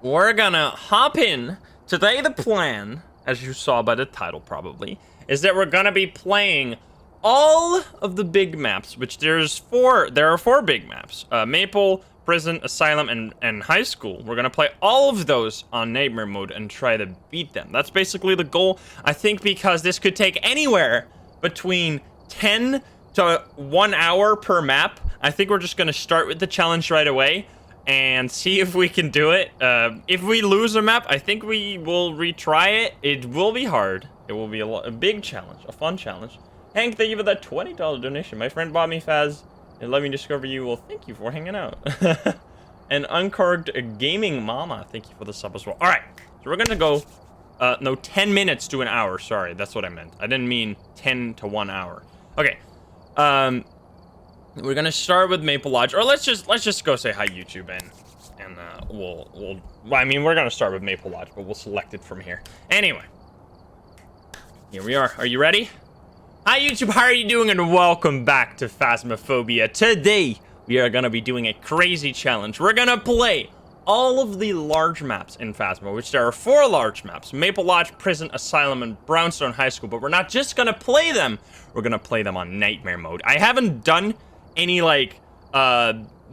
we're gonna hop in. Today the plan, as you saw by the title probably, is that we're gonna be playing all of the big maps, which there are four big maps. Maple, Prison, Asylum, and High School. We're gonna play all of those on Nightmare mode and try to beat them. That's basically the goal, I think, because this could take anywhere between 10 to 1 hour per map. I think we're just gonna start with the challenge right away and see if we can do it. If we lose a map, I think we will retry it. It will be hard. It will be a big challenge, a fun challenge. Hank, thank you for that $20 donation. My friend bought me Faz and let me discover you. Well, thank you for hanging out. And Uncorked Gaming Mama, thank you for the sub as well. All right, so we're gonna go, no, 10 minutes to an hour. Sorry, that's what I meant. I didn't mean 10 to 1 hour. Okay, we're gonna start with Maple Lodge, or let's just go say hi YouTube and I mean, we're gonna start with Maple Lodge, but we'll select it from here. Anyway, here we are. Are you ready? Hi YouTube, how are you doing? And welcome back to Phasmophobia. Today, we are gonna be doing a crazy challenge. We're gonna play all of the large maps in Phasmo, which there are 4 large maps: Maple Lodge, Prison, Asylum, and Brownstone High School. But we're not just gonna play them, we're gonna play them on Nightmare mode. I haven't done any, like,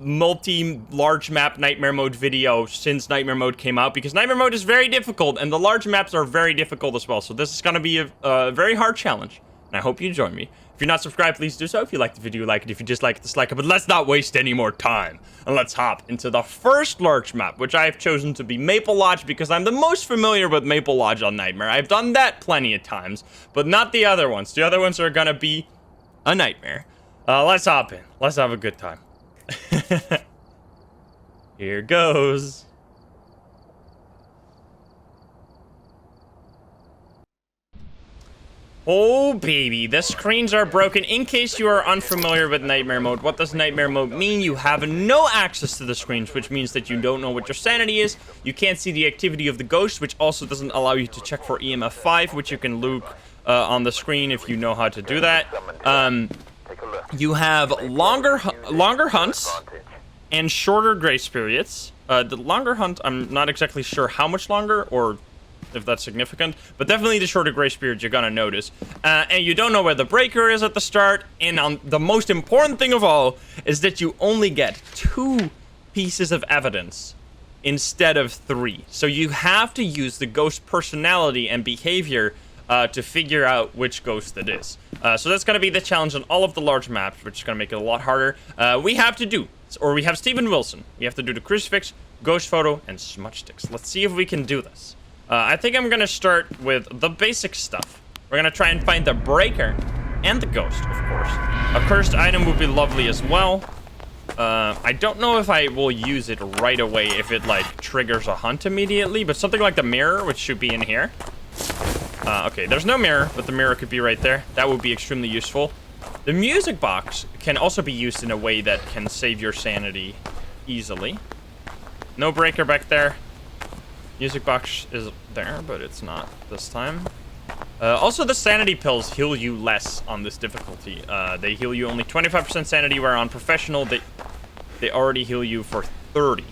multi-large map Nightmare mode video since Nightmare mode came out, because Nightmare mode is very difficult, and the large maps are very difficult as well. So this is gonna be a very hard challenge, and I hope you join me. If you're not subscribed, please do so. If you like the video, like it. If you dislike it, dislike it. But let's not waste any more time. And let's hop into the first large map, which I have chosen to be Maple Lodge, because I'm the most familiar with Maple Lodge on Nightmare. I've done that plenty of times, but not the other ones. The other ones are gonna be a nightmare. Let's hop in. Let's have a good time. Here goes. Oh baby, the screens are broken. In case you are unfamiliar with Nightmare mode, what does Nightmare mode mean? You have no access to the screens, which means that you don't know what your sanity is. You can't see the activity of the ghost, which also doesn't allow you to check for EMF 5, which you can look on the screen if you know how to do that. You have longer hunts and shorter grace periods. The longer hunt, I'm not exactly sure how much longer or if that's significant, but definitely the shorter grace period you're gonna notice. And you don't know where the breaker is at the start, and the most important thing of all is that you only get 2 pieces of evidence instead of 3. So you have to use the ghost personality and behavior to figure out which ghost it is. So that's gonna be the challenge on all of the large maps, which is gonna make it a lot harder. We have Steven Wilson. We have to do the crucifix, ghost photo, and smudge sticks. Let's see if we can do this. I think I'm gonna start with the basic stuff. We're gonna try and find the breaker and the ghost, of course. A cursed item would be lovely as well. I don't know if I will use it right away if it, like, triggers a hunt immediately, but something like the mirror, which should be in here. Okay, there's no mirror, but the mirror could be right there. That would be extremely useful. The music box can also be used in a way that can save your sanity easily. No breaker back there. Music box is there, but it's not this time. Also, the sanity pills heal you less on this difficulty. They heal you only 25% sanity, where on professional, they already heal you for 30.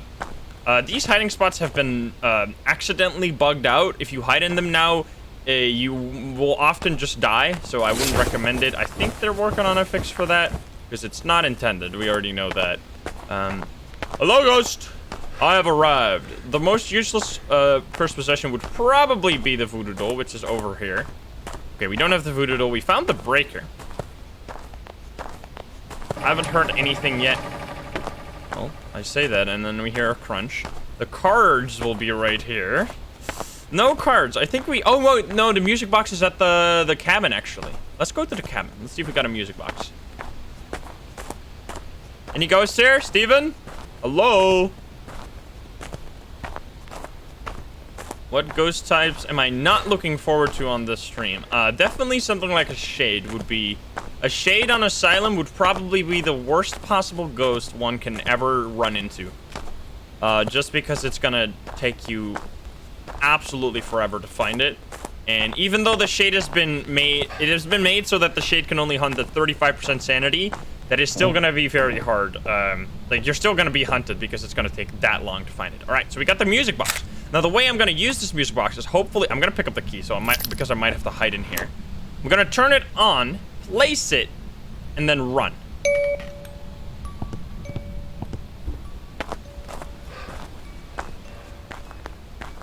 These hiding spots have been accidentally bugged out. If you hide in them now, you will often just die, so I wouldn't recommend it. I think they're working on a fix for that, because it's not intended. We already know that. Hello, ghost! I have arrived. The most useless first possession would probably be the voodoo doll, which is over here. Okay, we don't have the voodoo doll. We found the breaker. I haven't heard anything yet. Well, I say that, and then we hear a crunch. The cards will be right here. No cards. I think we... Oh, wait, no, the music box is at the cabin, actually. Let's go to the cabin. Let's see if we got a music box. Any ghosts here? Steven? Hello? What ghost types am I not looking forward to on this stream? Definitely something like a shade would be... A shade on Asylum would probably be the worst possible ghost one can ever run into. Just because it's gonna take you absolutely forever to find it. And even though the shade has been made... It has been made so that the shade can only hunt at 35% sanity. that is still gonna be very hard. Like, you're still gonna be hunted because it's gonna take that long to find it. All right, so we got the music box. Now, the way I'm gonna use this music box is hopefully... I'm gonna pick up the key, so because I might have to hide in here. I'm gonna turn it on, place it, and then run.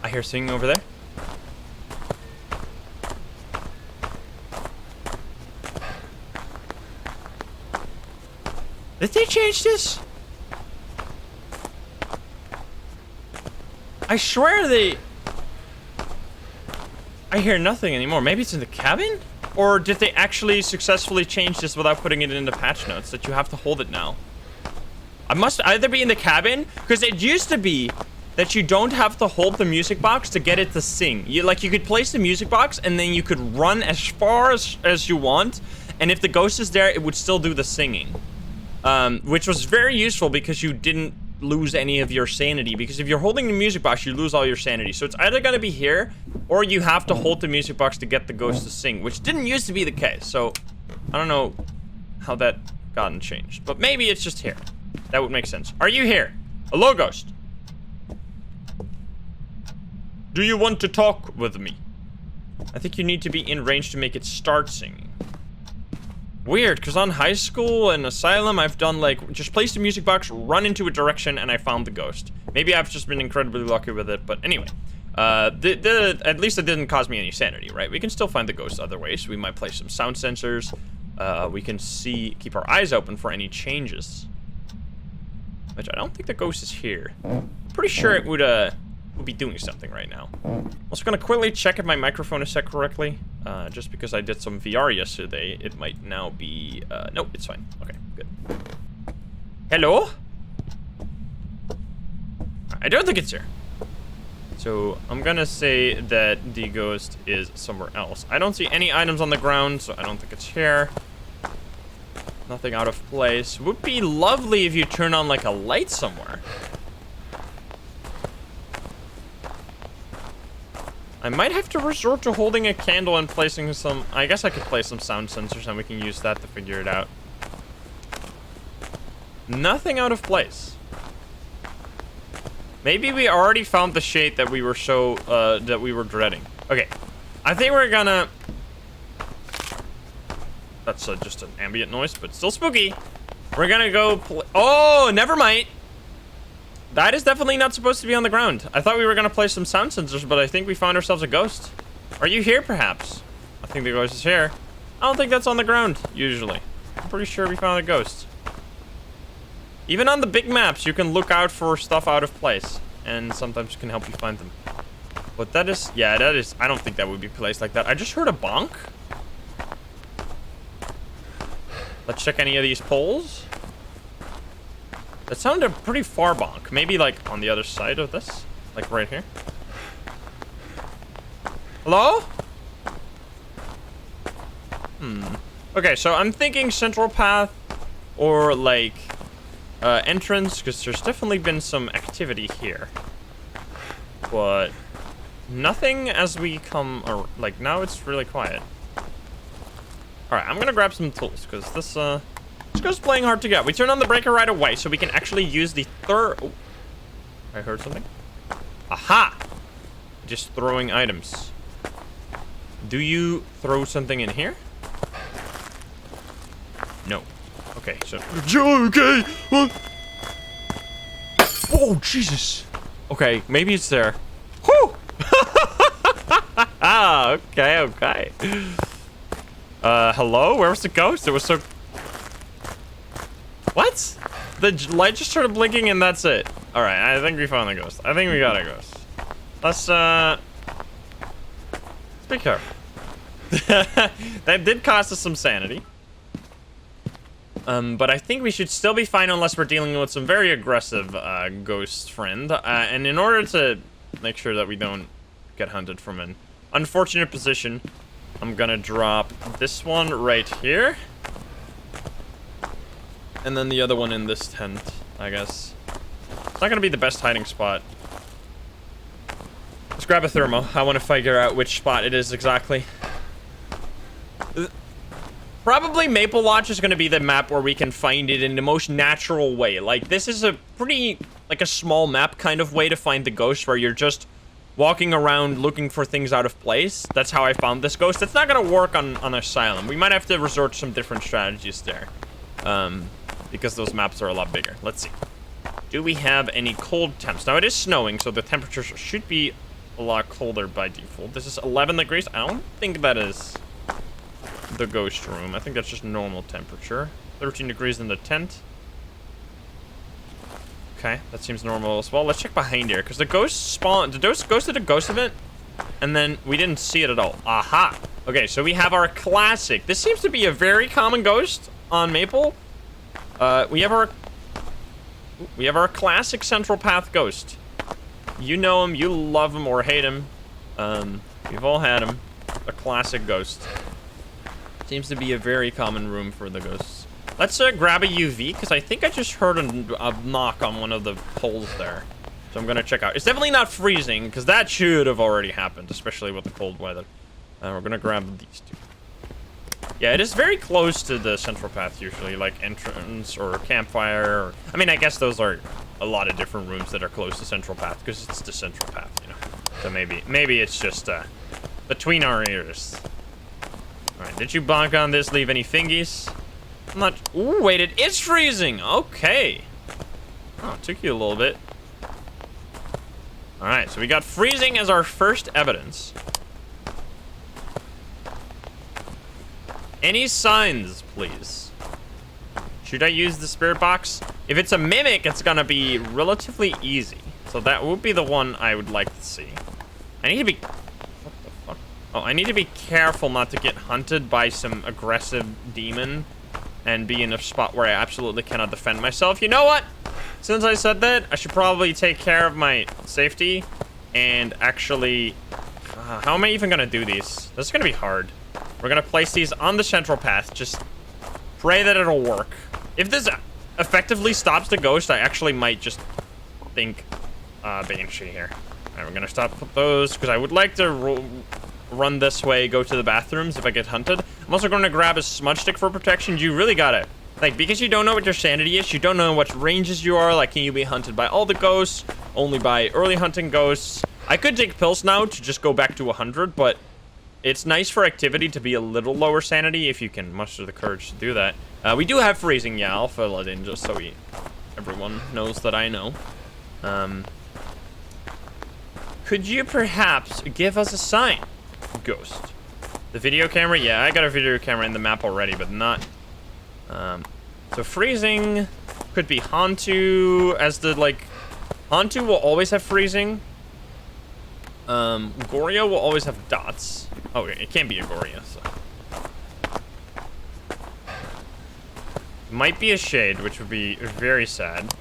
I hear singing over there. Did they change this? I swear they... I hear nothing anymore. Maybe it's in the cabin? Or did they actually successfully change this without putting it into patch notes that you have to hold it now? I must either be in the cabin, because it used to be that you don't have to hold the music box to get it to sing. You could place the music box and then you could run as far as you want, and if the ghost is there, it would still do the singing. Which was very useful because you didn't lose any of your sanity, because if you're holding the music box, you lose all your sanity. So it's either gonna be here, or you have to hold the music box to get the ghost to sing, which didn't used to be the case. So I don't know how that gotten changed, but maybe it's just here. That would make sense. Are you here? Hello, ghost. Do you want to talk with me? I think you need to be in range to make it start singing. Weird, because on high school and Asylum, I've done like, just place the music box, run into a direction, and I found the ghost. Maybe I've just been incredibly lucky with it, but anyway. At least it didn't cause me any sanity, right? We can still find the ghost other ways. We might place some sound sensors. We can keep our eyes open for any changes. Which I don't think the ghost is here. I'm pretty sure it would be doing something right now. I'm also gonna quickly check if my microphone is set correctly. Just because I did some VR yesterday, it might now be, nope, it's fine. Okay, good. Hello? I don't think it's here. So I'm gonna say that the ghost is somewhere else. I don't see any items on the ground, so I don't think it's here. Nothing out of place. Would be lovely if you turn on like a light somewhere. I might have to resort to holding a candle and placing some... I guess I could place some sound sensors and we can use that to figure it out. Nothing out of place. Maybe we already found the shade that we were that we were dreading. Okay, I think we're gonna... That's just an ambient noise, but still spooky. We're gonna go oh, never mind. That is definitely not supposed to be on the ground. I thought we were gonna place some sound sensors, but I think we found ourselves a ghost. Are you here, perhaps? I think the ghost is here. I don't think that's on the ground, usually. I'm pretty sure we found a ghost. Even on the big maps, you can look out for stuff out of place, and sometimes it can help you find them. But that is, yeah, that is, I don't think that would be placed like that. I just heard a bonk. Let's check any of these poles. That sounded pretty far bonk. Maybe like on the other side of this, like right here. Hello? Okay, so I'm thinking central path or like entrance, because there's definitely been some activity here. But nothing as we come, or like now it's really quiet. All right, I'm gonna grab some tools because this guy's playing hard to get. We turn on the breaker right away so we can actually use the third. Oh, I heard something. Aha! Just throwing items. Do you throw something in here? No. Okay, so. Okay. What? Oh Jesus. Okay, maybe it's there. Whew! Ah, okay, okay. Hello? Where was the ghost? It was so... What? The light just started blinking and that's it. Alright, I think we found the ghost. I think we got a ghost. Let's be careful. That did cost us some sanity. But I think we should still be fine unless we're dealing with some very aggressive, ghost friend. And in order to make sure that we don't get hunted from an unfortunate position, I'm gonna drop this one right here. And then the other one in this tent, I guess. It's not gonna be the best hiding spot. Let's grab a thermo. I want to figure out which spot it is exactly. Probably Maple Lodge is going to be the map where we can find it in the most natural way. Like, this is a pretty, like, a small map kind of way to find the ghost, where you're just walking around looking for things out of place. That's how I found this ghost. It's not going to work on Asylum. We might have to resort to some different strategies there. Because those maps are a lot bigger. Let's see. Do we have any cold temps? Now, it is snowing, so the temperatures should be a lot colder by default. This is 11 degrees. I don't think that is the ghost room. I think that's just normal temperature. 13 degrees in the tent. Okay, that seems normal as well. Let's check behind here, because the ghost spawned. The ghost did a ghost event, and then we didn't see it at all. Aha! Okay, so we have our classic. This seems to be a very common ghost on Maple. We have our classic Central Path ghost. You know him, you love him or hate him. We've all had him. A classic ghost. Seems to be a very common room for the ghosts. Let's grab a UV, because I think I just heard a knock on one of the poles there. So I'm going to check out. It's definitely not freezing, because that should have already happened, especially with the cold weather. We're going to grab these two. Yeah, it is very close to the Central Path usually, like entrance or campfire. Or, I mean, I guess those are a lot of different rooms that are close to Central Path, because it's the Central Path, you know. So maybe it's just between our ears. All right, did you bonk on this? Leave any fingies? I'm not. Ooh, wait, it is freezing. Okay. Oh, it took you a little bit. All right, so we got freezing as our first evidence. Any signs, please? Should I use the spirit box? If it's a mimic, it's gonna be relatively easy. So that would be the one I would like to see. I need to be... What the fuck? Oh, I need to be careful not to get hunted by some aggressive demon and be in a spot where I absolutely cannot defend myself. You know what? Since I said that, I should probably take care of my safety and actually... how am I even gonna do these? This is gonna be hard. We're gonna place these on the Central Path. Just pray that it'll work. If this effectively stops the ghost, I actually might just think Banshee here. Alright, we're gonna stop those, because I would like to run this way, go to the bathrooms if I get hunted. I'm also gonna grab a smudge stick for protection. You really gotta, like, because you don't know what your sanity is, you don't know what ranges you are, like, can you be hunted by all the ghosts, only by early hunting ghosts? I could take pills now to just go back to 100, but it's nice for activity to be a little lower sanity if you can muster the courage to do that. We do have freezing, yeah, I'll fill it in just so everyone knows that I know. Could you perhaps give us a sign, ghost? The video camera? Yeah, I got a video camera in the map already, but not... so freezing could be Hantu as the, like... Hantu will always have freezing. Goria will always have dots. Oh, it can't be a Goria, so. Might be a Shade, which would be very sad.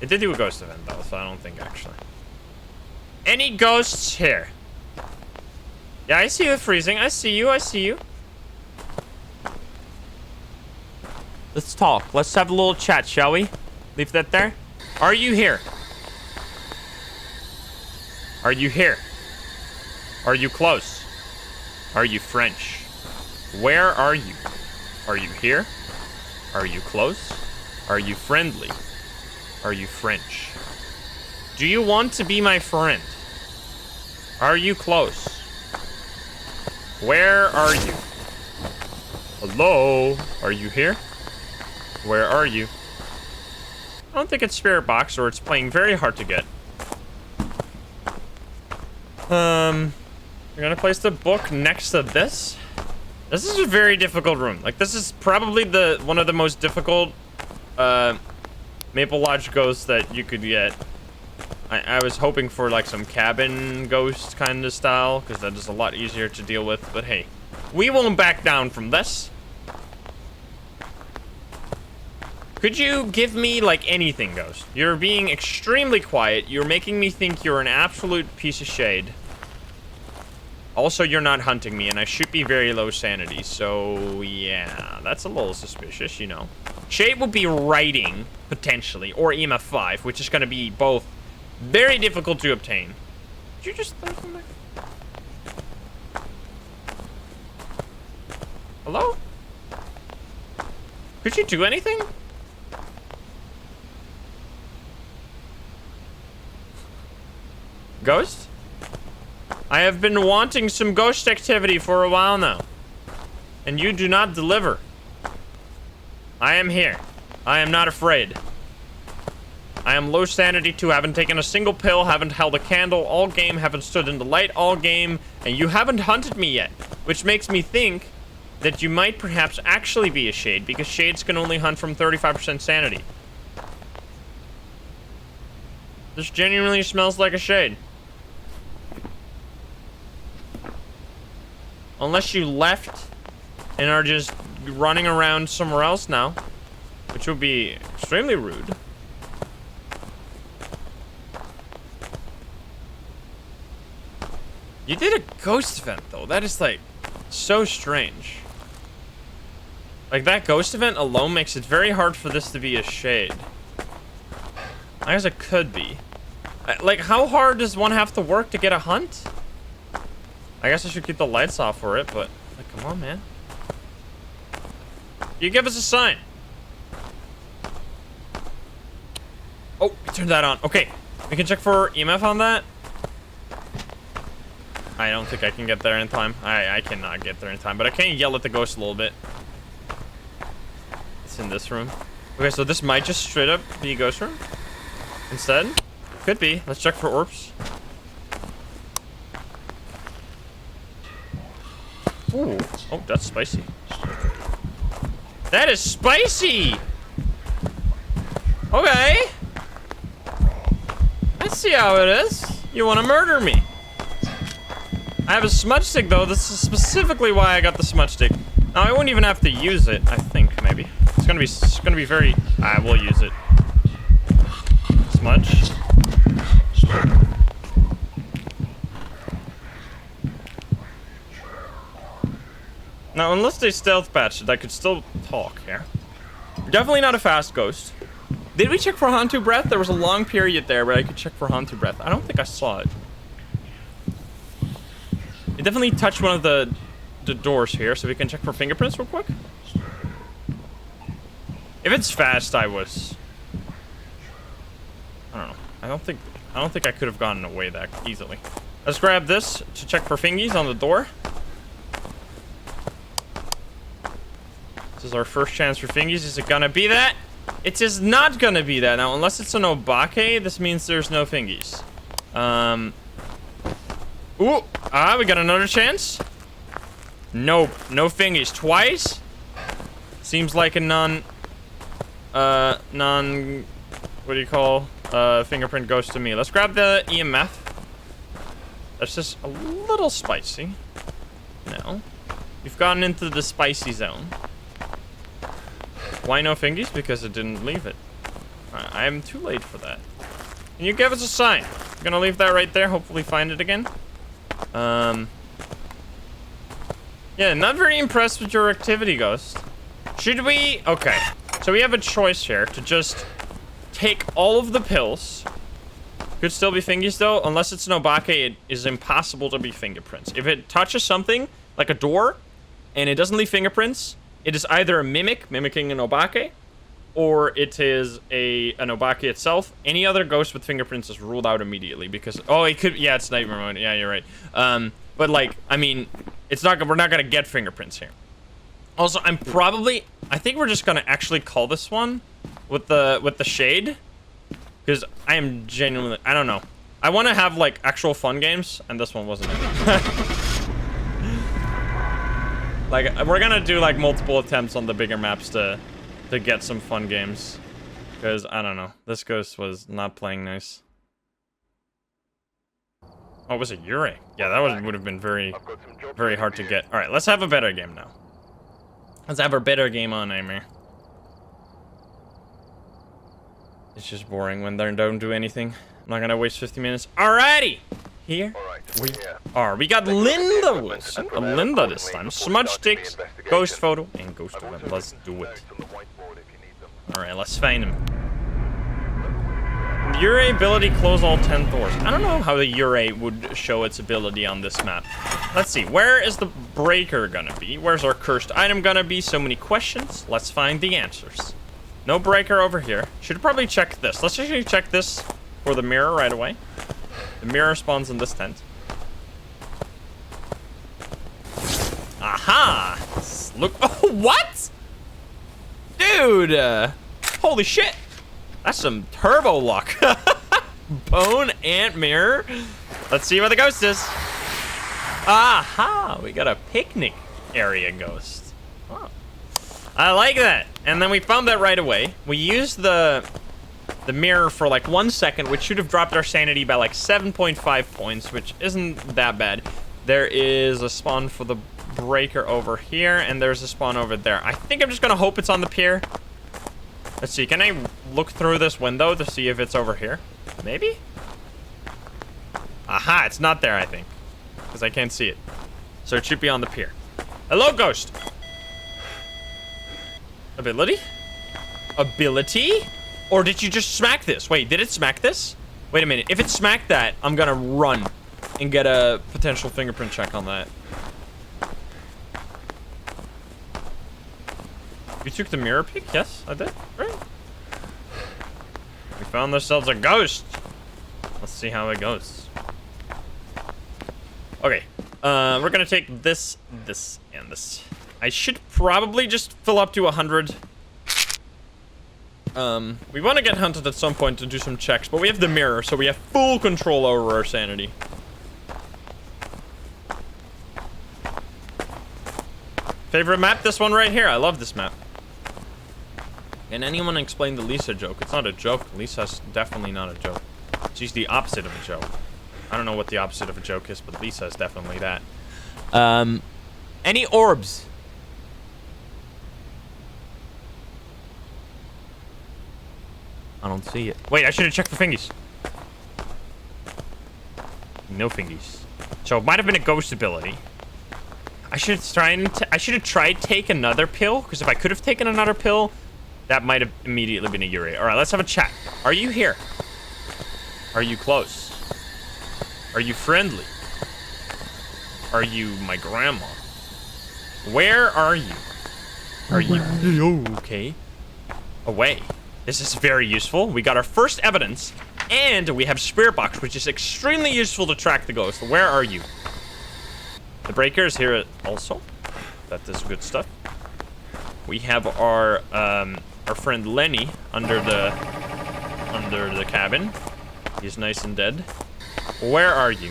It did do a ghost event, though, so I don't think, actually. Any ghosts here? Yeah, I see you freezing. I see you. I see you. Let's talk. Let's have a little chat, shall we? Leave that there. Are you here? Are you here? Are you close? Are you French? Where are you? Are you here? Are you close? Are you friendly? Are you French? Do you want to be my friend? Are you close? Where are you? Hello? Are you here? Where are you? I don't think it's Spirit Box, or it's playing very hard to get. We're gonna place the book next to this. This is a very difficult room. Like, this is probably one of the most difficult Maple Lodge ghosts that you could get. I was hoping for like some cabin ghost kind of style, because that is a lot easier to deal with, but hey, we won't back down from this. Could you give me like anything, ghost? You're being extremely quiet. You're making me think you're an absolute piece of shade. Also, you're not hunting me, and I should be very low sanity, so yeah, that's a little suspicious, you know. Shade will be writing, potentially, or EMF 5, which is going to be both very difficult to obtain. Did you just throw something? Hello? Could you do anything? Ghost? I have been wanting some ghost activity for a while now. And you do not deliver. I am here. I am not afraid. I am low sanity too, haven't taken a single pill, haven't held a candle all game, haven't stood in the light all game, and you haven't hunted me yet. Which makes me think that you might perhaps actually be a shade, because shades can only hunt from 35% sanity. This genuinely smells like a shade. Unless you left and are just running around somewhere else now, which would be extremely rude. You did a ghost event though. That is like so strange. Like that ghost event alone makes it very hard for this to be a shade. I guess it could be. Like how hard does one have to work to get a hunt? I guess I should keep the lights off for it, but like, come on, man. You give us a sign. Oh, turn that on. Okay, we can check for EMF on that. I don't think I can get there in time. I cannot get there in time, but I can yell at the ghost a little bit. It's in this room. Okay, so this might just straight up be a ghost room instead. Could be. Let's check for orbs. Ooh. Oh, that's spicy. That is spicy! Okay. Let's see how it is. You want to murder me. I have a smudge stick, though. This is specifically why I got the smudge stick. Now, I won't even have to use it, I think, maybe. It's gonna be very... I will use it. Smudge. Now, unless they stealth patched it, I could still talk here. Definitely not a fast ghost. Did we check for Hantu Breath? There was a long period there where I could check for Hantu Breath. I don't think I saw it. It definitely touched one of the doors here, so we can check for fingerprints real quick. If it's fast, I don't know. I don't think I could have gotten away that easily. Let's grab this to check for fingies on the door. This is our first chance for fingies. Is it gonna be that? It is not gonna be that. Now, unless it's an obake, this means there's no fingies. Ooh, we got another chance. Nope, no fingies. Twice? Seems like a what do you call, fingerprint ghost to me. Let's grab the EMF. That's just a little spicy. No. We've gotten into the spicy zone. Why no fingies? Because it didn't leave it. I am too late for that. Can you give us a sign? I'm gonna leave that right there. Hopefully find it again. Yeah, not very impressed with your activity, Ghost. Should we? Okay. So we have a choice here to just take all of the pills. Could still be fingies though. Unless it's an obake, it is impossible to be fingerprints. If it touches something, like a door, and it doesn't leave fingerprints, it is either a mimicking an obake, or it is an obake itself. Any other ghost with fingerprints is ruled out immediately because, oh, it could, yeah, it's nightmare mode. Yeah, you're right. But like, I mean, we're not gonna get fingerprints here. Also, I think we're just gonna actually call this one with the shade, because I am genuinely, I don't know. I want to have like actual fun games, and this one wasn't it. Like, we're gonna do like multiple attempts on the bigger maps to get some fun games, because I don't know, this ghost was not playing nice. Oh, was it Yuri? Yeah, that would have been very, very hard to get. All right, let's have a better game now. Let's have our better game on Nightmare. It's just boring when they don't do anything. I'm not gonna waste 50 minutes. Alrighty! Here we are. We got Linda Wilson. Linda this time. Smudge sticks, ghost photo, and ghost event. Let's do it. Alright, let's find him. Ure ability, close all 10 doors. I don't know how the Ure would show its ability on this map. Let's see, where is the breaker gonna be? Where's our cursed item gonna be? So many questions. Let's find the answers. No breaker over here. Should probably check this. Let's actually check this for the mirror right away. The mirror spawns in this tent. Aha! Look, oh, what? Dude, holy shit. That's some turbo luck. Bone ant mirror. Let's see where the ghost is. Aha! We got a picnic area ghost. Oh. I like that. And then we found that right away. We used the mirror for like 1 second, which should have dropped our sanity by like 7.5 points, which isn't that bad. There is a spawn for the breaker over here, and there's a spawn over there. I think I'm just gonna hope it's on the pier. Let's see, can I look through this window to see if it's over here? Maybe? Aha, it's not there, I think. Because I can't see it. So it should be on the pier. Hello, ghost! Ability? Ability? Or did you just smack this? Wait, did it smack this? Wait a minute, if it smacked that, I'm gonna run and get a potential fingerprint check on that. You took the mirror peek? Yes, I did. Right. We found ourselves a ghost. Let's see how it goes. Okay. We're gonna take this, and this. I should probably just fill up to 100. We want to get hunted at some point to do some checks, but we have the mirror, so we have full control over our sanity. Favorite map? This one right here. I love this map. Can anyone explain the Lisa joke? It's not a joke. Lisa's definitely not a joke. She's the opposite of a joke. I don't know what the opposite of a joke is, but Lisa is definitely that. Any orbs? I don't see it. Wait, I should have checked for fingies. No fingies. So it might have been a ghost ability. I should have tried take another pill, because if I could have taken another pill, that might have immediately been a Yuri. All right, let's have a chat. Are you here? Are you close? Are you friendly? Are you my grandma? Where are you? Are you okay? Away. This is very useful. We got our first evidence, and we have Spirit Box, which is extremely useful to track the ghost. Where are you? The breaker is here also. That is good stuff. We have our friend Lenny under the cabin. He's nice and dead. Where are you?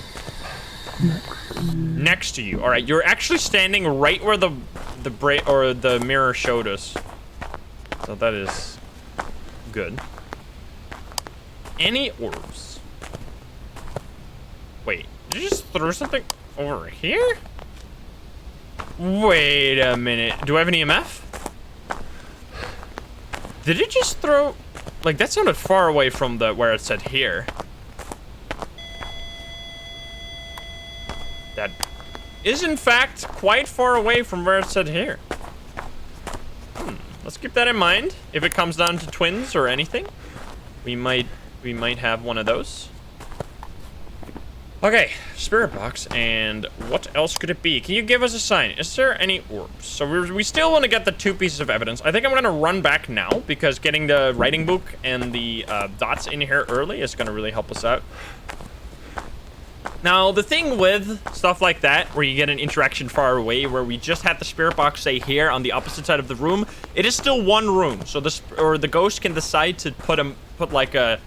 Next to you. All right, you're actually standing right where the mirror showed us. So that is good. Any orbs? Wait, did you just throw something over here? Wait a minute. Do I have an EMF? Did it just throw... Like, that sounded far away from where it said here. That is, in fact, quite far away from where it said here. Let's keep that in mind. If it comes down to twins or anything, we might have one of those. Okay, Spirit Box, and what else could it be? Can you give us a sign? Is there any orbs? So we still want to get the 2 pieces of evidence. I think I'm going to run back now, because getting the writing book and the dots in here early is going to really help us out. Now, the thing with stuff like that, where you get an interaction far away, where we just had the Spirit Box say here on the opposite side of the room, it is still one room. So the ghost can decide to put like a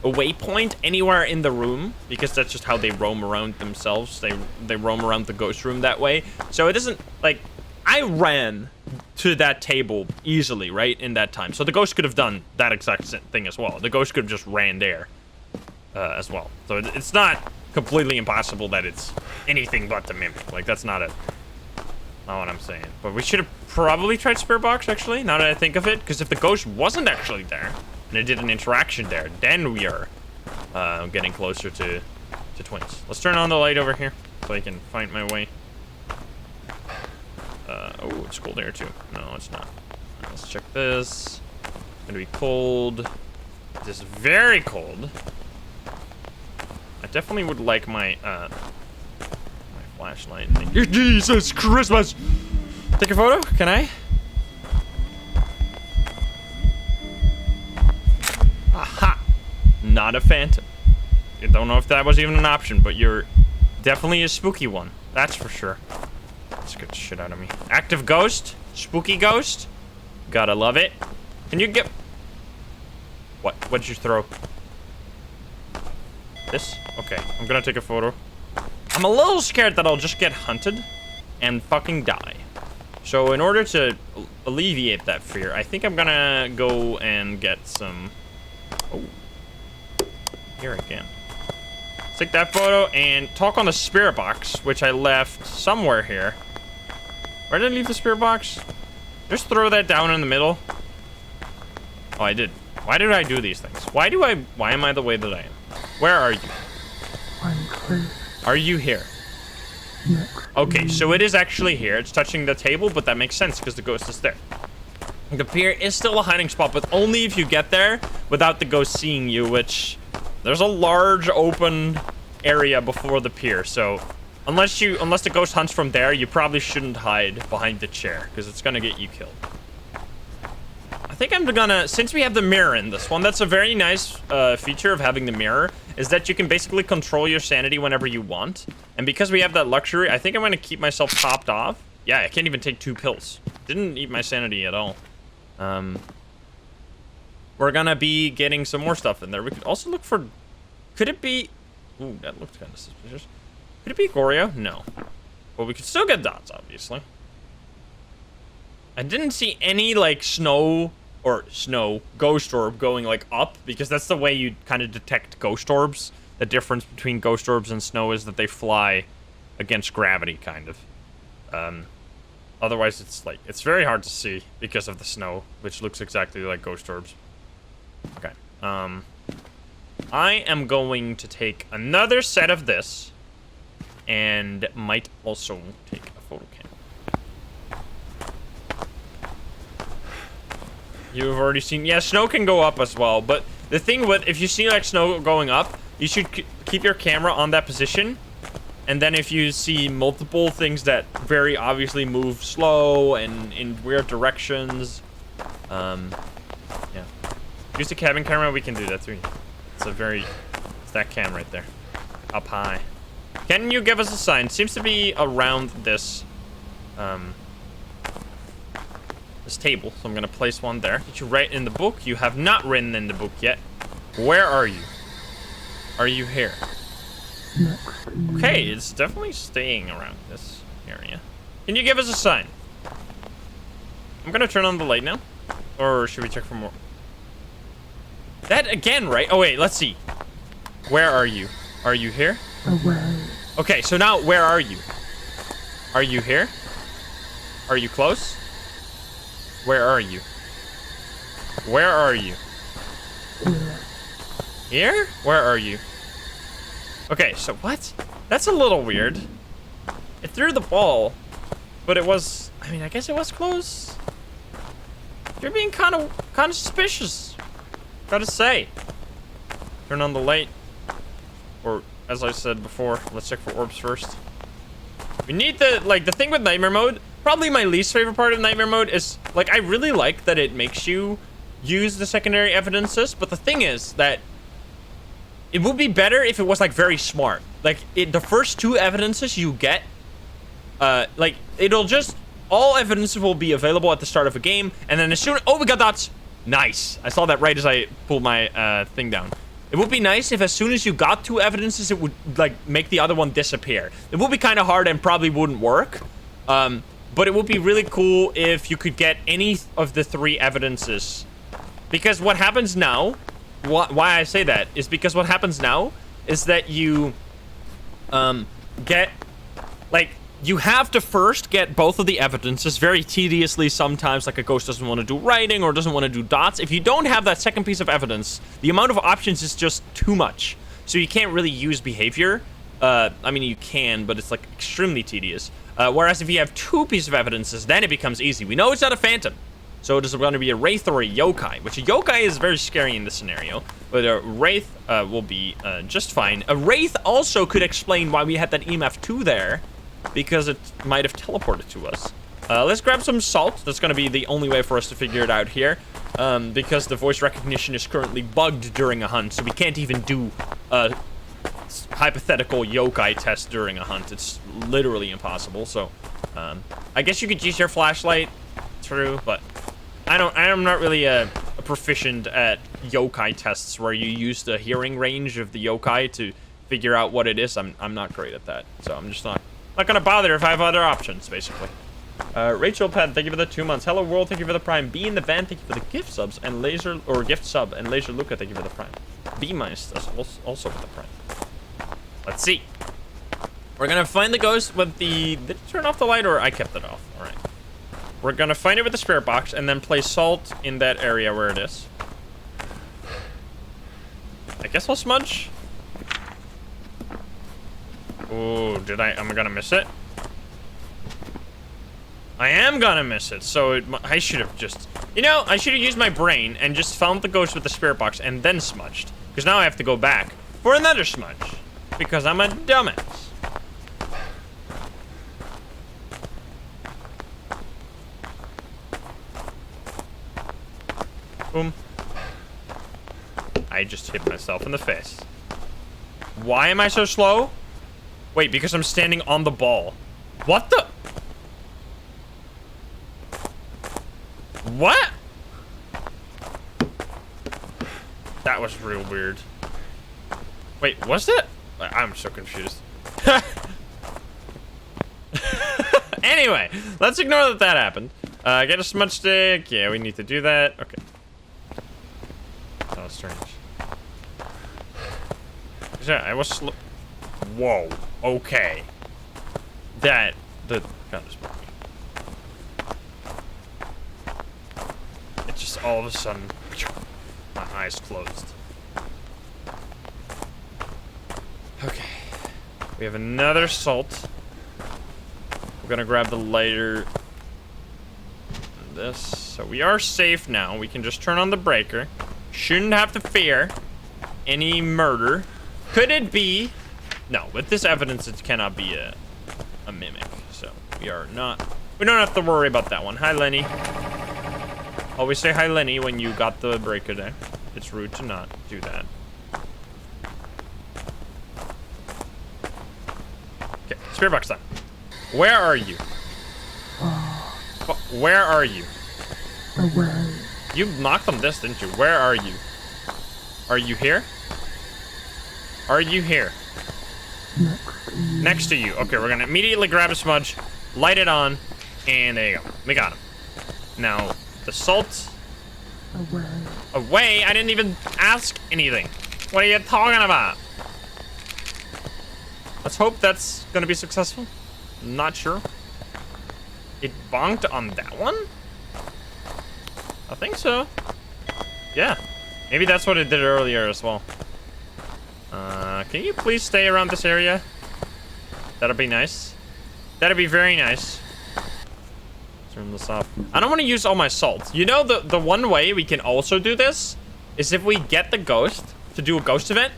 waypoint anywhere in the room, because that's just how they roam around themselves. They roam around the ghost room that way. So it isn't like I ran to that table easily, right, in that time. So the ghost could have done that exact thing as well. The ghost could have just ran there as well. So it's not completely impossible that it's anything but the mimic. Like, that's not what I'm saying. But we should have probably tried Spirit Box, actually, now that I think of it, because if the ghost wasn't actually there and it did an interaction there, then we are getting closer to twins. Let's turn on the light over here so I can find my way. Oh, it's cold here too. No, it's not. Let's check this. It's gonna be cold. It is very cold. I definitely would like my my flashlight. Jesus Christmas! Take a photo? Can I? Aha! Not a phantom. I don't know if that was even an option, but you're definitely a spooky one. That's for sure. Scared the shit out of me. Active ghost? Spooky ghost? Gotta love it. Can you get... What? What'd you throw? This? Okay, I'm gonna take a photo. I'm a little scared that I'll just get hunted and fucking die. So in order to alleviate that fear, I think I'm gonna go and get some... Oh. Here again. Let's take that photo and talk on the spirit box, which I left somewhere here. Where did I leave the spirit box? Just throw that down in the middle. Oh, I did. Why did I do these things? Why am I the way that I am? Where are you? I'm close. Are you here? Okay, so it is actually here. It's touching the table, but that makes sense because the ghost is there. The pier is still a hiding spot, but only if you get there without the ghost seeing you, which there's a large open area before the pier. So unless the ghost hunts from there, you probably shouldn't hide behind the chair because it's gonna get you killed. I think I'm gonna, since we have the mirror in this one, that's a very nice feature of having the mirror, is that you can basically control your sanity whenever you want. And because we have that luxury, I think I'm gonna keep myself topped off. Yeah, I can't even take 2 pills. Didn't eat my sanity at all. We're gonna be getting some more stuff in there. We could also look for, could it be, ooh, that looked kind of suspicious. Could it be Goryo? No. Well, we could still get dots, obviously. I didn't see any, like, snow ghost orb going, like, up, because that's the way you kind of detect ghost orbs. The difference between ghost orbs and snow is that they fly against gravity, kind of. Otherwise, it's, like, it's very hard to see because of the snow, which looks exactly like ghost orbs. Okay. I am going to take another set of this, and might also take a photo cam. You've already seen... Yeah, snow can go up as well, but the thing with... If you see, like, snow going up, you should keep your camera on that position, and then if you see multiple things that very obviously move slow and in weird directions, yeah. Use the cabin camera, we can do that too. It's that cam right there. Up high. Can you give us a sign? Seems to be around this, this table, so I'm gonna place one there. Did you write in the book? You have not written in the book yet. Where are you? Are you here? Okay, it's definitely staying around this area. Can you give us a sign? I'm gonna turn on the light now. Or should we check for more? That again, right? Oh wait, let's see. Where are you? Are you here? Away. Okay, so now where are you? Are you here? Are you close? Where are you? Where are you? Here. Here? Where are you? Okay, so what? That's a little weird. It threw the ball, but it was... I mean, I guess it was close. You're being kind of suspicious. Gotta say. Turn on the light. Or, as I said before, let's check for orbs first. We need the thing with nightmare mode, probably my least favorite part of nightmare mode is, like, I really like that it makes you use the secondary evidences, but the thing is that it would be better if it was, like, very smart. Like, the first 2 evidences you get, like, it'll just, all evidences will be available at the start of a game, and then as soon, oh, we got dots. Nice. I saw that right as I pulled my, thing down. It would be nice if as soon as you got 2 evidences, it would, like, make the other one disappear. It would be kind of hard and probably wouldn't work. But it would be really cool if you could get any of the 3 evidences. Because what happens now, why I say that, is because what happens now is that you, get, like, you have to first get both of the evidences very tediously sometimes, like a ghost doesn't want to do writing or doesn't want to do dots. If you don't have that second piece of evidence, the amount of options is just too much. So you can't really use behavior. I mean, you can, but it's, like, extremely tedious. Whereas if you have 2 pieces of evidences, then it becomes easy. We know it's not a phantom. So it is going to be a wraith or a yokai, which a yokai is very scary in this scenario, but a wraith will be just fine. A wraith also could explain why we had that EMF 2 there, because it might have teleported to us. Let's grab some salt. That's going to be the only way for us to figure it out here, because the voice recognition is currently bugged during a hunt, so we can't even do a hypothetical yokai test during a hunt. It's literally impossible. So I guess you could use your flashlight, true, but I'm not really a proficient at yokai tests where you use the hearing range of the yokai to figure out what it is. I'm not great at that, so I'm just not gonna bother if I have other options, basically. Rachel Penn, thank you for the 2 months. Hello World, thank you for the Prime. B in the Van, thank you for the gift subs, and Laser or gift sub, and Laser Luca, thank you for the Prime. B minus also for the Prime. Let's see. We're gonna find the ghost with the. Did it turn off the light or I kept it off? All right. We're gonna find it with the spirit box and then place salt in that area where it is. I guess I'll smudge. Oh, am I gonna miss it? I am gonna miss it, so I should have just... You know, I should have used my brain and just found the ghost with the spirit box and then smudged. Because now I have to go back for another smudge. Because I'm a dumbass. Boom. I just hit myself in the face. Why am I so slow? Wait, because I'm standing on the ball. What the... What? That was real weird. Wait, was it? I'm so confused. Anyway, let's ignore that happened. Get a smudge stick. Yeah, we need to do that. Okay. That was strange. Yeah, I was whoa. Okay. God is it just all of a sudden, my eyes closed. Okay. We have another salt. We're gonna grab the lighter. This. So we are safe now. We can just turn on the breaker. Shouldn't have to fear any murder. Could it be? No, with this evidence, it cannot be a mimic. So we don't have to worry about that one. Hi, Lenny. Always say hi, Lenny, when you got the breaker there. It's rude to not do that. Okay, spirit box time. Where are you? Where are you? Away. You knocked on this, didn't you? Where are you? Are you here? Are you here? Next to you. Next to you. Okay, we're gonna immediately grab a smudge, light it on, and there you go. We got him. Now, the salt. Away. Away? I didn't even ask anything. What are you talking about? Let's hope that's gonna be successful. Not sure. It bonked on that one? I think so. Yeah. Maybe that's what it did earlier as well. Can you please stay around this area? That'll be nice. That'd be very nice. Turn this off. I don't want to use all my salt. You know, the one way we can also do this is if we get the ghost to do a ghost event,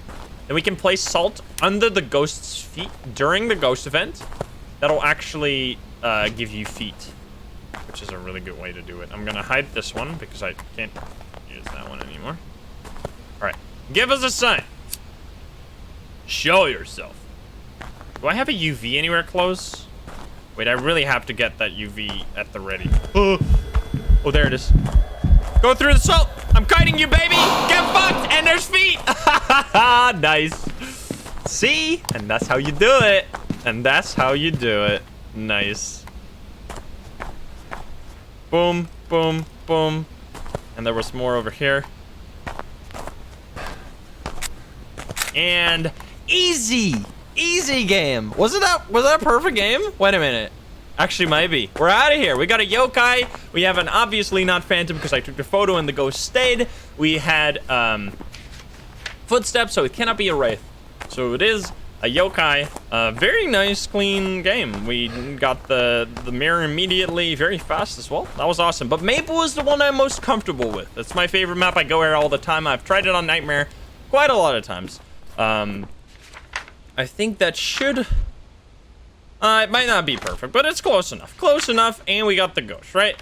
then we can place salt under the ghost's feet during the ghost event. That'll actually give you feet, which is a really good way to do it. I'm gonna hide this one because I can't use that one anymore. All right, give us a sign. Show yourself. Do I have a UV anywhere close? Wait, I really have to get that UV at the ready. Oh, there it is. Go through the salt. I'm kiting you, baby. Get fucked. And there's feet. Nice. See? And that's how you do it. And that's how you do it. Nice. Boom, boom, boom. And there was more over here. And easy. Easy game. Was that a perfect game? Wait a minute. Actually, might be. We're out of here. We got a yokai. We have an obviously not phantom because I took the photo and the ghost stayed. We had footsteps, so it cannot be a wraith. So it is a yokai. Very nice, clean game. We got the mirror immediately, very fast as well. That was awesome. But Maple is the one I'm most comfortable with. It's my favorite map. I go here all the time. I've tried it on Nightmare quite a lot of times. I think that should... it might not be perfect, but it's close enough. Close enough, and we got the ghost, right?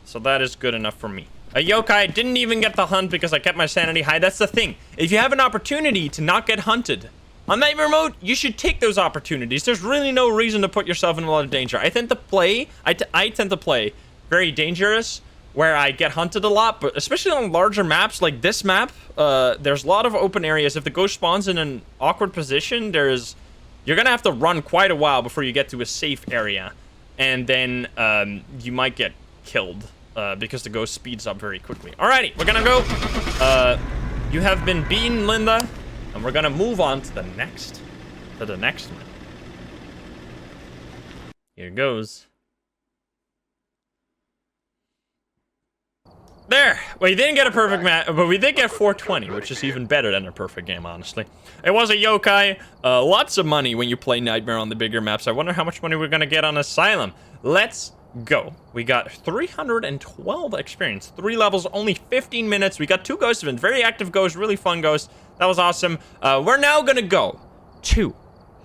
So that is good enough for me. A yokai didn't even get the hunt because I kept my sanity high. That's the thing. If you have an opportunity to not get hunted on Nightmare mode, you should take those opportunities. There's really no reason to put yourself in a lot of danger. I tend to play very dangerous, where I get hunted a lot, but especially on larger maps like this map, there's a lot of open areas. If the ghost spawns in an awkward position, you're gonna have to run quite a while before you get to a safe area, and then you might get killed. Because the ghost speeds up very quickly. Alrighty, we're gonna go. You have been beaten, Linda, and we're gonna move on to the next one. Here goes. There! We didn't get a perfect match, but we did get 420, which is even better than a perfect game, honestly. It was a yokai. Lots of money when you play Nightmare on the bigger maps. I wonder how much money we're gonna get on Asylum. Let's go. We got 312 experience, 3 levels, only 15 minutes. We got 2 ghost events, very active ghost, really fun ghost. That was awesome. We're now gonna go to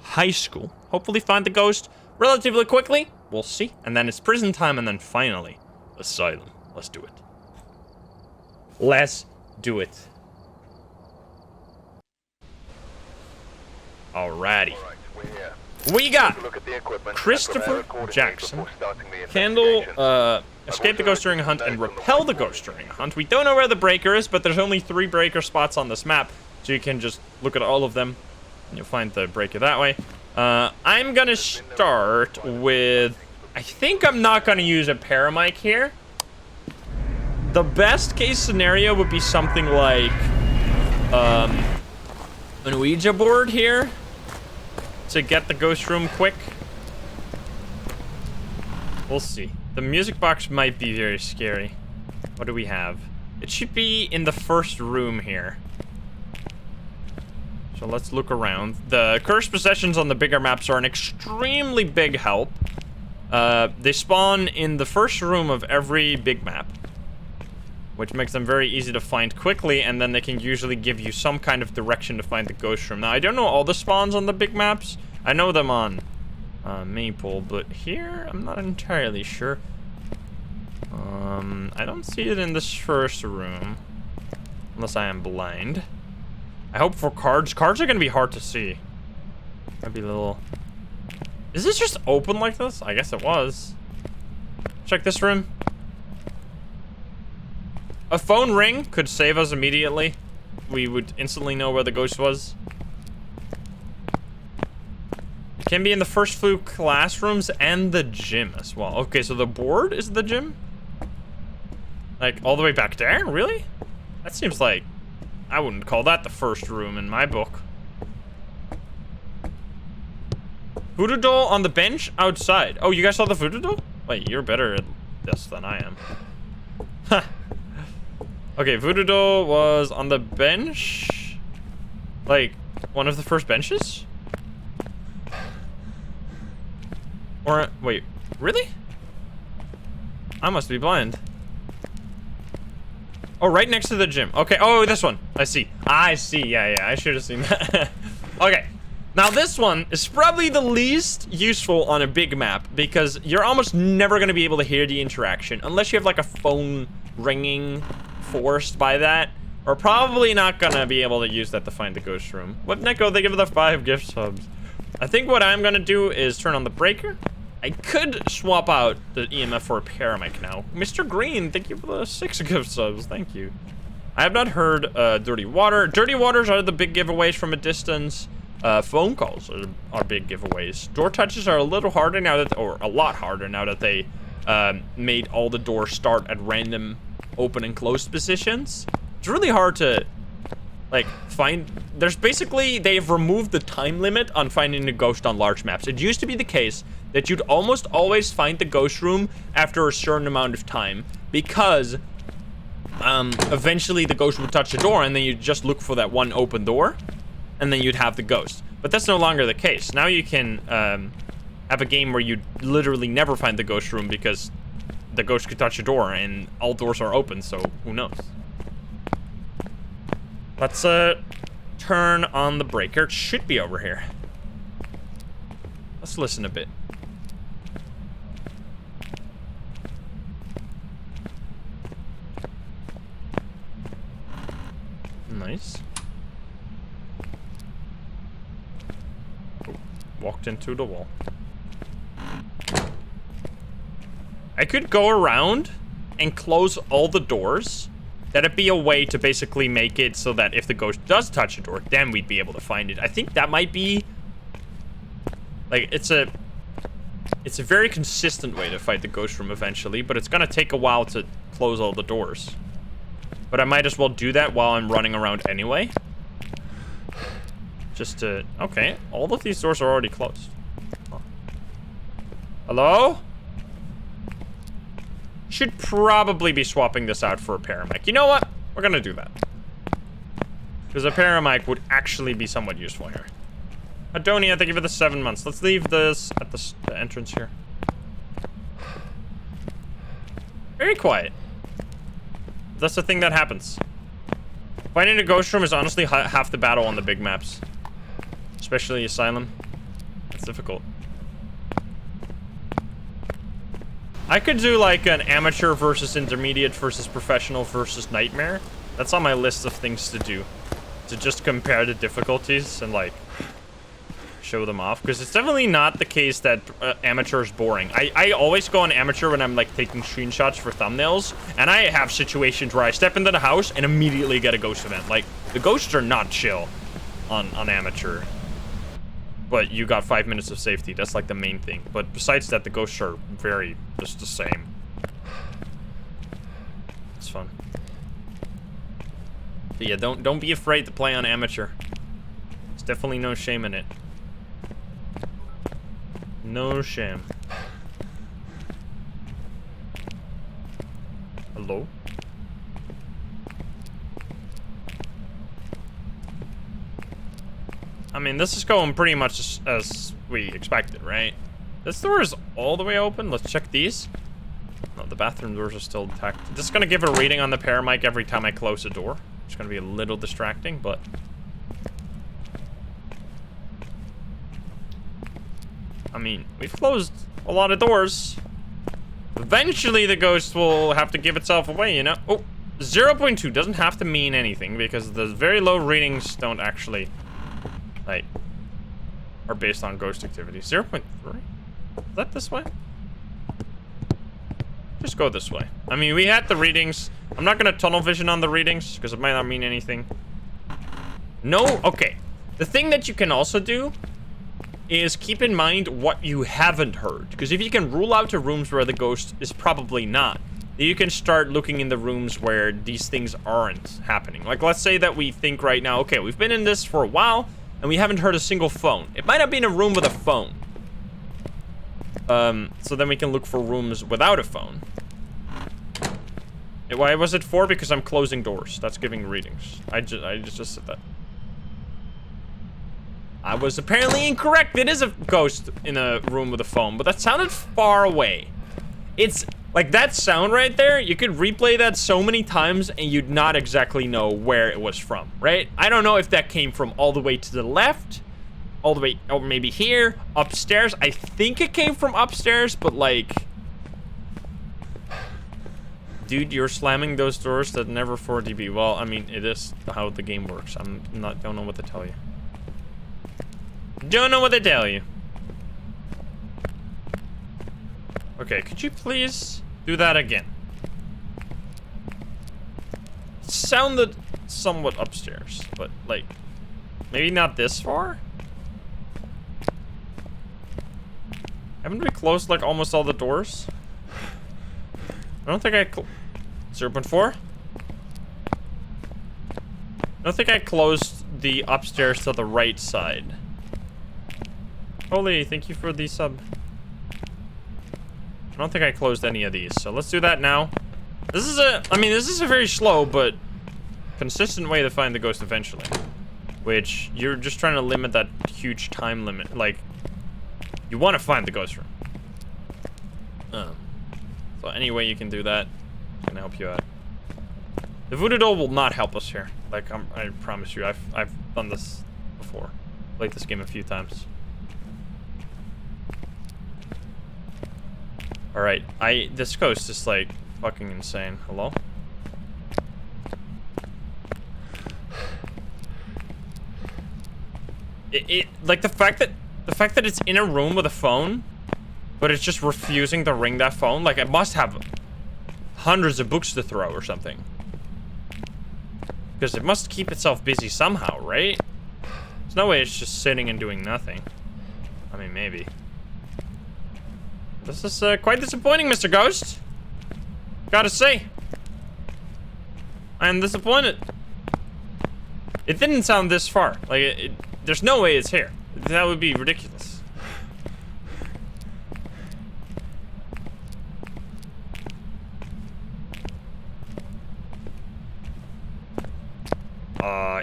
high school. Hopefully find the ghost relatively quickly. We'll see. And then it's prison time, and then finally, Asylum. Let's do it. Let's do it. Alrighty. We got Christopher Jackson. Handle, escape the ghost during a hunt and repel the ghost during a hunt. We don't know where the breaker is, but there's only 3 breaker spots on this map, so you can just look at all of them, and you'll find the breaker that way. I'm gonna start with... I think I'm not gonna use a paramic here. The best case scenario would be something like an Ouija board here to get the ghost room quick. We'll see. The music box might be very scary. What do we have? It should be in the first room here. So let's look around. The cursed possessions on the bigger maps are an extremely big help. They spawn in the first room of every big map, which makes them very easy to find quickly, and then they can usually give you some kind of direction to find the ghost room. Now, I don't know all the spawns on the big maps. I know them on Maple, but here, I'm not entirely sure. I don't see it in this first room, unless I am blind. I hope for cards. Cards are gonna be hard to see. Might be a little... Is this just open like this? I guess it was. Check this room. A phone ring could save us immediately. We would instantly know where the ghost was. It can be in the first few classrooms and the gym as well. Okay, so the board is the gym? Like, all the way back there? Really? That seems like... I wouldn't call that the first room in my book. Voodoo doll on the bench outside. Oh, you guys saw the voodoo doll? Wait, you're better at this than I am. Huh. Okay, voodoo doll was on the bench. Like, one of the first benches? Or, wait, really? I must be blind. Oh, right next to the gym. Okay, oh, this one. I see. Yeah, I should have seen that. Okay. Now, this one is probably the least useful on a big map because you're almost never going to be able to hear the interaction unless you have, like, a phone ringing forced by that. We're probably not going to be able to use that to find the ghost room. What, Neko? They give the 5 gift subs. I think what I'm going to do is turn on the breaker. I could swap out the EMF for a paramic now. Mr. Green, thank you for the 6 gift subs. Thank you. I have not heard Dirty Water. Dirty Waters are the big giveaways from a distance. Phone calls are big giveaways. Door touches are a little harder now that, or a lot harder now that they made all the doors start at random open and closed positions. It's really hard to like find. There's basically, they've removed the time limit on finding a ghost on large maps. It used to be the case that you'd almost always find the ghost room after a certain amount of time because eventually the ghost would touch the door and then you'd just look for that one open door and then you'd have the ghost. But that's no longer the case. Now you can have a game where you literally never find the ghost room because the ghost could touch a door and all doors are open, so who knows? Let's turn on the breaker. It should be over here. Let's listen a bit. Nice. Oh, walked into the wall. I could go around and close all the doors. That'd be a way to basically make it so that if the ghost does touch a door, then we'd be able to find it. I think that might be... like, it's a very consistent way to fight the ghost room eventually, but it's gonna take a while to close all the doors. But I might as well do that while I'm running around anyway. Just to... okay, all of these doors are already closed. Huh. Hello? Should probably be swapping this out for a paramedic. You know what? We're gonna do that. Because a paramedic would actually be somewhat useful here. Adonia, thank you for the 7 months. Let's leave this at the entrance here. Very quiet. That's the thing that happens. Finding a ghost room is honestly half the battle on the big maps. Especially Asylum. It's difficult. I could do like an amateur versus intermediate versus professional versus nightmare. That's on my list of things to do. To just compare the difficulties and like show them off. Because it's definitely not the case that amateur is boring. I always go on amateur when I'm like taking screenshots for thumbnails. And I have situations where I step into the house and immediately get a ghost event. Like the ghosts are not chill on amateur. But you got 5 minutes of safety. That's like the main thing. But besides that, the ghosts are very just the same. It's fun. But yeah, don't be afraid to play on amateur. There's definitely no shame in it. No shame. Hello? I mean, this is going pretty much as we expected, right? This door is all the way open. Let's check these. No, the bathroom doors are still intact. This is gonna give a reading on the paramic every time I close a door. It's gonna be a little distracting, but... I mean, we've closed a lot of doors. Eventually, the ghost will have to give itself away, you know? Oh, 0.2 doesn't have to mean anything because the very low readings don't actually... like, are based on ghost activity. 0.3? Is that this way? Just go this way. I mean, we had the readings. I'm not gonna tunnel vision on the readings because it might not mean anything. No, okay. The thing that you can also do is keep in mind what you haven't heard. Because if you can rule out the rooms where the ghost is probably not, then you can start looking in the rooms where these things aren't happening. Like, let's say that we think right now, okay, we've been in this for a while, and we haven't heard a single phone. It might not be in a room with a phone. So then we can look for rooms without a phone. Why was it 4? Because I'm closing doors. That's giving readings. I just said that. I was apparently incorrect. It is a ghost in a room with a phone, but that sounded far away. It's like that sound right there. You could replay that so many times and you'd not exactly know where it was from, right? I don't know if that came from all the way to the left, all the way, or maybe here, upstairs. I think it came from upstairs, but like, dude, you're slamming those doors that never 4dB. Well, I mean, it is how the game works. Don't know what to tell you. Don't know what to tell you. Okay, could you please do that again? It sounded somewhat upstairs, but like, maybe not this far? Haven't we closed like almost all the doors? I don't think I 0.4? I don't think I closed the upstairs to the right side. Holy, thank you for the sub. I don't think I closed any of these, so let's do that now. I mean, this is a very slow but consistent way to find the ghost eventually. which you're just trying to limit that huge time limit. Like, you want to find the ghost room. So any way you can do that, it's gonna help you out. The voodoo doll will not help us here. Like, I promise you, I've done this before. Played this game a few times. All right, this ghost is like fucking insane. Hello? Like the fact that it's in a room with a phone, but it's just refusing to ring that phone. Like, it must have hundreds of books to throw or something. Because it must keep itself busy somehow, right? There's no way it's just sitting and doing nothing. I mean, maybe. This is quite disappointing, Mr. Ghost. Gotta say. I am disappointed. It didn't sound this far. Like, there's no way it's here. That would be ridiculous.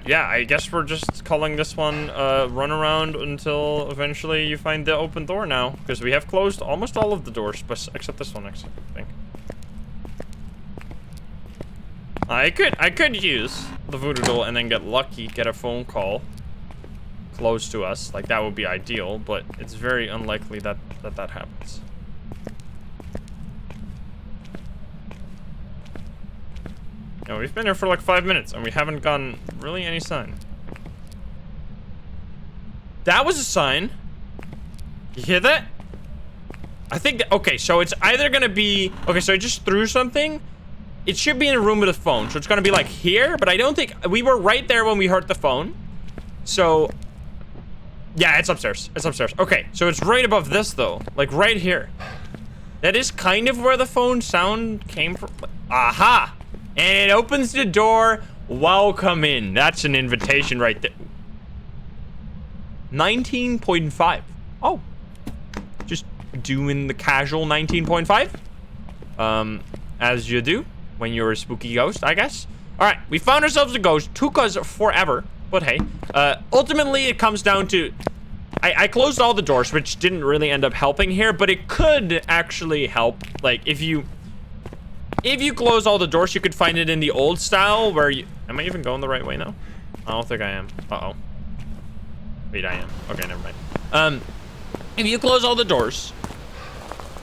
Yeah, I guess we're just calling this one run around until eventually you find the open door now, because we have closed almost all of the doors, but except this one, I think. I could use the voodoo doll and then get lucky, get a phone call close to us. Like, that would be ideal, but it's very unlikely that happens. You know, we've been here for like 5 minutes and we haven't gotten really any sign. That was a sign. You hear that? I think that, okay, so it's either gonna be, okay, so I just threw something. It should be in a room with a phone, so it's gonna be like here, but I don't think, we were right there when we heard the phone. So, yeah, it's upstairs. It's upstairs. Okay, so it's right above this though, like right here. That is kind of where the phone sound came from. Aha! And it opens the door. Welcome in. That's an invitation right there. 19.5. Oh. Just doing the casual 19.5. As you do when you're a spooky ghost, I guess. Alright, we found ourselves a ghost. Took us forever. But hey. Ultimately, it comes down to... I closed all the doors, which didn't really end up helping here, but it could actually help. Like, if you close all the doors, you could find it in the old style where you... Am I even going the right way now? I don't think I am. Uh-oh. Wait, I am. Okay, never mind. If you close all the doors,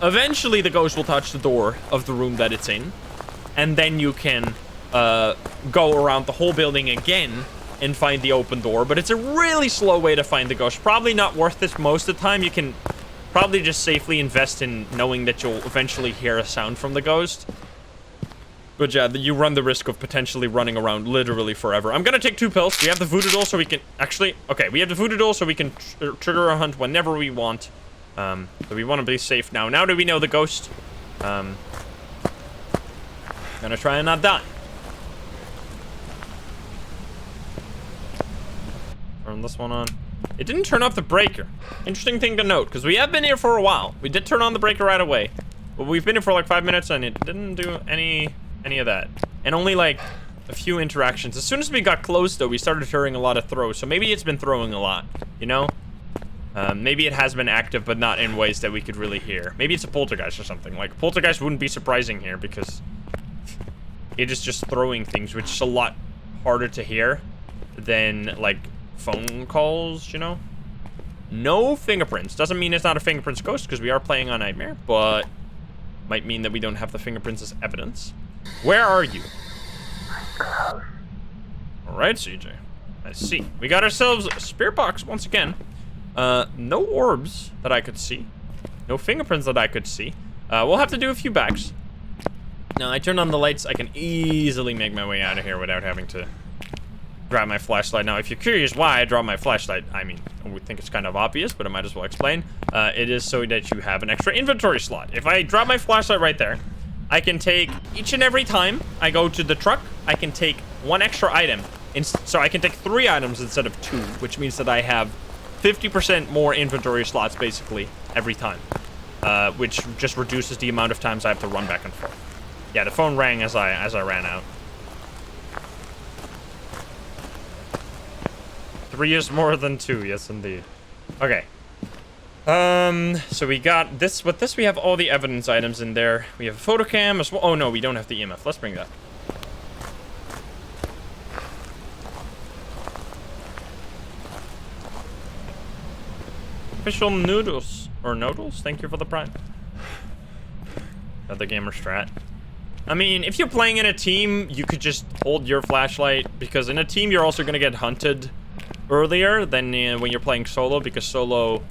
eventually the ghost will touch the door of the room that it's in, and then you can go around the whole building again and find the open door, but it's a really slow way to find the ghost. Probably not worth it most of the time. You can probably just safely invest in knowing that you'll eventually hear a sound from the ghost. But yeah, you run the risk of potentially running around literally forever. I'm gonna take 2 pills. We have the voodoo doll, so we can actually... Okay, we have the voodoo doll, so we can trigger a hunt whenever we want. So we want to be safe now. Now that we know the ghost, gonna try and not die. Turn this one on. It didn't turn off the breaker. Interesting thing to note, because we have been here for a while. We did turn on the breaker right away, but we've been here for like 5 minutes and it didn't do any of that, and only like a few interactions. As soon as we got close though, we started hearing a lot of throws, so maybe it's been throwing a lot, you know. Maybe it has been active, but not in ways that we could really hear. Maybe it's a poltergeist or something. Like, poltergeist wouldn't be surprising here because it is just throwing things, which is a lot harder to hear than like phone calls, you know. No fingerprints. Doesn't mean it's not a fingerprints ghost, because we are playing on Nightmare, but might mean that we don't have the fingerprints as evidence. Where are you? Alright, CJ. I see. We got ourselves a spirit box once again. No orbs that I could see. No fingerprints that I could see. We'll have to do a few backs. Now, I turned on the lights. I can easily make my way out of here without having to grab my flashlight. Now, if you're curious why I draw my flashlight, I mean, we think it's kind of obvious, but I might as well explain. It is so that you have an extra inventory slot. If I drop my flashlight right there, I can take, each and every time I go to the truck, I can take 1 extra item. So I can take 3 items instead of 2, which means that I have 50% more inventory slots, basically, every time. Which just reduces the amount of times I have to run back and forth. Yeah, the phone rang as I ran out. 3 is more than 2. Yes, indeed. Okay. So we got this. With this, we have all the evidence items in there. We have a photo cam as well. Oh, no, we don't have the EMF. Let's bring that. Official noodles. Or noodles? Thank you for the prime. Got the gamer strat. I mean, if you're playing in a team, you could just hold your flashlight, because in a team, you're also going to get hunted earlier than when you're playing solo, because solo,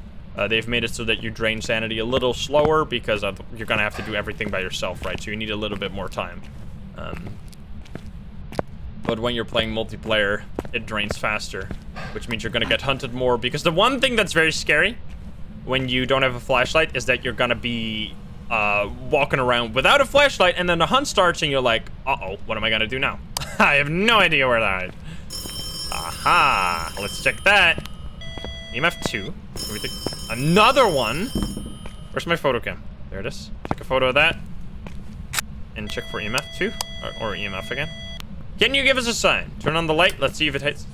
they've made it so that you drain sanity a little slower, because you're going to have to do everything by yourself, right? So you need a little bit more time. But when you're playing multiplayer, it drains faster, which means you're going to get hunted more, because the one thing that's very scary when you don't have a flashlight is that you're going to be walking around without a flashlight, and then the hunt starts, and you're like, uh-oh, what am I gonna do now? I have no idea where that is. Aha! Let's check that. EMF 2. Another one! Where's my photo cam? There it is. Take a photo of that. And check for EMF 2. Or EMF again. Can you give us a sign? Turn on the light. Let's see if it hits.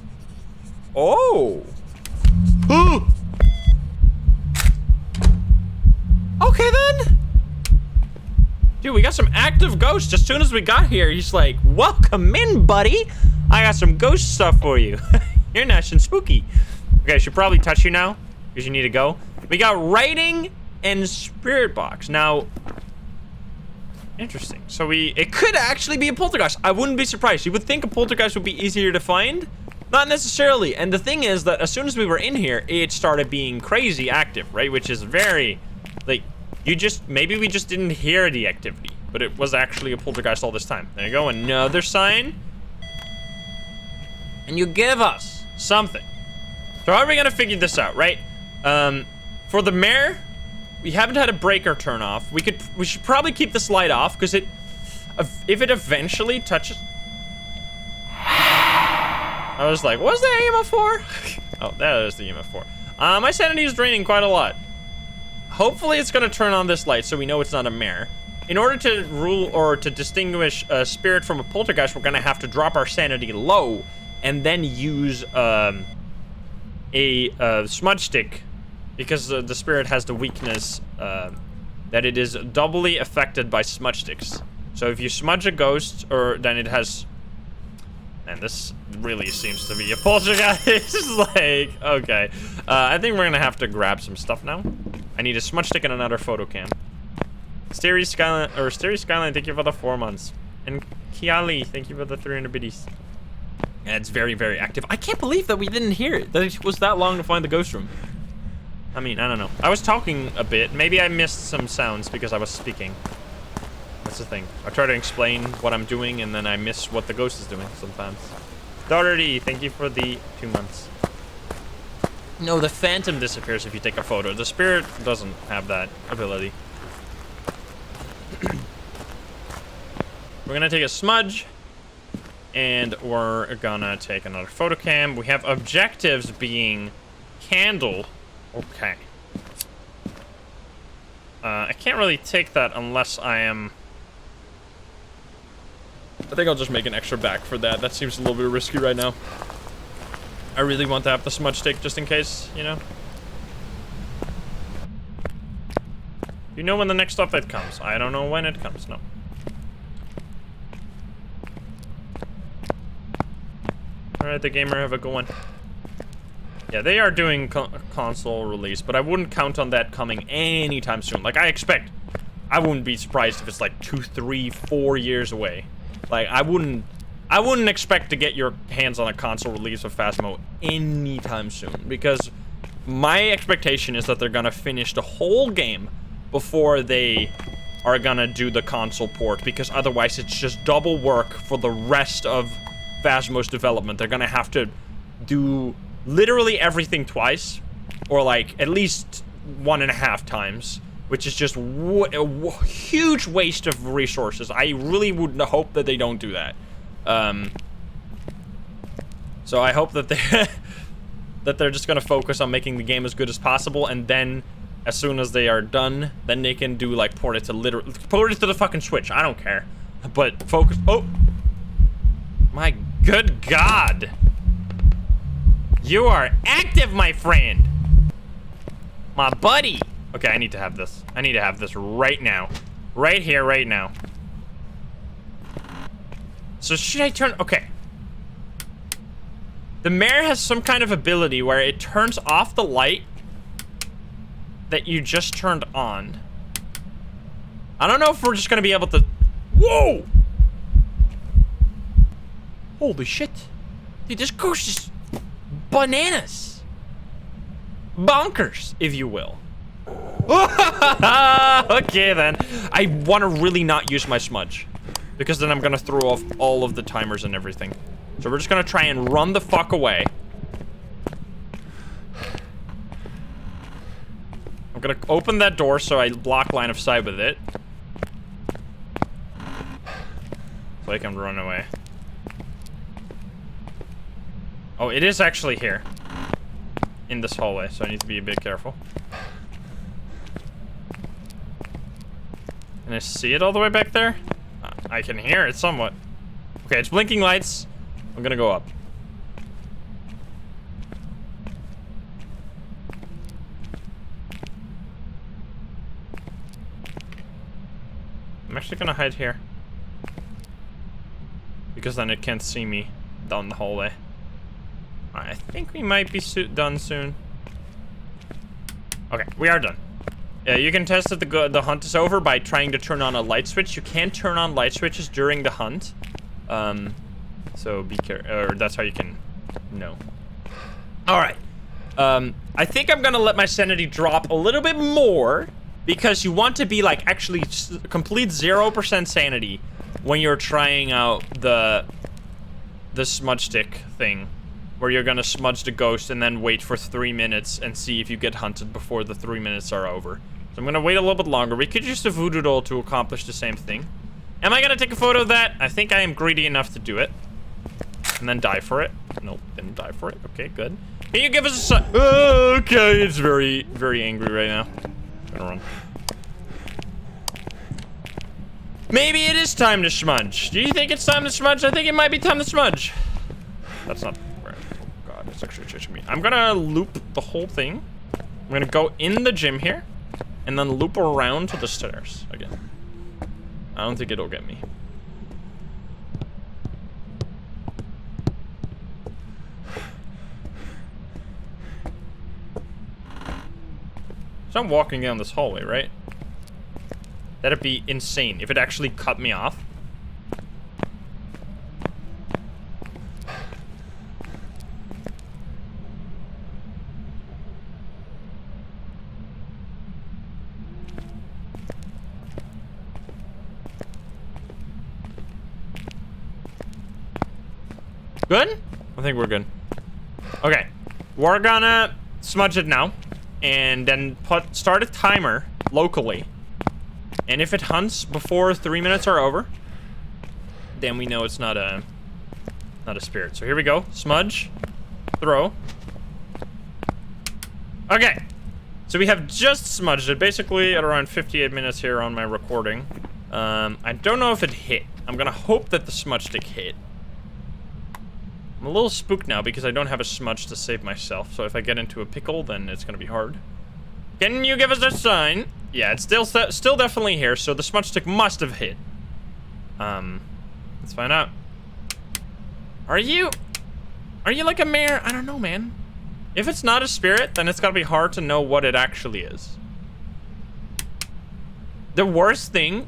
Oh! Okay, then! Dude, we got some active ghosts. As soon as we got here, he's like, welcome in, buddy. I got some ghost stuff for you. You're nice and spooky. Okay, I should probably touch you now, because you need to go. We got writing and spirit box. Now, interesting. So it could actually be a poltergeist. I wouldn't be surprised. You would think a poltergeist would be easier to find. Not necessarily. And the thing is that as soon as we were in here, it started being crazy active, right? Which is very, like, maybe we just didn't hear the activity, but it was actually a poltergeist all this time. There you go, another sign. And you give us something. So how are we gonna figure this out, right? For the mare, we haven't had a breaker turn off. We should probably keep this light off, because if it eventually touches. I was like, what's that EMF for? Oh, that is the EMF for. My sanity is draining quite a lot. Hopefully it's gonna turn on this light so we know it's not a mare. In order to rule or to distinguish a spirit from a poltergeist, we're gonna have to drop our sanity low and then use a smudge stick, because the spirit has the weakness that it is doubly affected by smudge sticks. So if you smudge a ghost, then it has... And this really seems to be a poltergeist. It's like, okay. I think we're gonna have to grab some stuff now. I need a smudge stick and another photo cam. Starry Skyline, thank you for the 4 months. And Kiali, thank you for the 300 biddies. Yeah, it's very, very active. I can't believe that we didn't hear it. That it was that long to find the ghost room. I mean, I don't know. I was talking a bit. Maybe I missed some sounds because I was speaking. That's the thing. I try to explain what I'm doing, and then I miss what the ghost is doing sometimes. Doherty, thank you for the 2 months. No, the phantom disappears if you take a photo. The spirit doesn't have that ability. We're gonna take a smudge, and we're gonna take another photo cam. We have objectives being candle. Okay. I can't really take that unless I am... I think I'll just make an extra back for that. That seems a little bit risky right now. I really want to have the smudge stick just in case, you know? You know when the next update comes. I don't know when it comes, no. Alright, the gamer, have a good one. Yeah, they are doing console release, but I wouldn't count on that coming anytime soon. Like, I wouldn't be surprised if it's like 2, 3, 4 years away. Like, I wouldn't expect to get your hands on a console release of Phasmo anytime soon, because my expectation is that they're gonna finish the whole game before they are gonna do the console port, because otherwise it's just double work for the rest of Phasmo's development. They're gonna have to do literally everything twice, or like at least 1.5 times, which is just a huge waste of resources. I really would hope that they don't do that. So I hope that they're just gonna focus on making the game as good as possible, and then as soon as they are done, then they can do like port it to the fucking Switch. I don't care, but focus. Oh my good God! You are active, my friend. My buddy. Okay, I need to have this. I need to have this right now. Right here, right now. So should I turn... Okay. The mayor has some kind of ability where it turns off the light that you just turned on. I don't know if we're just gonna be able to... Whoa! Holy shit. Dude, this ghost is bananas. Bonkers, if you will. Okay, then. I want to really not use my smudge, because then I'm gonna throw off all of the timers and everything. So we're just gonna try and run the fuck away. I'm gonna open that door so I block line of sight with it, so I can run away. Oh, it is actually here in this hallway, so I need to be a bit careful. Can I see it all the way back there? I can hear it somewhat. Okay, it's blinking lights. I'm gonna go up. I'm actually gonna hide here, because then it can't see me down the hallway. I think we might be done soon. Okay, we are done. You can test that the hunt is over by trying to turn on a light switch. You can't turn on light switches during the hunt. So be careful, or that's how you can know. All right. I think I'm gonna let my sanity drop a little bit more, because you want to be like actually complete 0% sanity when you're trying out the smudge stick thing, where you're gonna smudge the ghost and then wait for 3 minutes and see if you get hunted before the 3 minutes are over. So I'm gonna wait a little bit longer. We could use a voodoo doll to accomplish the same thing. Am I gonna take a photo of that? I think I am greedy enough to do it. And then die for it. Nope, didn't die for it. Okay, good. Can you give us a sign? Okay, it's very, very angry right now. I'm gonna run. Maybe it is time to smudge. Do you think it's time to smudge? I think it might be time to smudge. That's not... Oh god, it's actually chasing me. I'm gonna loop the whole thing. I'm gonna go in the gym here, and then loop around to the stairs again. I don't think it'll get me. So I'm walking down this hallway, right? That'd be insane if it actually cut me off. Good? I think we're good. Okay. We're gonna smudge it now, and then start a timer locally. And if it hunts before 3 minutes are over, then we know it's not a spirit. So here we go. Smudge. Throw. Okay. So we have just smudged it, basically at around 58 minutes here on my recording. I don't know if it hit. I'm gonna hope that the smudge stick hit. I'm a little spooked now because I don't have a smudge to save myself. So if I get into a pickle, then it's gonna be hard. Can you give us a sign? Yeah, it's still definitely here, so the smudge stick must have hit. Let's find out. Are you like a mare? I don't know, man. If it's not a spirit, then it's gotta be hard to know what it actually is. The worst thing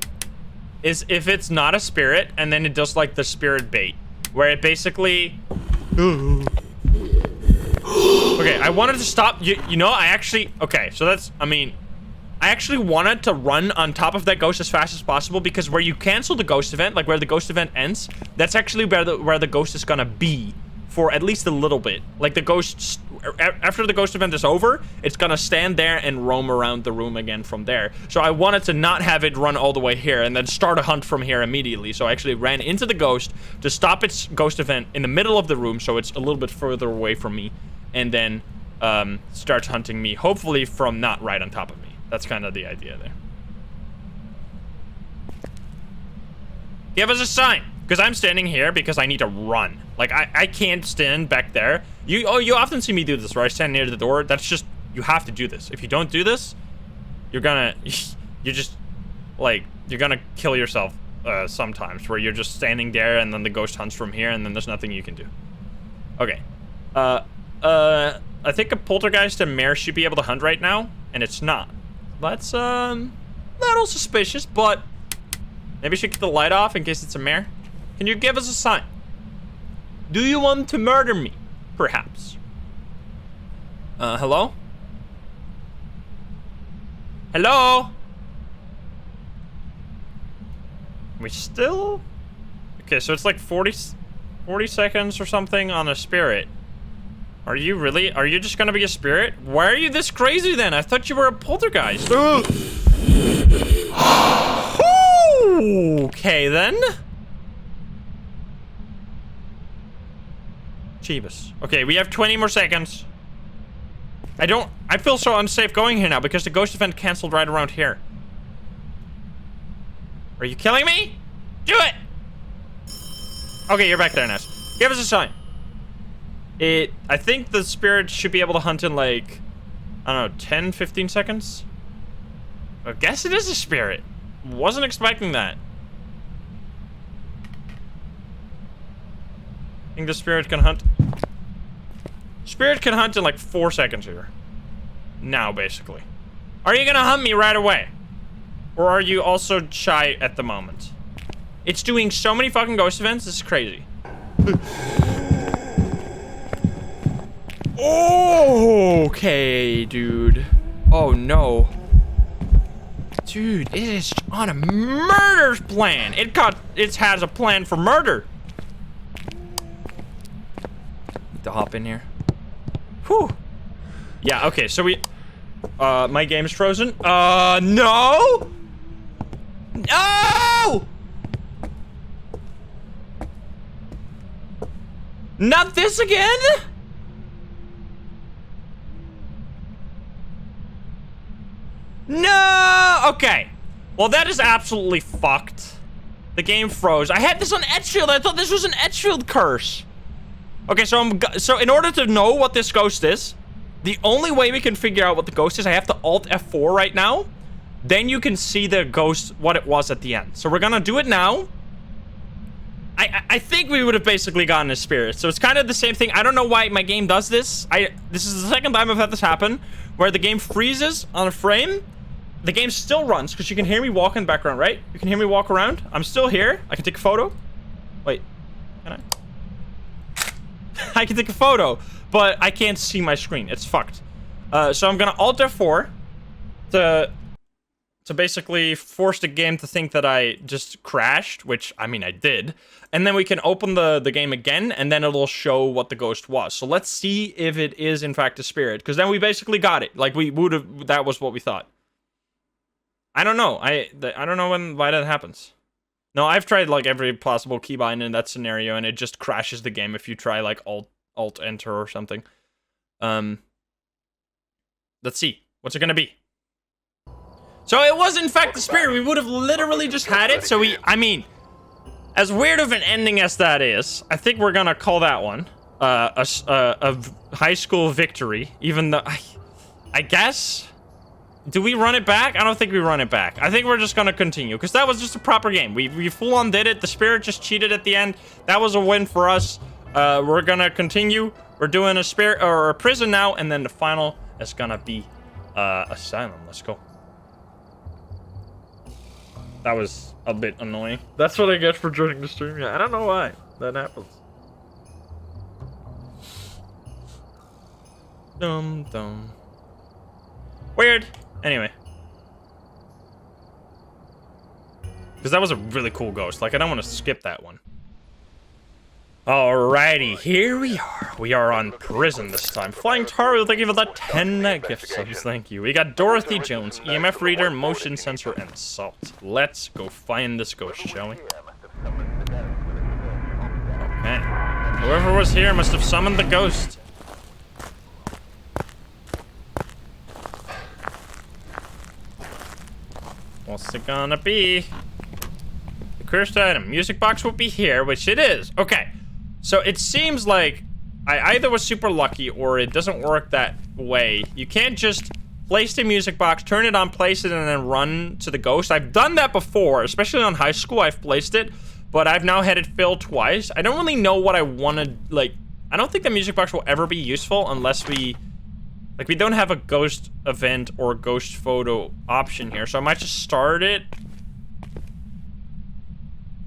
is if it's not a spirit, and then it does like the spirit bait, where it basically... Okay, I wanted to stop. You know, I actually... Okay, so that's... I mean... I actually wanted to run on top of that ghost as fast as possible, because where you cancel the ghost event, like where the ghost event ends, that's actually where the ghost is gonna be for at least a little bit. Like the ghost... After the ghost event is over, it's gonna stand there and roam around the room again from there. So I wanted to not have it run all the way here and then start a hunt from here immediately. So I actually ran into the ghost to stop its ghost event in the middle of the room, so it's a little bit further away from me, and then starts hunting me, hopefully from not right on top of me. That's kind of the idea there. Give us a sign. Because I'm standing here because I need to run. Like, I can't stand back there. You often see me do this, where I stand near the door. That's just, you have to do this. If you don't do this, you're gonna, you're just, like, you're gonna kill yourself sometimes, where you're just standing there and then the ghost hunts from here and then there's nothing you can do. Okay. I think a poltergeist and mare should be able to hunt right now, and it's not. That's, little suspicious, but maybe we should get the light off in case it's a mare. Can you give us a sign? Do you want to murder me? Perhaps. Hello? Hello? We still? Okay, so it's like 40 seconds or something on a spirit. Are you really? Are you just gonna be a spirit? Why are you this crazy then? I thought you were a poltergeist. Okay then. Jeebus. Okay, we have 20 more seconds. I feel so unsafe going here now because the ghost event canceled right around here. Are you killing me? Do it! Okay, you're back there, Ness. Give us a sign. I think the spirit should be able to hunt in like, I don't know, 10, 15 seconds? I guess it is a spirit. Wasn't expecting that. I think the spirit can hunt. Spirit can hunt in like 4 seconds here. Now, basically. Are you gonna hunt me right away? Or are you also shy at the moment? It's doing so many fucking ghost events, this is crazy. Okay, dude. Oh no. Dude, it is on a murder plan. It has a plan for murder. Need to hop in here. Whew. Yeah, okay, so my game's frozen. No! No! Not this again? No! Okay. Well, that is absolutely fucked. The game froze. I had this on Edgefield. I thought this was an Edgefield curse. Okay, so in order to know what this ghost is, the only way we can figure out what the ghost is, I have to Alt F4 right now. Then you can see the ghost, what it was at the end. So we're gonna do it now. I think we would have basically gotten a spirit. So it's kind of the same thing. I don't know why my game does this. This is the second time I've had this happen, where the game freezes on a frame. The game still runs, because you can hear me walk in the background, right? You can hear me walk around. I'm still here. I can take a photo. Wait, can I? I can take a photo, but I can't see my screen. It's fucked. So I'm gonna Alt F4 to basically force the game to think that I just crashed, which, I mean, I did. And then we can open the game again, and then it'll show what the ghost was. So let's see if it is, in fact, a spirit. Because then we basically got it. Like, we would have... That was what we thought. I don't know. I don't know why that happens. No, I've tried, like, every possible keybind in that scenario, and it just crashes the game if you try, like, Alt-Enter or something. Let's see. What's it gonna be? So it was, in fact, the spirit. We would have literally just had it. So I mean, as weird of an ending as that is, I think we're gonna call that one a high school victory. Even though, I guess, do we run it back? I don't think we run it back. I think we're just gonna continue, because that was just a proper game. We full on did it. The spirit just cheated at the end. That was a win for us. We're gonna continue. We're doing a spirit or a prison now, and then the final is gonna be Asylum. Let's go. That was a bit annoying. That's what I get for joining the stream. Yeah, I don't know why that happens. Dum. Weird. Anyway. Because that was a really cool ghost. Like, I don't want to skip that one. Alrighty, here we are. We are on prison this time. Flying Tar, thank you for that 10 gift subs. Thank you. We got Dorothy Jones, EMF reader, motion sensor, and salt. Let's go find this ghost, shall we? Okay. Whoever was here must have summoned the ghost. What's it gonna be? Cursed item. Music box will be here, which it is. Okay. So it seems like I either was super lucky or it doesn't work that way. You can't just place the music box, turn it on, place it, and then run to the ghost. I've done that before, especially on high school. I've placed it, but I've now had it fill twice. I don't really know what I want to, like, I don't think the music box will ever be useful unless we don't have a ghost event or ghost photo option here. So I might just start it.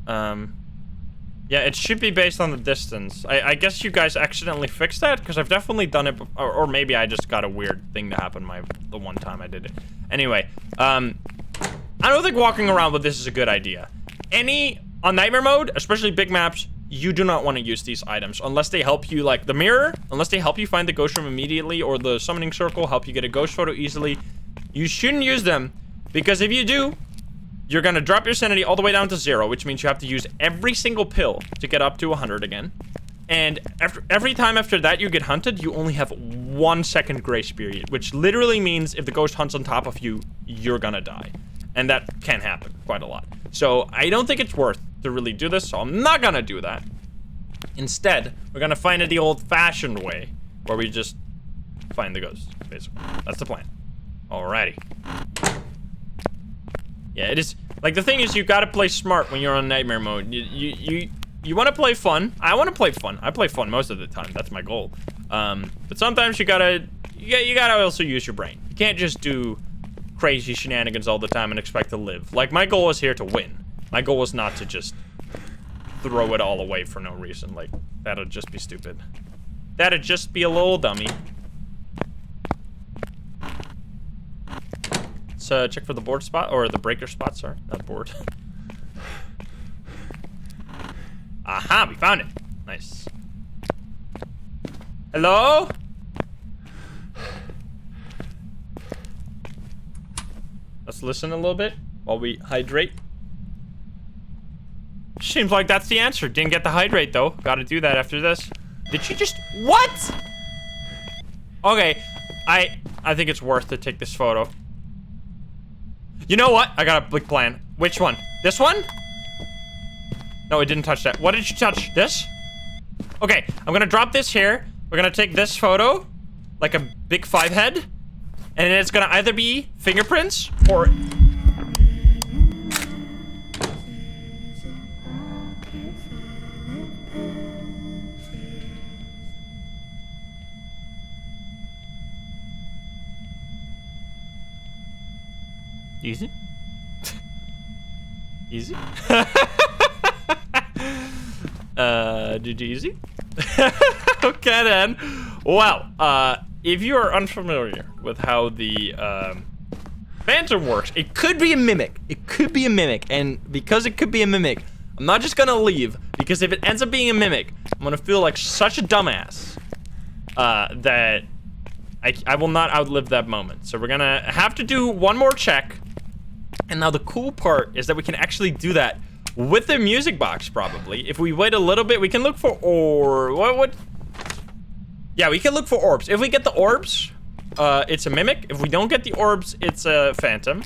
Yeah, it should be based on the distance. I guess you guys accidentally fixed that because I've definitely done it, or maybe I just got a weird thing to happen the one time I did it. Anyway, I don't think walking around with this is a good idea. On nightmare mode, especially big maps, you do not want to use these items unless they help you, like the mirror, unless they help you find the ghost room immediately, or the summoning circle help you get a ghost photo easily. You shouldn't use them because if you do, you're gonna drop your sanity all the way down to 0, which means you have to use every single pill to get up to 100 again. And every time after that you get hunted, you only have 1 second grace period, which literally means if the ghost hunts on top of you, you're gonna die. And that can happen quite a lot. So I don't think it's worth to really do this, so I'm not gonna do that. Instead, we're gonna find it the old-fashioned way, where we just find the ghost, basically. That's the plan. Alrighty. Yeah, it is, like, the thing is, you gotta play smart when you're on nightmare mode. You wanna play fun. I wanna play fun. I play fun most of the time. That's my goal. But sometimes you gotta also use your brain. You can't just do crazy shenanigans all the time and expect to live. Like, my goal is here to win. My goal is not to just throw it all away for no reason. Like, that'd just be stupid. That'd just be a little dummy. Let's check for the board spot, or the breaker spot, sorry, not board. Aha, we found it. Nice. Hello? Let's listen a little bit while we hydrate. Seems like that's the answer. Didn't get the hydrate though. Gotta do that after this. Did she just, what? Okay, I think it's worth to take this photo. You know what? I got a big plan. Which one? This one? No, it didn't touch that. What did you touch? This? Okay, I'm gonna drop this here. We're gonna take this photo, like a big 5 head, and it's gonna either be fingerprints or... Easy? Easy? GG easy? Okay then. Well, if you are unfamiliar with how the Phantom works, it could be a mimic. It could be a mimic, and because it could be a mimic, I'm not just gonna leave, because if it ends up being a mimic, I'm gonna feel like such a dumbass that I will not outlive that moment. So we're gonna have to do one more check. And now the cool part is that we can actually do that with the music box, probably. If we wait a little bit, we can look for yeah, we can look for orbs. If we get the orbs, it's a mimic. If we don't get the orbs, it's a phantom.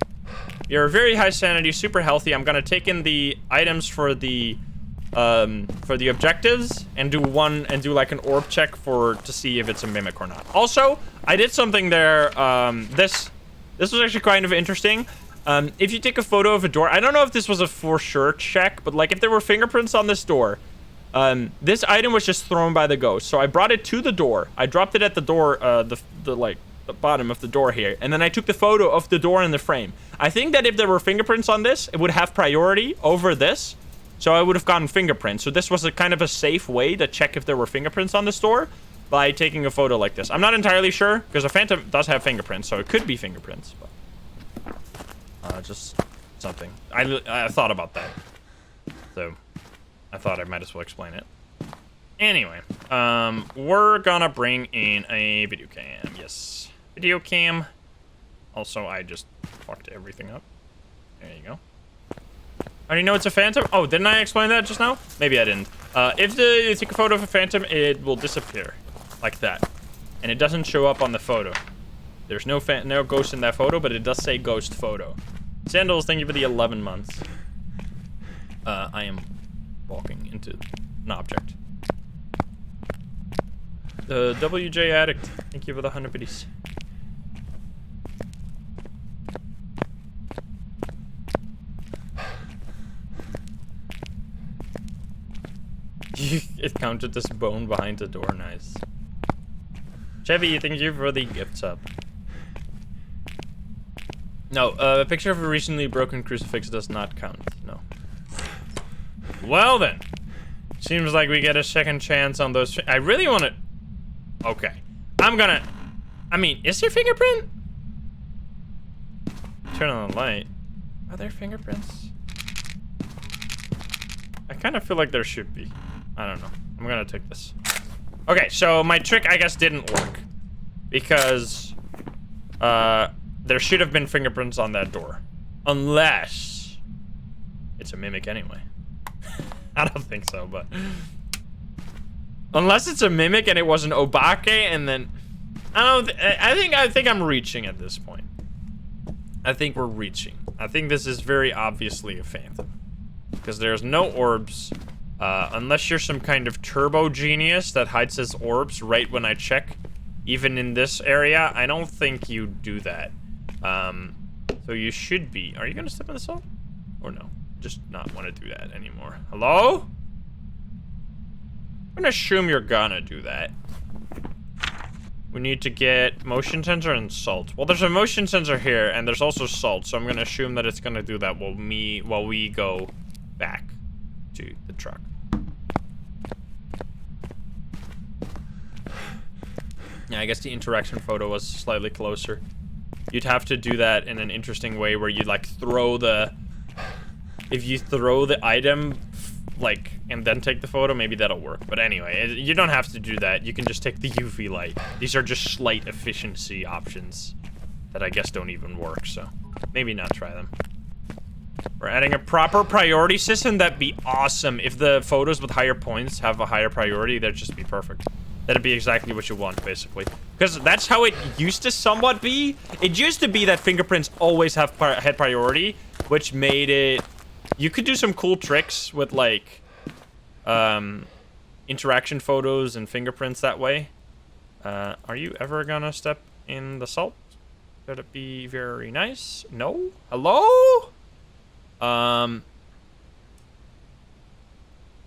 You're very high sanity, super healthy. I'm gonna take in the items for the objectives and do like an orb check to see if it's a mimic or not. Also, I did something there. This was actually kind of interesting. If you take a photo of a door, I don't know if this was a for sure check, but like if there were fingerprints on this door, this item was just thrown by the ghost. So I brought it to the door. I dropped it at the door, the bottom of the door here, and then I took the photo of the door in the frame. I think that if there were fingerprints on this, it would have priority over this. So I would have gotten fingerprints. So this was a kind of a safe way to check if there were fingerprints on this door by taking a photo like this. I'm not entirely sure because a phantom does have fingerprints, so it could be fingerprints. But just something. I thought about that, so I thought I might as well explain it. Anyway, we're gonna bring in a video cam. Yes, video cam. Also, I just fucked everything up. There you go. I already know it's a phantom. Oh, didn't I explain that just now? Maybe I didn't. If you take a photo of a phantom, it will disappear like that, and it doesn't show up on the photo. There's no ghost in that photo, but it does say ghost photo. Sandals, thank you for the 11 months. I am walking into an object. The WJ Addict, thank you for the 100 biddies. It counted this bone behind the door, nice. Chevy, thank you for the gift sub. No, a picture of a recently broken crucifix does not count, no. Well then, seems like we get a second chance on those. I really want to. Okay, I mean, is there fingerprint? Turn on the light. Are there fingerprints? I kind of feel like there should be. I don't know. I'm gonna take this. Okay, so my trick, I guess, didn't work because there should have been fingerprints on that door, unless it's a mimic anyway. I don't think so, but unless it's a mimic and it was an obake, and then I think I'm reaching at this point. I think we're reaching. I think this is very obviously a phantom because there's no orbs, unless you're some kind of turbo genius that hides his orbs right when I check. Even in this area, I don't think you do that. So you should be. Are you gonna step in the salt? Or no? Just not want to do that anymore. Hello? I'm gonna assume you're gonna do that. We need to get motion sensor and salt. Well, there's a motion sensor here, and there's also salt, so I'm gonna assume that it's gonna do that while we go back to the truck. Yeah, I guess the interaction photo was slightly closer. You'd have to do that in an interesting way where you like throw the... If you throw the item, like, and then take the photo, maybe that'll work. But anyway, you don't have to do that. You can just take the UV light. These are just slight efficiency options that I guess don't even work, so maybe not try them. We're adding a proper priority system. That'd be awesome. If the photos with higher points have a higher priority, that'd just be perfect. That'd be exactly what you want, basically. Because that's how it used to somewhat be. It used to be that fingerprints always have had priority, which made it... You could do some cool tricks with, like, interaction photos and fingerprints that way. Are you ever gonna step in the salt? That'd be very nice. No? Hello?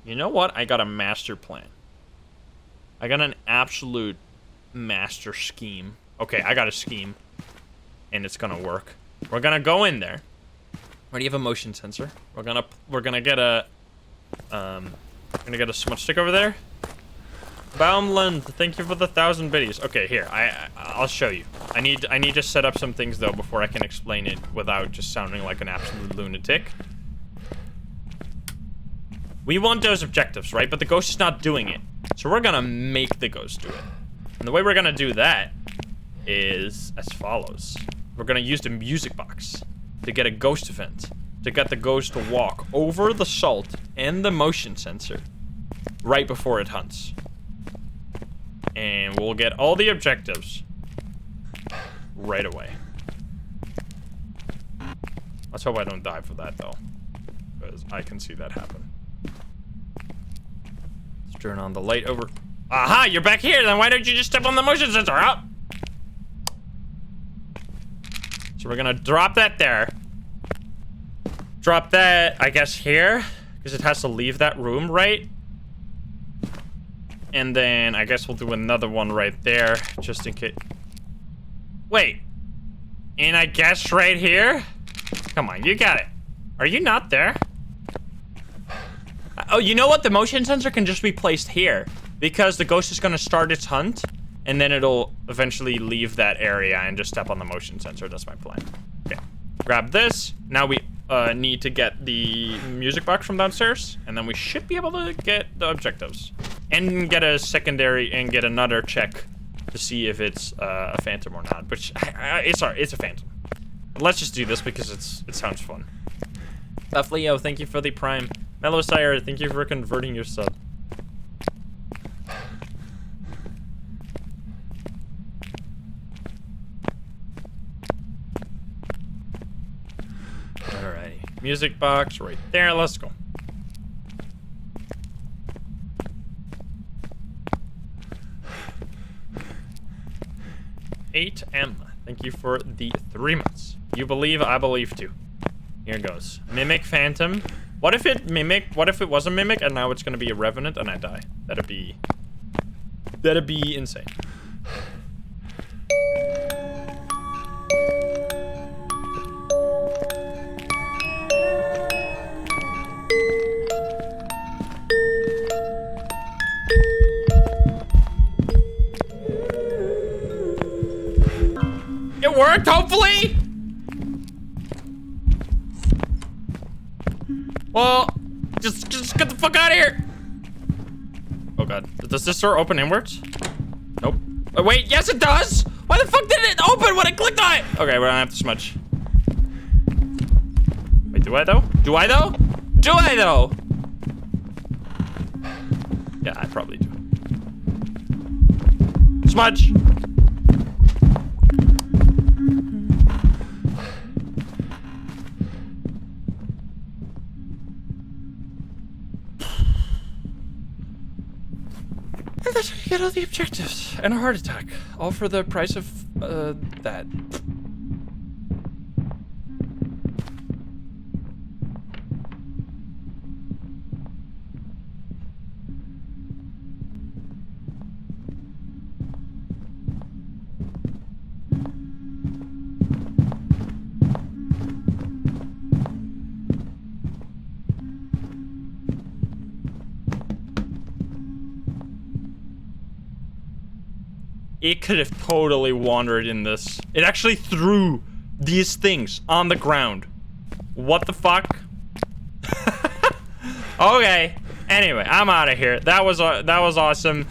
You know what? I got a master plan. I got an absolute master scheme. Okay, I got a scheme. And it's gonna work. We're gonna go in there. Already have a motion sensor. We're gonna get a smudge stick over there. Baumland, thank you for the 1,000 biddies. Okay, here, I'll show you. I need to set up some things though before I can explain it without just sounding like an absolute lunatic. We want those objectives, right? But the ghost is not doing it. So we're gonna make the ghost do it. And the way we're gonna do that is as follows. We're gonna use the music box to get a ghost event, to get the ghost to walk over the salt and the motion sensor right before it hunts. And we'll get all the objectives right away. Let's hope I don't die for that though, because I can see that happen. Let's turn on the light over. Aha, you're back here, then why don't you just step on the motion sensor? Up. So we're gonna drop that there. Drop that, I guess, here, because it has to leave that room, right? And then I guess we'll do another one right there, just in case. Wait. And I guess right here? Come on, you got it. Are you not there? Oh, you know what? The motion sensor can just be placed here, because the ghost is gonna start its hunt, and then it'll eventually leave that area and just step on the motion sensor. That's my plan. Okay. Grab this. Now we need to get the music box from downstairs, and then we should be able to get the objectives. And get a secondary, and get another check to see if it's a phantom or not. Which, it's a phantom. But let's just do this because it sounds fun. Buff Leo, thank you for the prime. Mellow Sire, thank you for converting your sub. Alrighty. Music box right there. Let's go. 8M. Thank you for the 3 months. You believe, I believe too. Here goes. Mimic Phantom. What if it was a mimic and now it's gonna be a revenant and I die? That'd be insane. It worked, hopefully? Well, just get the fuck out of here. Oh god. Does this door open inwards? Nope. Oh, wait, yes it does! Why the fuck did it open when I clicked on it? Okay, we don't have to smudge. Wait, do I though? Do I though? Do I though? Yeah, I probably do. Smudge! And that's how you get all the objectives. And a heart attack. All for the price of, that. It could have totally wandered in this. It actually threw these things on the ground. What the fuck? Okay. Anyway, I'm out of here. That was awesome.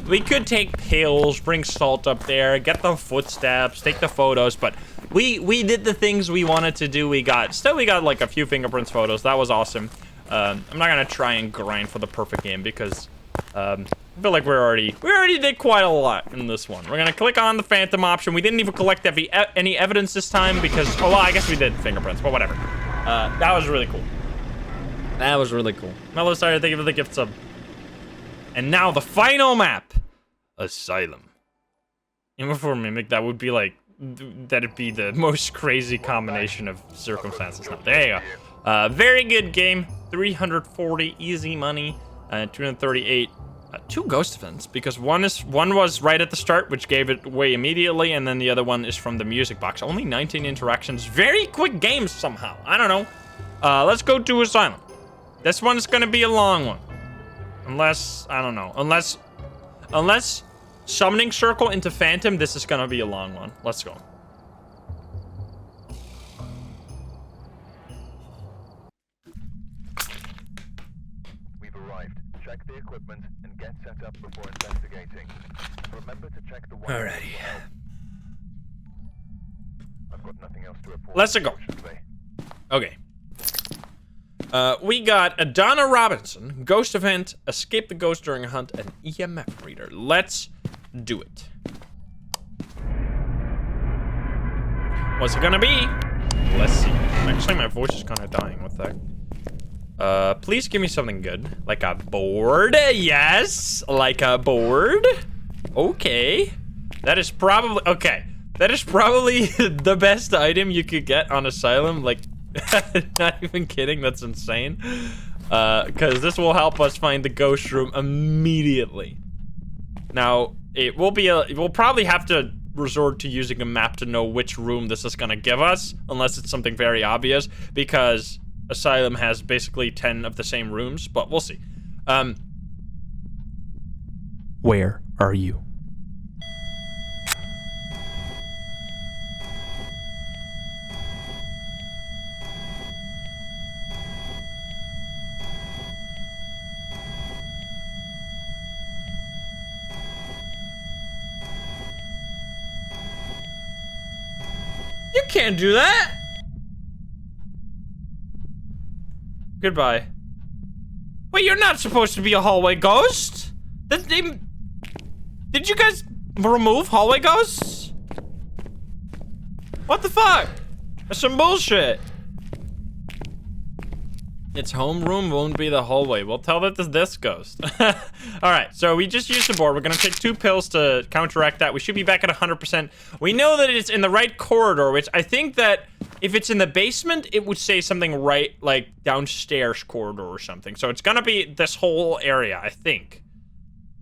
We could take pills, bring salt up there, get the footsteps, take the photos, but we did the things we wanted to do. We got like a few fingerprints photos. That was awesome. I'm not gonna try and grind for the perfect game because I feel like we already did quite a lot in this one. We're gonna click on the Phantom option. We didn't even collect any evidence this time because, oh well, I guess we did fingerprints, but whatever. That was really cool. That was really cool. Mellow Sire, thank you for the gift sub. And now the final map, Asylum. Even before Mimic, that would be like, that'd be the most crazy combination of circumstances. Now, there you go. Very good game. 340 easy money. 238. 2 ghost events because one was right at the start, which gave it away immediately, and then the other one is from the music box. Only 19 interactions. Very quick games somehow. I don't know. Let's go to Asylum. This one's gonna be a long one, unless I don't know. Unless summoning circle into Phantom, this is gonna be a long one. Let's go. We've arrived. Check the equipment and get set up before investigating. Remember to check the. Alrighty. I've got nothing else to report. Let's go. Okay. We got a Donna Robinson, Ghost Event, Escape the Ghost during a hunt, and EMF Reader. Let's do it. What's it gonna be? Let's see. Actually, my voice is kind of dying. What the heck? Please give me something good. Like a board? Yes! Like a board? Okay. That is probably... Okay. That is probably the best item you could get on Asylum. Like, not even kidding. That's insane. Because this will help us find the ghost room immediately. Now, we'll probably have to resort to using a map to know which room this is gonna give us, unless it's something very obvious, because Asylum has basically 10 of the same rooms, but we'll see. Where are you? You can't do that! Goodbye. Wait, you're not supposed to be a hallway ghost? Did you guys remove hallway ghosts? What the fuck? That's some bullshit. Its homeroom won't be the hallway. We'll tell that to this ghost. All right, so we just used the board. We're gonna take 2 pills to counteract that. We should be back at 100%. We know that it's in the right corridor, which I think that if it's in the basement, it would say something right, like downstairs corridor or something. So it's gonna be this whole area, I think.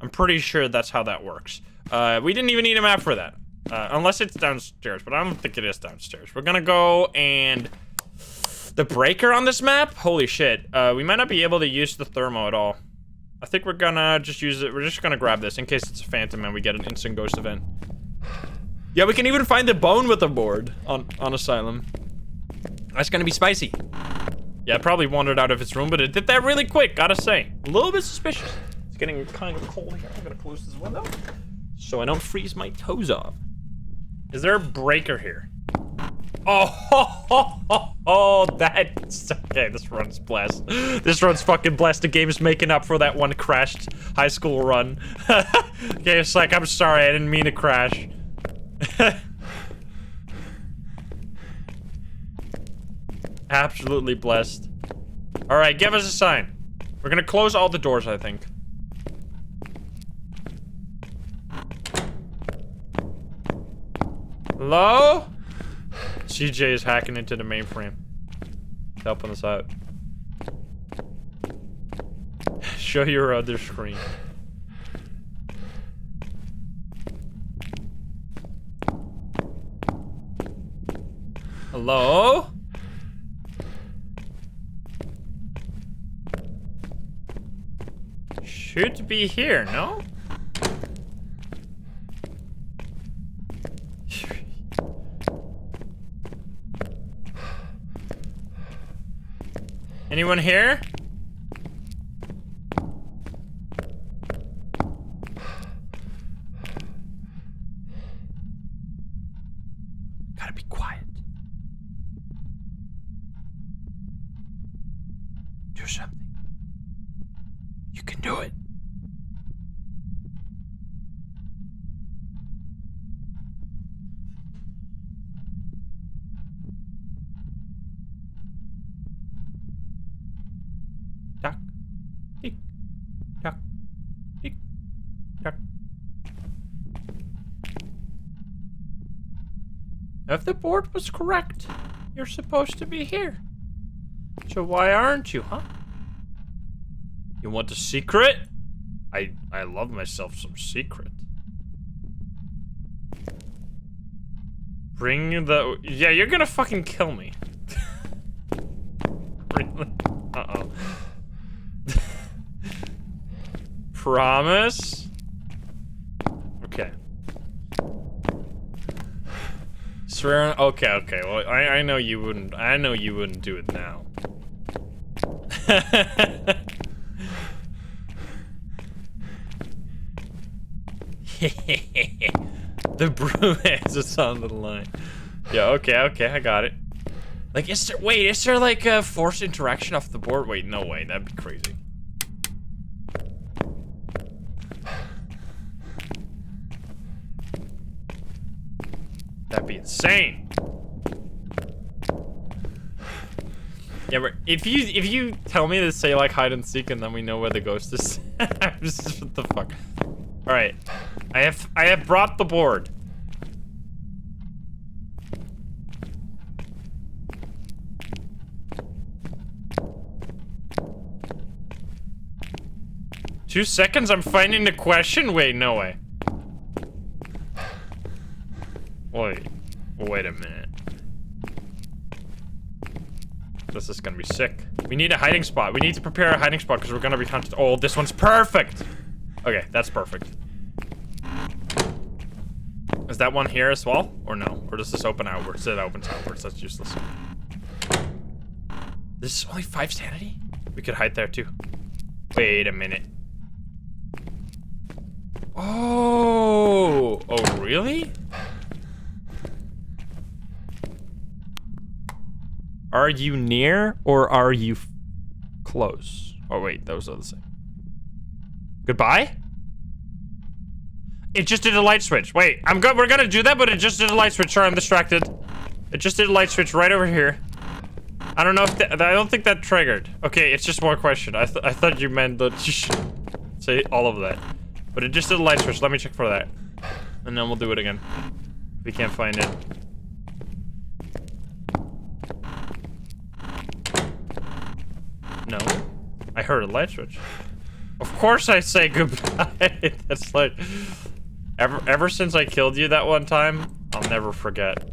I'm pretty sure that's how that works. We didn't even need a map for that. Unless it's downstairs, but I don't think it is downstairs. We're gonna go and... The breaker on this map? Holy shit. We might not be able to use the thermo at all. I think we're gonna just use it. We're just gonna grab this in case it's a phantom and we get an instant ghost event. Yeah, we can even find the bone with the board on Asylum. That's gonna be spicy. Yeah, it probably wandered out of its room, but it did that really quick, gotta say. A little bit suspicious. It's getting kind of cold here. I'm gonna close this window so I don't freeze my toes off. Is there a breaker here? Oh, that's okay. This run's blessed. This run's fucking blessed. The game is making up for that one crashed high school run. Okay, it's like, I'm sorry, I didn't mean to crash. Absolutely blessed. All right, give us a sign. We're gonna close all the doors, I think. Hello? CJ is hacking into the mainframe. Helping us out. Show your other screen. Hello? Should be here, no? Anyone here? Gotta be quiet. Do something. You can do it. Duck. Tick. Duck. Tick. Duck. If the board was correct, you're supposed to be here. So why aren't you, huh? You want a secret? I love myself some secret. Bring the... Yeah, you're gonna fucking kill me. Really? Uh-oh. Promise? Okay. Swear. Okay. Well, I know you wouldn't. I know you wouldn't do it now. The broom has us on the line. Yeah. Okay. I got it. Like, is there like a forced interaction off the board? Wait, no way. That'd be crazy. That'd be insane. Yeah, but if you tell me to say like hide and seek and then we know where the ghost is, just what the fuck. All right, I have brought the board. Two seconds. I'm finding the question. Wait, no way. Wait a minute. This is gonna be sick. We need a hiding spot. We need to prepare a hiding spot because we're gonna be hunted. Oh, this one's perfect. Okay, that's perfect. Is that one here as well? Or no? Or does this open outwards? It opens outwards. That's useless. This is only 5 sanity? We could hide there too. Wait a minute. Oh, really? Are you near or are you close? Oh wait, those are the same. Goodbye? It just did a light switch. Wait, we're gonna do that, but it just did a light switch. Sorry, I'm distracted. It just did a light switch right over here. I don't know if I don't think that triggered. Okay, it's just one question. I thought you meant that you should say all of that. But it just did a light switch. Let me check for that. And then we'll do it again. If we can't find it. No. I heard a light switch. Of course I say goodbye. That's like... Ever since I killed you that one time, I'll never forget.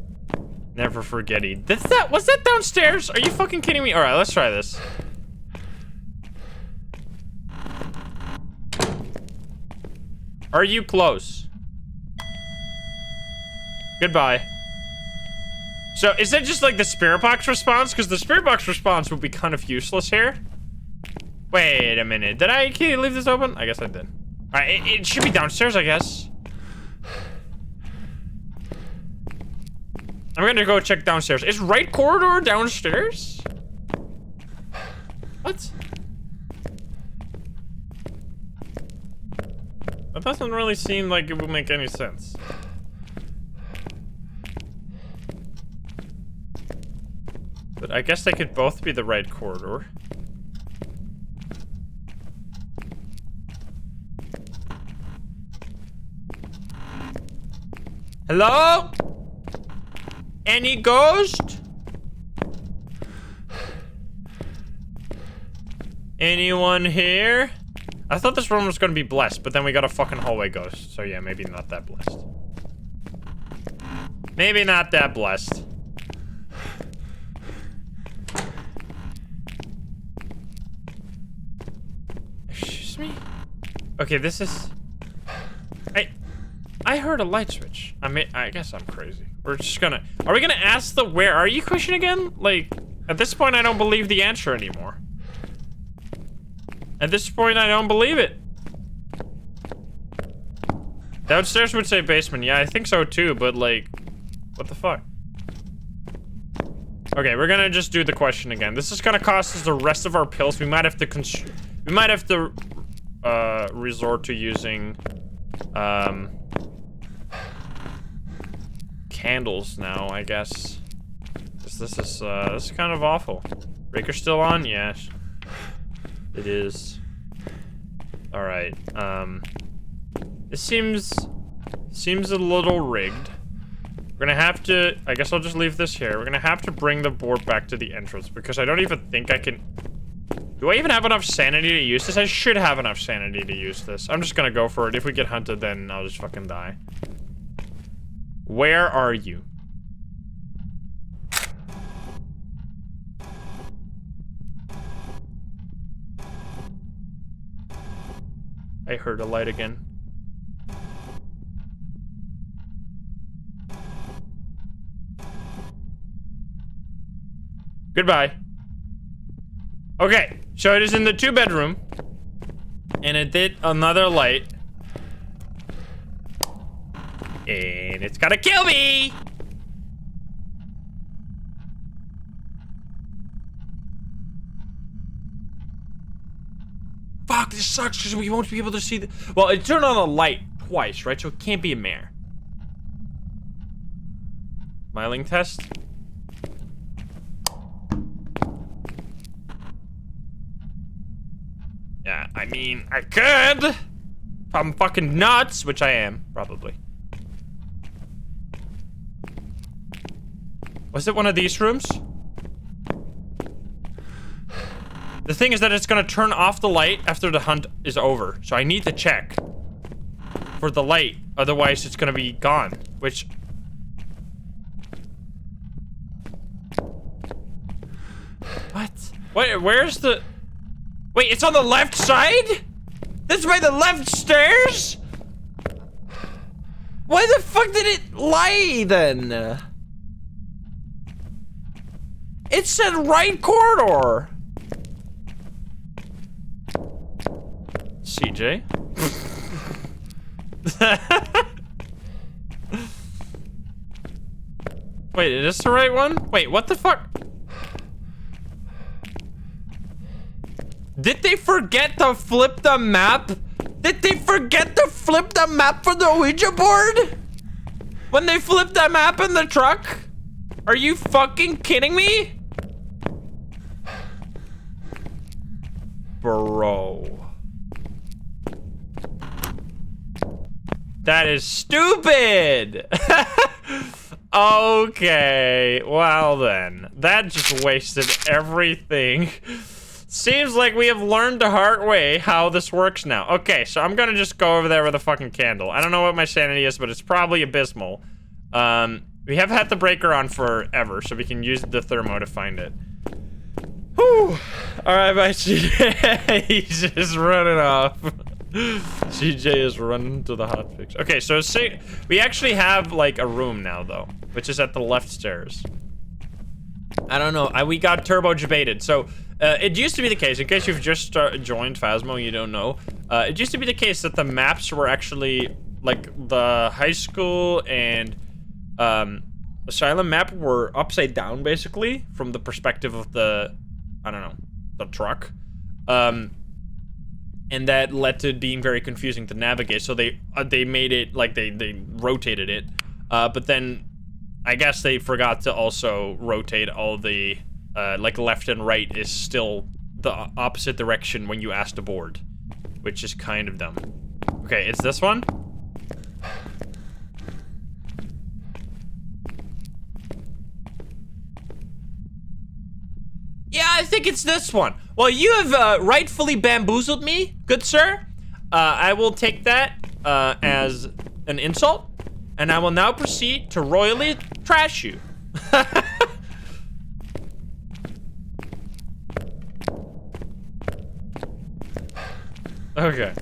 Never forgetting. Was that downstairs? Are you fucking kidding me? Alright, let's try this. Are you close? Goodbye. So, is that just like the spirit box response? Because the spirit box response would be kind of useless here. Wait a minute. Did I leave this open? I guess I did. Alright, it should be downstairs, I guess. I'm gonna go check downstairs. Is right corridor downstairs? What? That doesn't really seem like it would make any sense. But I guess they could both be the right corridor. Hello? Any ghost? Anyone here? I thought this room was gonna be blessed, but then we got a fucking hallway ghost. So yeah, maybe not that blessed. Maybe not that blessed. Excuse me? Okay, this is... I heard a light switch. I mean, I guess I'm crazy. We're just gonna... Are we gonna ask the where are you question again? Like, at this point, I don't believe the answer anymore. At this point, I don't believe it. Downstairs would say basement. Yeah, I think so too, but like... What the fuck? Okay, we're gonna just do the question again. This is gonna cost us the rest of our pills. We might have to resort to using... candles now, I guess. This is kind of awful. Breaker still on? Yes. It is. Alright, it seems a little rigged. We're gonna have to, I guess I'll just leave this here. We're gonna have to bring the board back to the entrance because I don't even think I can... Do I even have enough sanity to use this? I should have enough sanity to use this. I'm just gonna go for it. If we get hunted, then I'll just fucking die. Where are you? I heard a light again. Goodbye. Okay, so it is in the 2-bedroom. And it did another light. And it's gonna kill me! Fuck, this sucks because we won't be able to see the... Well, it turned on a light twice, right? So it can't be a mare. Smiling test? Yeah, I mean, I could! If I'm fucking nuts, which I am, probably. Was it one of these rooms? The thing is that it's gonna turn off the light after the hunt is over. So I need to check for the light. Otherwise, it's gonna be gone. Which... What? Wait, where's the... Wait, it's on the left side? That's by the left stairs? Why the fuck did it lie then? It said right corridor. CJ? Wait, is this the right one? Wait, what the fuck? Did they forget to flip the map? Did they forget to flip the map for the Ouija board? When they flipped the map in the truck? Are you fucking kidding me? Bro. That is stupid! Okay, well then. That just wasted everything. Seems like we have learned the hard way how this works now. Okay, so I'm gonna just go over there with a fucking candle. I don't know what my sanity is, but it's probably abysmal. We have had the breaker on forever, so we can use the thermo to find it. Whew. Alright, bye, CJ. He's just running off. CJ is running to the hotfix. Okay, so we actually have, like, a room now, though, which is at the left stairs. I don't know. We got turbo debated. So, it used to be the case, in case you've just joined Phasmo, you don't know. It used to be the case that the maps were actually, like, the high school and Asylum map were upside down, basically, from the perspective of the, I don't know, the truck. And that led to it being very confusing to navigate. So they made it, like, they rotated it. But then, I guess they forgot to also rotate all the, like, left and right is still the opposite direction when you ask the board. Which is kind of dumb. Okay, it's this one? Yeah, I think it's this one. Well, you have rightfully bamboozled me, good sir. I will take that as an insult, and I will now proceed to royally trash you. Okay.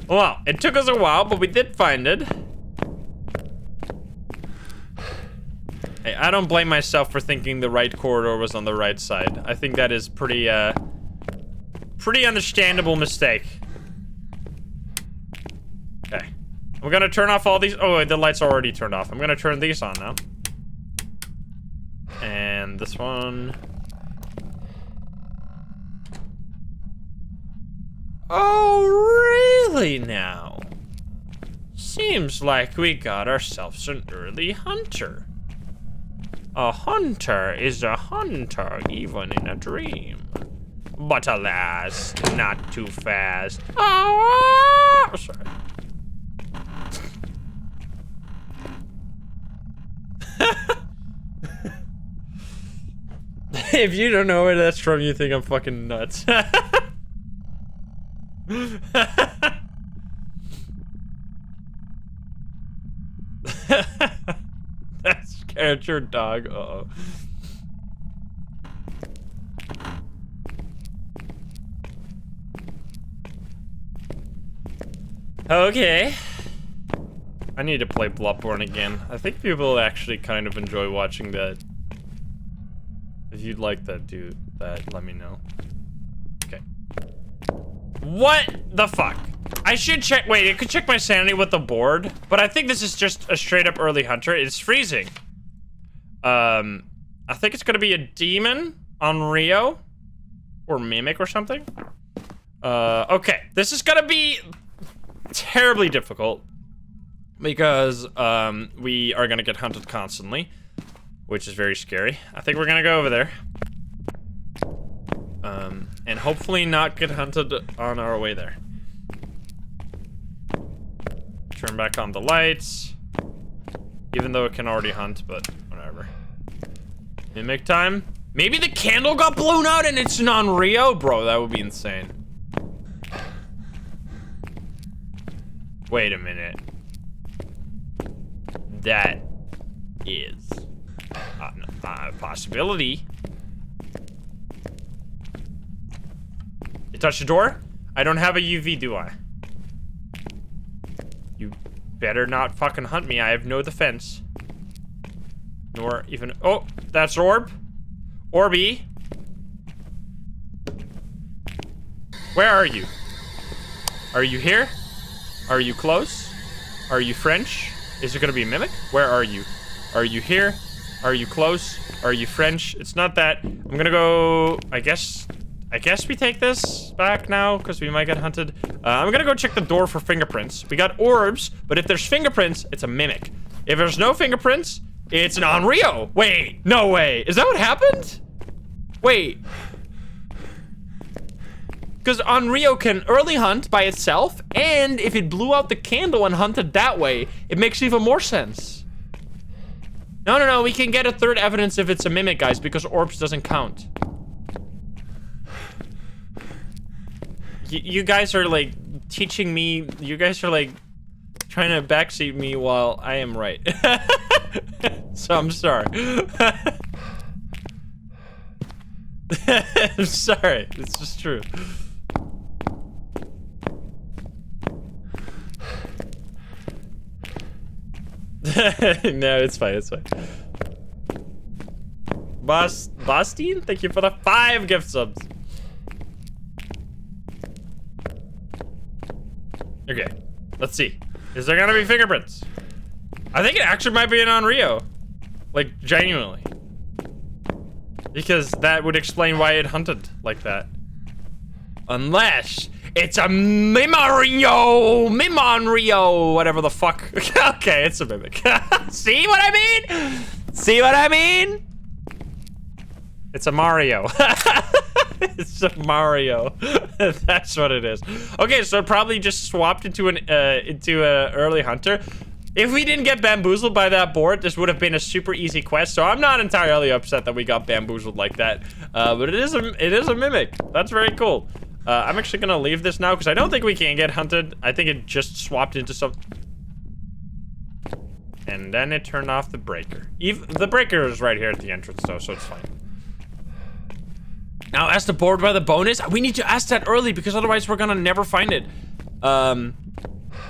Well, it took us a while, but we did find it. Hey, I don't blame myself for thinking the right corridor was on the right side. I think that is pretty understandable mistake. Okay. I'm gonna turn off all these. Oh, wait, the lights are already turned off. I'm gonna turn these on now. And this one. Oh, really now? Seems like we got ourselves an early hunter. A hunter is a hunter, even in a dream. But alas, not too fast. Oh, sorry. If you don't know where that's from, you think I'm fucking nuts. That scared your dog. Uh-oh. Okay. I need to play Bloodborne again. I think people actually kind of enjoy watching that. If you'd like that, dude, let me know. Okay. What the fuck? I should check. Wait, I could check my sanity with the board, but I think this is just a straight up early hunter. It's freezing. I think it's gonna be a demon on Rio or mimic or something. Okay, this is gonna be terribly difficult because we are gonna get hunted constantly, which is very scary. I think we're gonna go over there. And hopefully not get hunted on our way there. Turn back on the lights. Even though it can already hunt, but whatever. Mimic time. Maybe the candle got blown out and it's non-Rio? Bro, that would be insane. Wait a minute. That is a possibility. You touch the door? I don't have a UV, do I? You better not fucking hunt me. I have no defense. Nor even... Oh, that's Orb. Orby. Where are you? Are you here? Are you close? Are you French? Is it gonna be a mimic? Where are you? Are you here? Are you close? Are you French? It's not that. I'm gonna go... I guess we take this back now, because we might get hunted. I'm gonna go check the door for fingerprints. We got orbs, but if there's fingerprints, it's a mimic. If there's no fingerprints, it's an Onryo. Wait, no way. Is that what happened? Wait. Because Onryo can early hunt by itself, and if it blew out the candle and hunted that way, it makes even more sense. No, we can get a third evidence if it's a mimic, guys, because orbs doesn't count. You guys are, like, teaching me, you guys are, like, trying to backseat me while I am right. So I'm sorry. I'm sorry, it's just true. No, it's fine, it's fine. Bostine, thank you for the 5 gift subs. Okay, let's see. Is there gonna be fingerprints? I think it actually might be an Onryo. Like, genuinely. Because that would explain why it hunted like that. Unless it's a Mimonryo, whatever the fuck. Okay, it's a mimic. See what I mean? See what I mean? It's a Mario. It's a Mario. That's what it is. Okay, so it probably just swapped into an early hunter. If we didn't get bamboozled by that board, this would have been a super easy quest. So I'm not entirely upset that we got bamboozled like that. But it is a mimic. That's very cool. I'm actually gonna leave this now because I don't think we can get hunted. I think it just swapped into some. And then it turned off the breaker. The breaker is right here at the entrance though, so it's fine. Now, ask the board where the bone is. We need to ask that early because otherwise we're gonna never find it.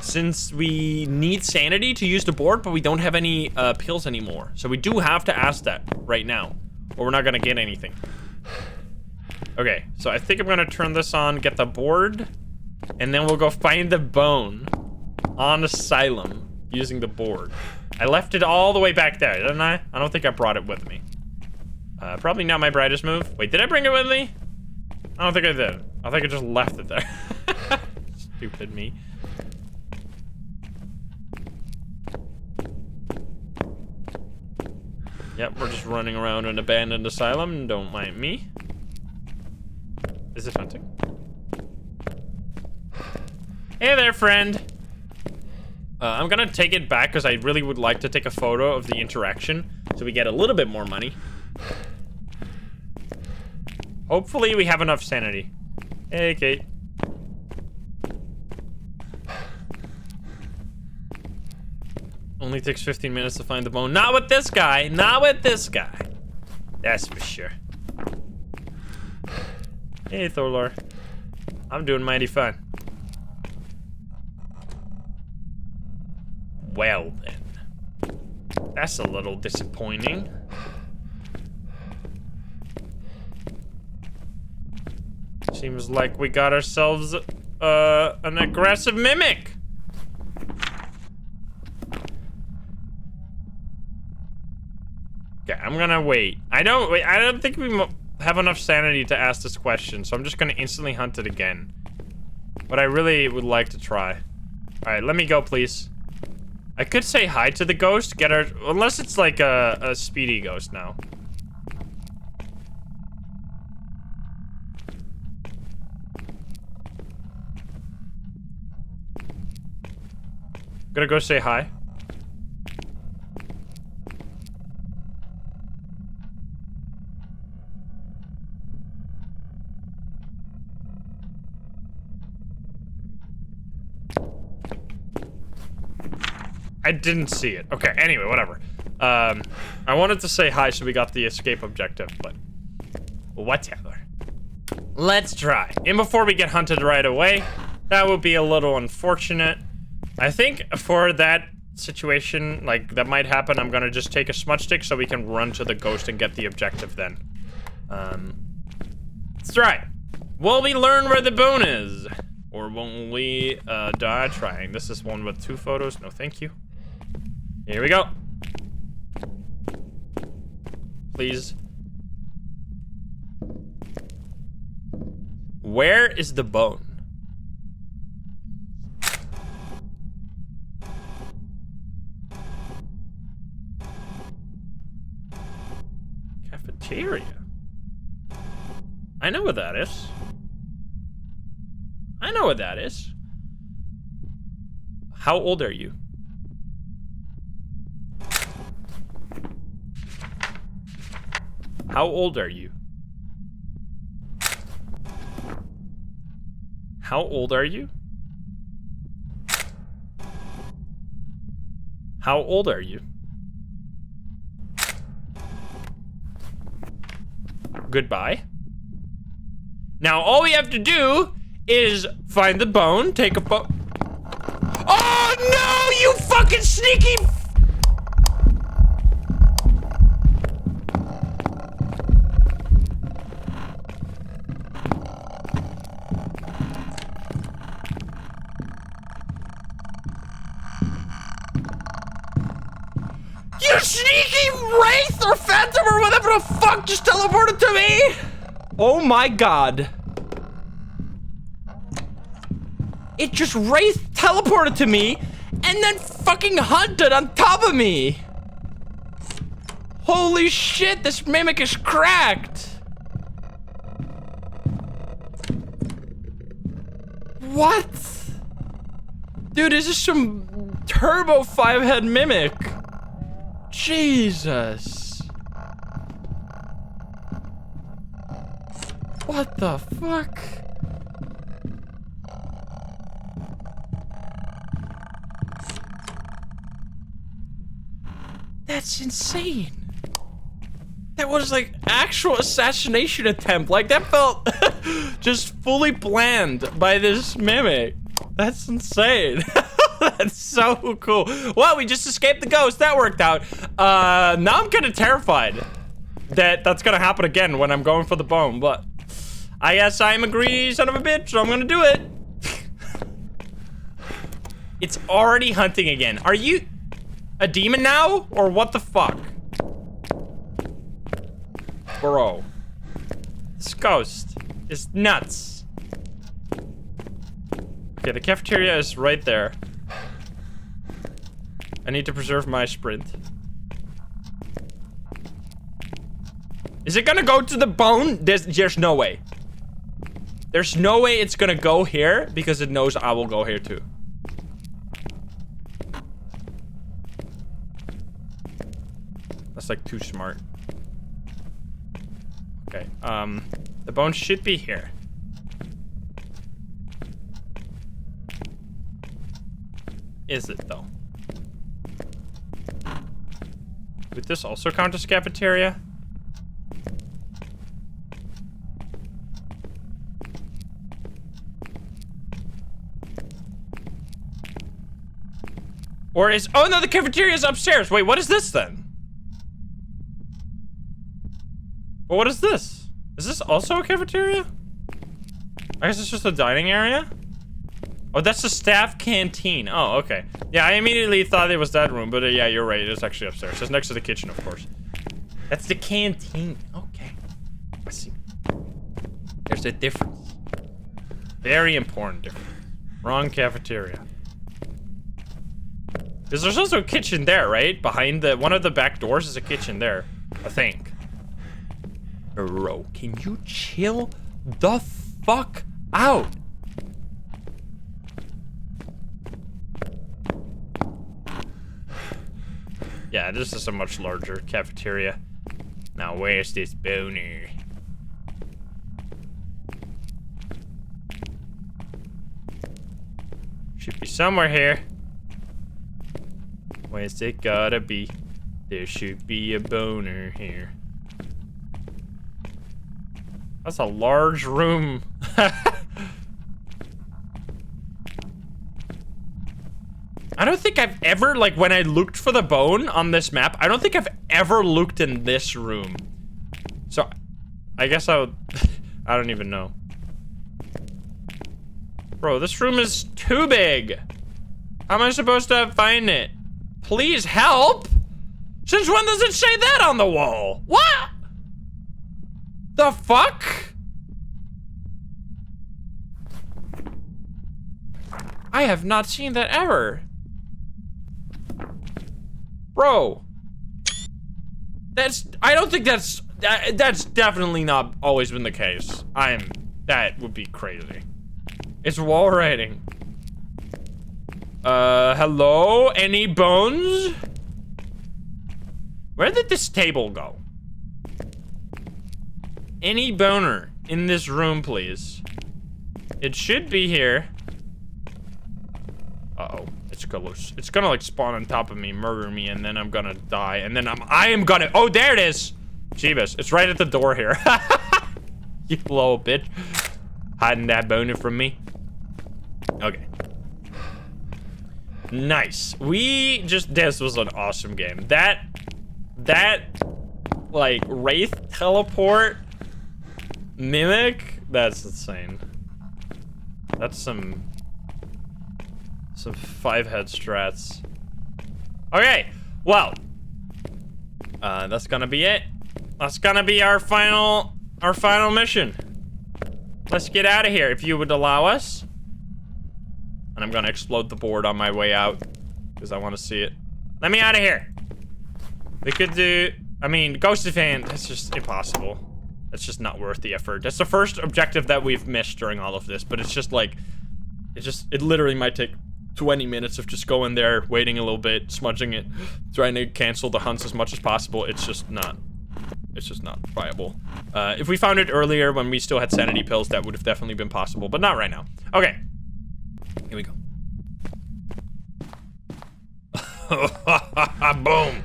Since we need sanity to use the board, but we don't have any pills anymore. So we do have to ask that right now, or we're not gonna get anything. Okay, so I think I'm gonna turn this on, get the board, and then we'll go find the bone on Asylum using the board. I left it all the way back there, didn't I? I don't think I brought it with me. Probably not my brightest move. Wait, did I bring it with me? I don't think I did. I think I just left it there. Stupid me. Yep, we're just running around an abandoned asylum. Don't mind me. Is it hunting? Hey there, friend. I'm gonna take it back because I really would like to take a photo of the interaction so we get a little bit more money. Hopefully we have enough sanity. Hey, Kate. Only takes 15 minutes to find the bone. Not with this guy. Not with this guy. That's for sure. Hey, Thorlor. I'm doing mighty fine. Well, then. That's a little disappointing. Seems like we got ourselves an aggressive mimic. Okay, I'm gonna wait. I don't think we have enough sanity to ask this question, so I'm just gonna instantly hunt it again. But I really would like to try. All right, let me go, please. I could say hi to the ghost, get her, unless it's like a speedy ghost now. Gonna go say hi. I didn't see it. Okay, anyway, whatever. I wanted to say hi so we got the escape objective, but whatever. Let's try. And before we get hunted right away, that would be a little unfortunate. I think for that situation, like, that might happen, I'm gonna just take a smudge stick so we can run to the ghost and get the objective then. Let's try. Will we learn where the bone is? Or won't we die trying? This is one with 2 photos. No, thank you. Here we go. Please. Where is the bone? Cafeteria. I know what that is. I know what that is. How old are you? How old are you? How old are you? How old are you? Goodbye. Now all we have to do is find the bone, take a photo. Oh no, you fucking sneaky! You sneaky wraith or phantom or whatever the fuck just teleported to me! Oh my god. It just wraith teleported to me and then fucking hunted on top of me. Holy shit, this mimic is cracked. What? Dude, is this some turbo 5-head mimic? Jesus. What the fuck? That's insane. That was like actual assassination attempt. Like that felt just fully planned by this mimic. That's insane. That's so cool. Well, we just escaped the ghost. That worked out. Now I'm kind of terrified that that's gonna happen again when I'm going for the bone, but I guess I'm a greedy son of a bitch, so I'm gonna do it. It's already hunting again. Are you a demon now, or what the fuck? Bro, this ghost is nuts. Okay, the cafeteria is right there. I need to preserve my sprint. Is it gonna go to the bone? There's no way. There's no way it's gonna go here because it knows I will go here too. That's like too smart. Okay, the bone should be here. Is it though? Would this also count as cafeteria? Or is, oh no, the cafeteria is upstairs. Wait, what is this then? Well, what is this? Is this also a cafeteria? I guess it's just a dining area? Oh, that's the staff canteen. Oh, okay. Yeah, I immediately thought it was that room, but yeah, you're right. It is actually upstairs. It's next to the kitchen, of course. That's the canteen. Okay. I see. There's a difference. Very important difference. Wrong cafeteria. Because there's also a kitchen there, right? Behind the one of the back doors is a kitchen there, I think. Bro, can you chill the fuck out? Yeah, this is a much larger cafeteria. Now, where's this boner? Should be somewhere here. Where's it gotta be? There should be a boner here. That's a large room. I don't think I've ever, like, when I looked for the bone on this map, I don't think I've ever looked in this room. So, I guess I would, I don't even know. Bro, this room is too big. How am I supposed to find it? Please help! Since when does it say that on the wall? What? The fuck? I have not seen that ever. Bro. I don't think that's definitely not always been the case. That would be crazy. It's wall writing. Hello? Any bones? Where did this table go? Any boner in this room, please? It should be here. Uh-oh. It's gonna like spawn on top of me, murder me, and then I'm gonna die, and then I am gonna, oh, there it is! Jeebus, it's right at the door here. You little bitch. Hiding that boner from me. Okay. Nice. This was an awesome game. That, like, Wraith teleport mimic, that's insane. That's some 5-head strats. Okay, well, that's gonna be it. That's gonna be our final mission. Let's get out of here, if you would allow us. And I'm gonna explode the board on my way out, because I want to see it. Let me out of here. We could do, I mean, Ghost Event, that's just impossible. It's just not worth the effort. That's the first objective that we've missed during all of this, but it's just like, it literally might take 20 minutes of just going there, waiting a little bit, smudging it, trying to cancel the hunts as much as possible. It's just not viable. If we found it earlier when we still had sanity pills, that would have definitely been possible, but not right now. Okay. Here we go. Boom.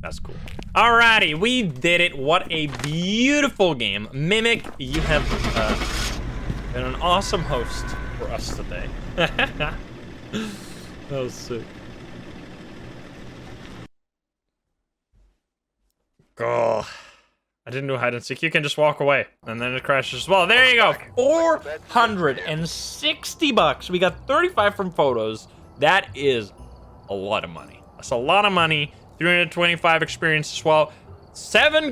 That's cool. Alrighty, we did it. What a beautiful game. Mimic, you have been an awesome host for us today. That was sick. Oh, I didn't do hide and seek. You can just walk away, and then it crashes as well. There you go. 460 bucks. We got 35 from photos. That is a lot of money. That's a lot of money. 325 experience as well. 7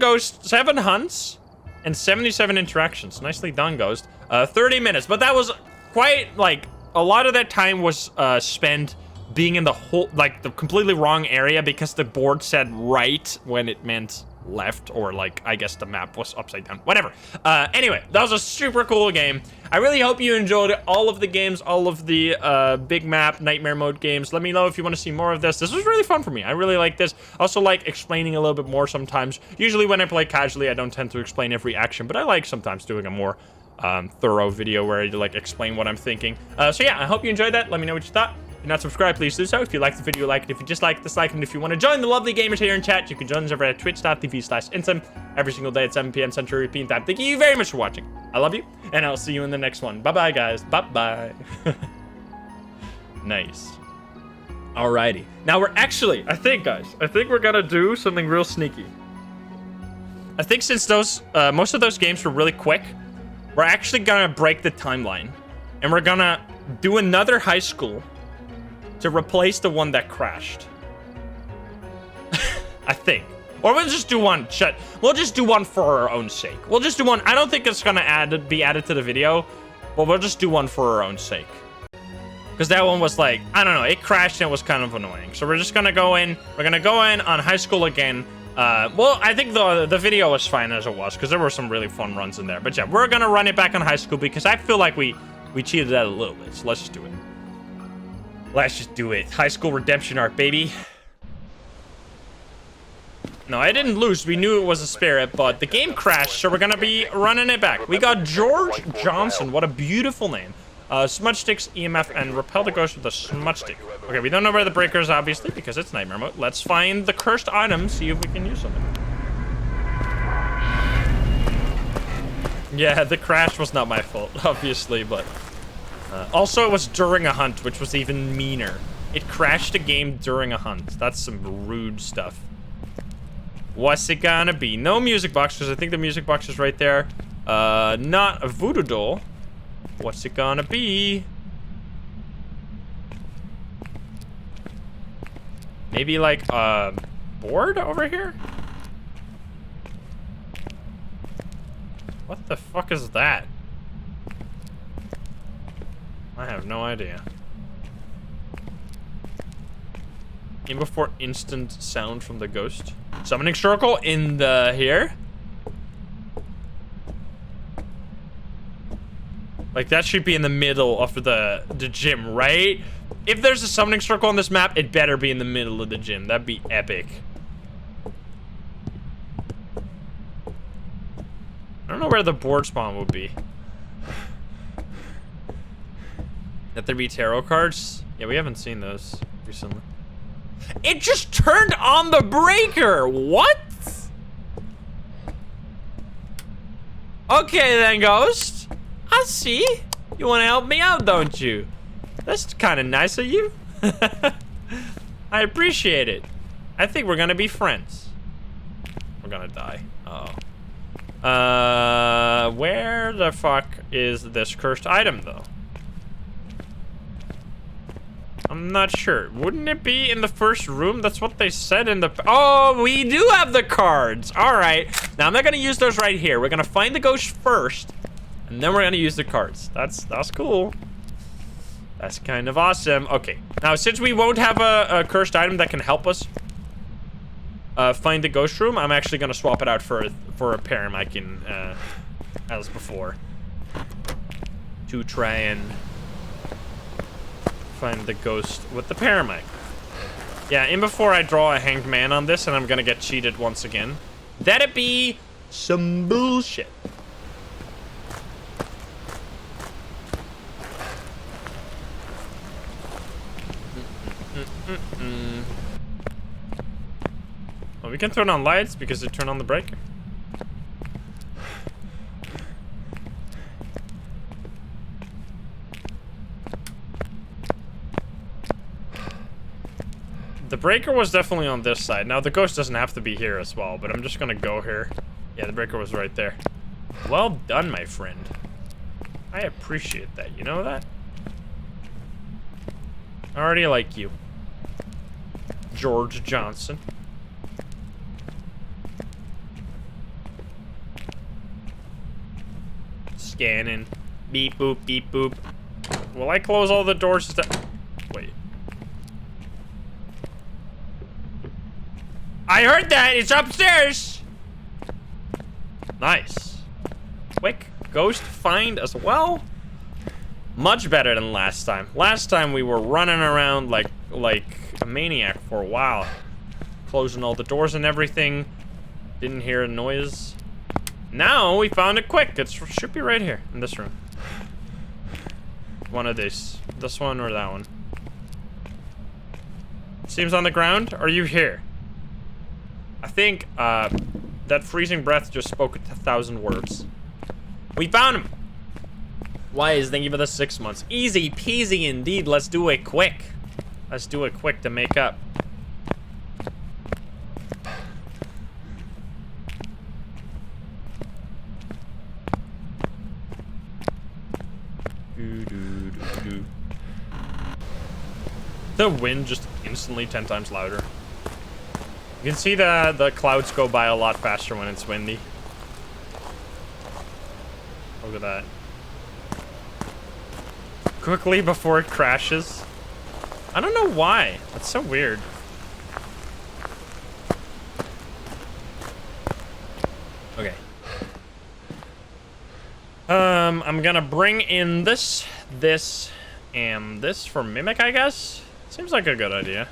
hunts, and 77 interactions. Nicely done, Ghost. 30 minutes, but that was quite, like, a lot of that time was spent being in the whole, like, the completely wrong area because the board said right when it meant left, or like, I guess the map was upside down, whatever. Anyway, that was a super cool game. I really hope you enjoyed all of the games, all of the big map nightmare mode games. Let me know if you want to see more of this. This was really fun for me. I really like this. I also like explaining a little bit more sometimes. Usually when I play casually, I don't tend to explain every action, but I like sometimes doing a more thorough video where I like explain what I'm thinking. So yeah, I hope you enjoyed that. Let me know what you thought. If you're not subscribed, please do so. If you liked the video, like it. If you dislike, dislike it. And if you want to join the lovely gamers here in chat, you can join us over at twitch.tv/Insym every single day at 7 p.m. Central European time. Thank you very much for watching. I love you, and I'll see you in the next one. Bye-bye, guys. Bye-bye. Nice. Alrighty. Now we're actually, I think we're gonna do something real sneaky. I think since those, most of those games were really quick, we're actually gonna break the timeline, and we're gonna do another high school to replace the one that crashed. I think. Or we'll just do one. We'll just do one for our own sake. We'll just do one. I don't think it's gonna be added to the video, but we'll just do one for our own sake. Because that one was like, I don't know, it crashed and it was kind of annoying. So we're just gonna go in. We're gonna go in on high school again. Well, I think the video was fine as it was, because there were some really fun runs in there. But yeah, we're gonna run it back on high school because I feel like we cheated that a little bit. So let's just do it. Let's just do it. High school redemption arc, baby. No, I didn't lose. We knew it was a spirit, but the game crashed, so we're gonna be running it back. We got George Johnson. What a beautiful name. Smudge sticks, EMF, and repel the ghost with a smudge stick. Okay, we don't know where the breaker is, obviously, because it's nightmare mode. Let's find the cursed item, see if we can use something. Yeah, the crash was not my fault, obviously, but... also, it was during a hunt, which was even meaner. It crashed the game during a hunt. That's some rude stuff. What's it gonna be? No music box, because I think the music box is right there. Not a voodoo doll. What's it gonna be? Maybe like a board over here? What the fuck is that? I have no idea. In before instant sound from the ghost. Summoning circle in the here. Like, that should be in the middle of the gym, right? If there's a summoning circle on this map, it better be in the middle of the gym. That'd be epic. I don't know where the board spawn would be. That there be tarot cards? Yeah, we haven't seen those recently. It just turned on the breaker! What? Okay then, Ghost. I see. You want to help me out, don't you? That's kind of nice of you. I appreciate it. I think we're gonna be friends. We're gonna die. Uh-oh. Where the fuck is this cursed item, though? I'm not sure. Wouldn't it be in the first room? That's what they said in the... Oh, we do have the cards. All right. Now, I'm not going to use those right here. We're going to find the ghost first, and then we're going to use the cards. That's cool. That's kind of awesome. Okay. Now, since we won't have a cursed item that can help us find the ghost room, I'm actually going to swap it out for a paramedic as before. To try and find the ghost with the paramedic. Yeah, in before I draw a hanged man on this and I'm gonna get cheated once again. That'd be some bullshit. Well, we can turn on lights because they turn on the breaker. The breaker was definitely on this side. Now, the ghost doesn't have to be here as well, but I'm just gonna go here. Yeah, the breaker was right there. Well done, my friend. I appreciate that. You know that? I already like you. George Johnson. Scanning. Beep, boop, beep, boop. Will I close all the doors? Wait. I heard that! It's upstairs! Nice. Quick ghost find as well. Much better than last time. Last time we were running around like a maniac for a while. Closing all the doors and everything. Didn't hear a noise. Now we found it quick. It should be right here in this room. One of these. This one or that one. Seems on the ground. Are you here? I think that freezing breath just spoke 1,000 words. We found him. Wise, thank you for the 6 months. Easy peasy indeed. Let's do it quick. Let's do it quick to make up. The wind just instantly 10 times louder. You can see the clouds go by a lot faster when it's windy. Look at that. Quickly before it crashes. I don't know why. That's so weird. Okay. I'm gonna bring in this, and this for Mimic, I guess? Seems like a good idea.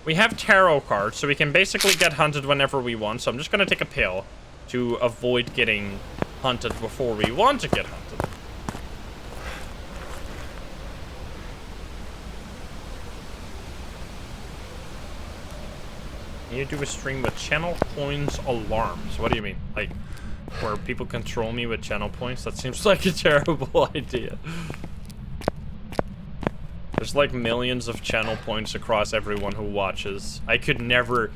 We have tarot cards, so we can basically get hunted whenever we want. So I'm just gonna take a pill to avoid getting hunted before we want to get hunted. Need to do a stream with channel points alarms. What do you mean? Like, where people control me with channel points? That seems like a terrible idea. There's like millions of channel points across everyone who watches. I could never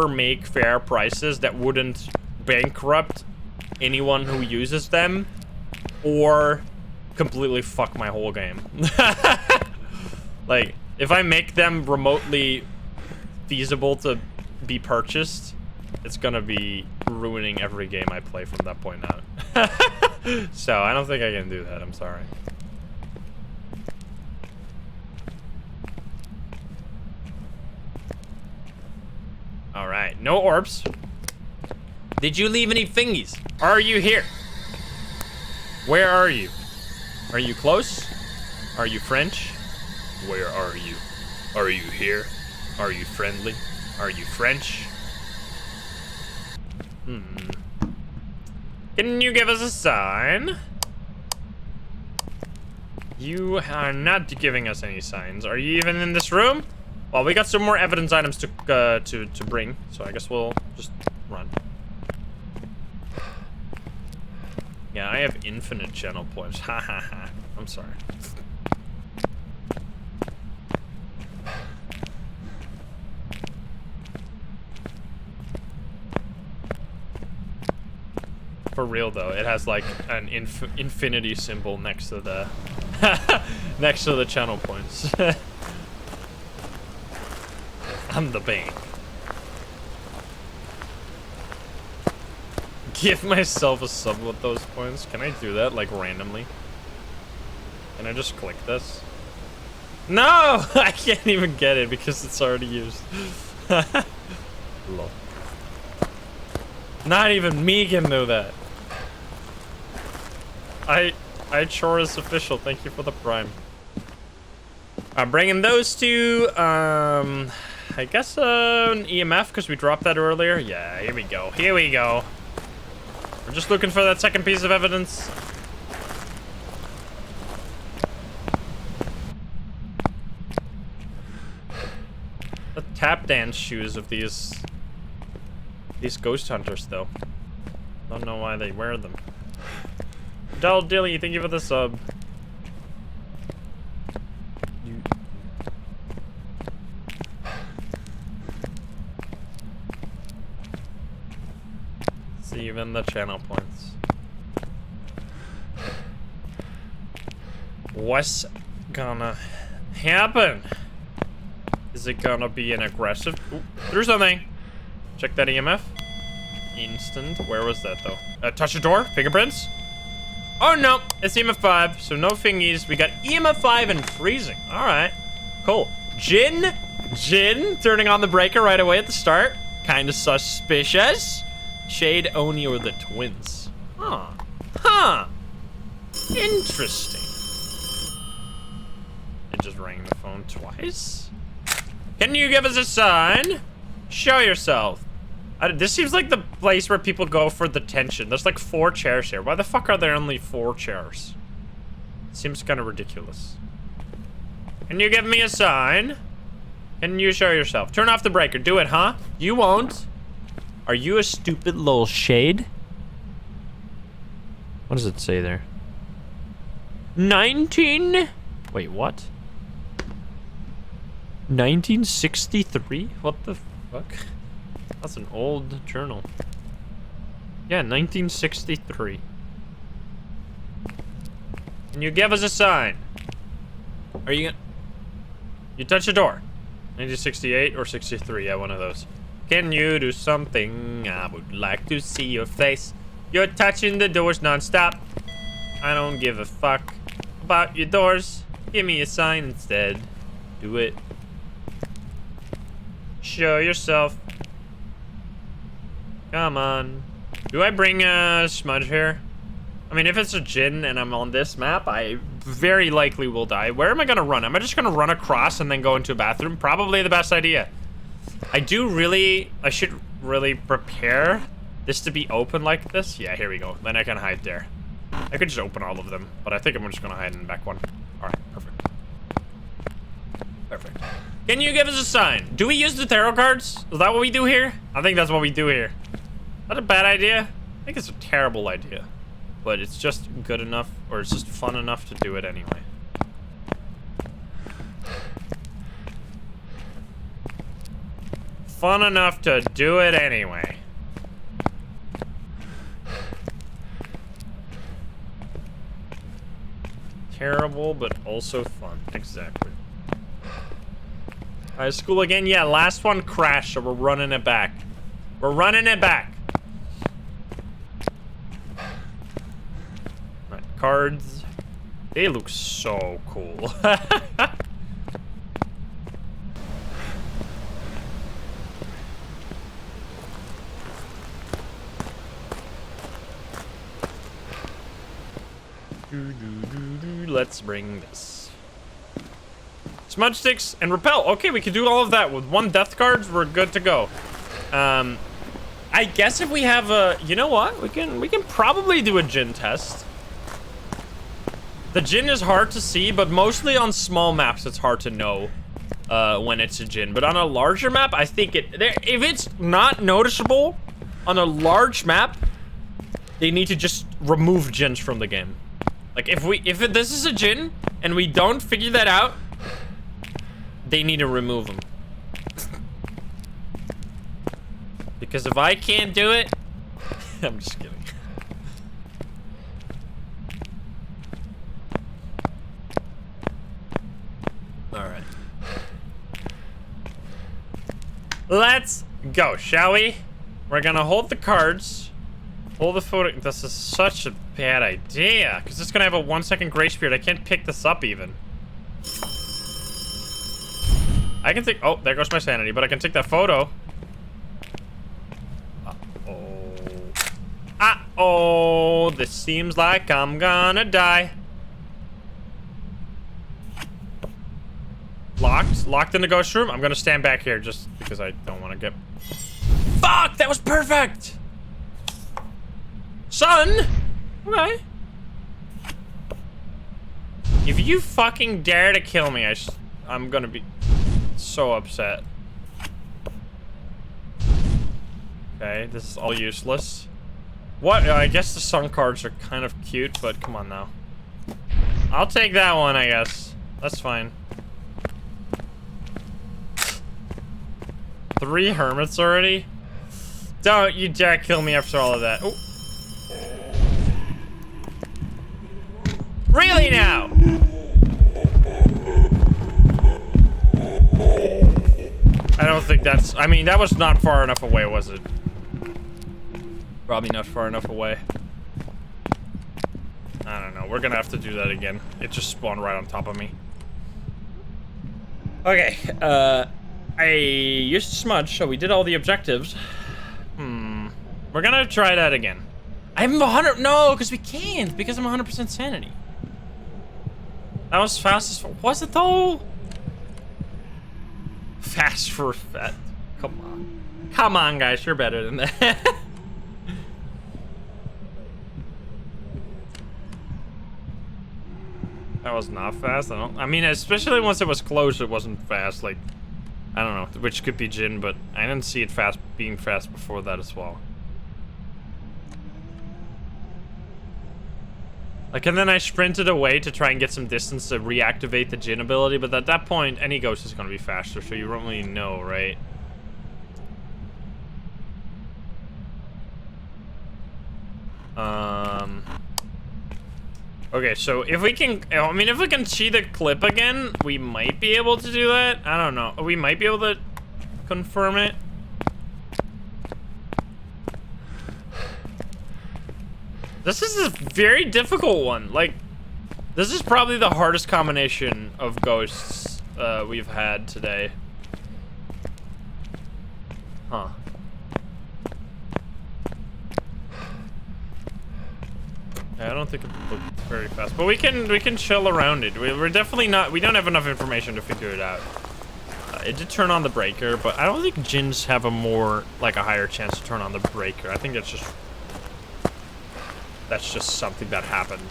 make fair prices that wouldn't bankrupt anyone who uses them or completely fuck my whole game. Like, if I make them remotely feasible to be purchased, it's gonna be ruining every game I play from that point out. So I don't think I can do that. I'm sorry. All right, no orbs. Did you leave any thingies? Are you here? Where are you? Are you close? Are you French? Where are you? Are you here? Are you friendly? Are you French? Can you give us a sign? You are not giving us any signs. Are you even in this room? Well, we got some more evidence items to bring, so I guess we'll just run. Yeah, I have infinite channel points. Ha ha ha. I'm sorry. For real though, it has like an infinity symbol next to the next to the channel points. I'm the bank. Give myself a sub with those points. Can I do that like randomly? Can I just click this? No! I can't even get it because it's already used. Lol. Not even me can do that. I chore is official. Thank you for the prime. I'm bringing those two. I guess an EMF because we dropped that earlier. Yeah, here we go. Here we go. We're just looking for that second piece of evidence. The tap dance shoes of these ghost hunters, though. Don't know why they wear them. Dull Dilly, thank you for the sub. See, even the channel points. What's gonna happen? Is it gonna be an aggressive? Ooh, threw something. Check that EMF. Instant. Where was that though? Touch the door. Fingerprints. Oh no, it's EMF 5, so no fingies. We got EMF 5 and freezing. All right, cool. Jin, turning on the breaker right away at the start. Kind of suspicious. Shade, Oni, or the twins. Huh. Interesting. It just rang the phone twice. Can you give us a sign? Show yourself. This seems like the place where people go for the tension. There's like 4 chairs here. Why the fuck are there only 4 chairs? Seems kind of ridiculous. Can you give me a sign? Can you show yourself? Turn off the breaker. Do it, huh? You won't. Are you a stupid little shade? What does it say there? 19... Wait, what? 1963? What the fuck? That's an old journal. Yeah, 1963. Can you give us a sign? Are you gonna... You touch the door. 1968 or 63, yeah, one of those. Can you do something? I would like to see your face. You're touching the doors non-stop. I don't give a fuck about your doors. Give me a sign instead. Do it. Show yourself. Come on. Do I bring a smudge here? I mean, if it's a Jin and I'm on this map, I very likely will die. Where am I gonna run? Am I just gonna run across and then go into a bathroom? Probably the best idea. I should really prepare this to be open like this. Yeah, here we go. Then I can hide there. I could just open all of them, but I think I'm just gonna hide in the back one. All right, perfect. Perfect. Can you give us a sign? Do we use the tarot cards? Is that what we do here? I think that's what we do here. Is that a bad idea? I think it's a terrible idea. But it's just good enough, or it's just fun enough to do it anyway. Fun enough to do it anyway. Terrible, but also fun. Exactly. Alright, school again. Yeah, last one crashed, so we're running it back. We're running it back. Alright, cards. They look so cool. Let's bring this. Smudge sticks and repel. Okay, we can do all of that with 1 death card. We're good to go. I guess if we have a, you know what? We can probably do a Djinn test. The Djinn is hard to see, but mostly on small maps it's hard to know when it's a Djinn. But on a larger map, I think if it's not noticeable on a large map, they need to just remove Djinns from the game. Like if this is a Djinn and we don't figure that out, they need to remove them. Because if I can't do it, I'm just kidding. All right. Let's go, shall we? We're gonna hold the cards. Hold the photo. This is such a bad idea because it's gonna have a 1-second grace period. I can't pick this up even. I can take. Oh, there goes my sanity, but I can take that photo. Uh-oh, this seems like I'm gonna die. Locked in the ghost room. I'm gonna stand back here just because I don't want to get... Fuck, that was perfect! Son! Okay. If you fucking dare to kill me, I'm gonna be so upset. Okay, this is all useless. What? I guess the sun cards are kind of cute, but come on now. I'll take that one, I guess. That's fine. 3 hermits already? Don't you dare kill me after all of that. Oh. Really now? I don't think that's... I mean, that was not far enough away, was it? Probably not far enough away. I don't know. We're gonna have to do that again. It just spawned right on top of me. Okay. I used smudge, so we did all the objectives. We're gonna try that again. I'm 100... No, because we can't. Because I'm 100% sanity. That was fast as... Was it, though? Fast for fat. Come on. Come on, guys. You're better than that. That was not fast. I mean, especially once it was close, it wasn't fast. Like, I don't know, which could be Djinn, but I didn't see it being fast before that as well. Like, and then I sprinted away to try and get some distance to reactivate the Djinn ability, but at that point, any ghost is going to be faster, so you don't really know, right? Okay, so if we can, I mean, if we can see the clip again, we might be able to do that. I don't know. We might be able to confirm it. This is a very difficult one. Like, this is probably the hardest combination of ghosts we've had today. Huh. I don't think it looked very fast, but we can chill around it. We're definitely not. We don't have enough information to figure it out. It did turn on the breaker, but I don't think Djinns have a higher chance to turn on the breaker. I think that's just something that happened.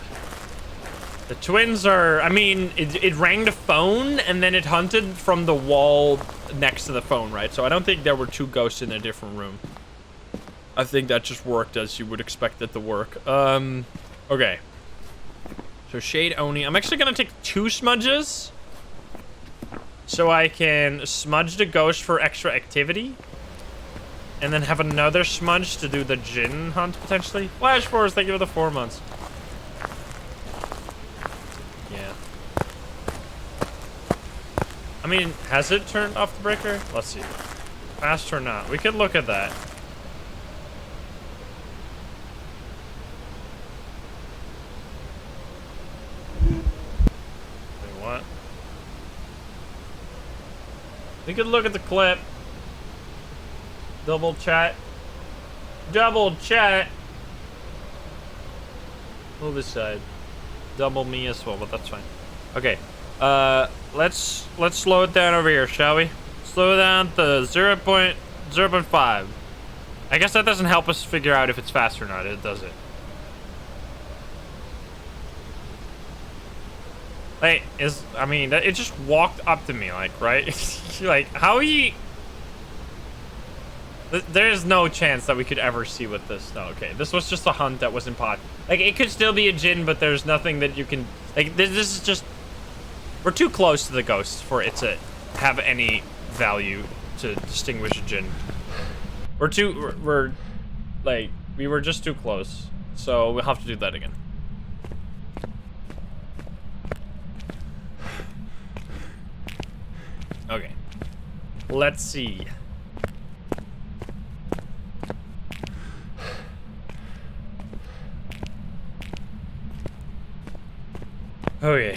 The twins are. I mean, it rang the phone and then it hunted from the wall next to the phone, right? So I don't think there were 2 ghosts in a different room. I think that just worked as you would expect it to work. Okay. So Shade Oni. I'm actually gonna take 2 smudges. So I can smudge the ghost for extra activity. And then have another smudge to do the Djinn hunt, potentially. Flash Force, thank you for the 4 months. Yeah. I mean, has it turned off the breaker? Let's see. Fast or not. We could look at that. What? We could look at the clip. Double chat. Double chat. Move aside. double me as well, but that's fine. Okay, let's slow it down over here, shall we? Slow it down to 0.5. I guess that doesn't help us figure out if it's fast or not, it does it. Like, I mean, it just walked up to me, like, right? Like, how he... There is no chance that we could ever see what this... No, okay, this was just a hunt that wasn't pot. Like, it could still be a djinn, but there's nothing that you can... Like, this is just... We're too close to the ghost for it to have any value to distinguish a djinn. We were just too close. So we'll have to do that again. Okay. Let's see. Okay.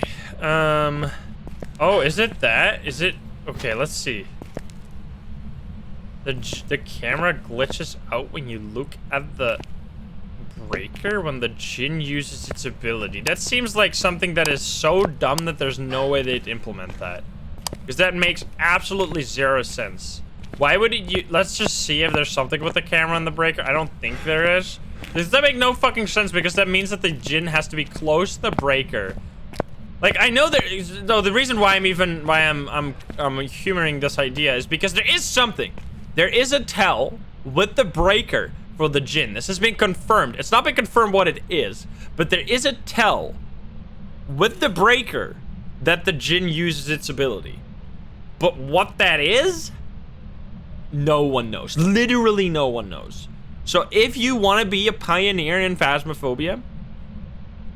Oh, is it that? Is it... Okay, let's see. The camera glitches out when you look at the breaker when the djinn uses its ability. That seems like something that is so dumb that there's no way they'd implement that. Because that makes absolutely zero sense. Why would it... Let's just see if there's something with the camera on the breaker. I don't think there is. Does that make no fucking sense? Because that means that the djinn has to be close to the breaker. Like, I know there is... No, the reason why I'm humoring this idea is because there is something. There is a tell with the breaker for the djinn. This has been confirmed. It's not been confirmed what it is, but there is a tell with the breaker that the djinn uses its ability. But what that is, no one knows. Literally no one knows. So if you want to be a pioneer in Phasmophobia,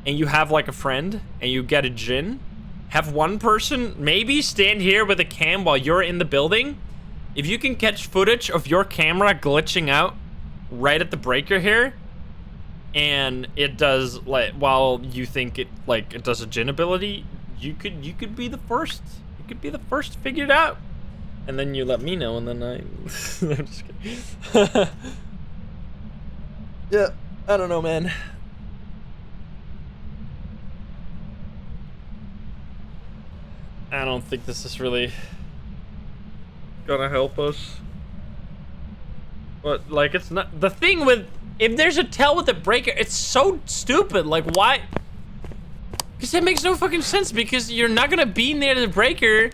and you have like a friend, and you get a djinn, have one person maybe stand here with a cam while you're in the building. If you can catch footage of your camera glitching out right at the breaker here, and it does, like, while you think it, like, it does a djinn ability, you could be the first. You could be the first to figure it out. And then you let me know, and then I'm just kidding. Yeah, I don't know, man. I don't think this is really gonna help us. But, like, it's not... The thing with... If there's a tell with the breaker, it's so stupid. Like, why... Because that makes no fucking sense, because you're not gonna be near the breaker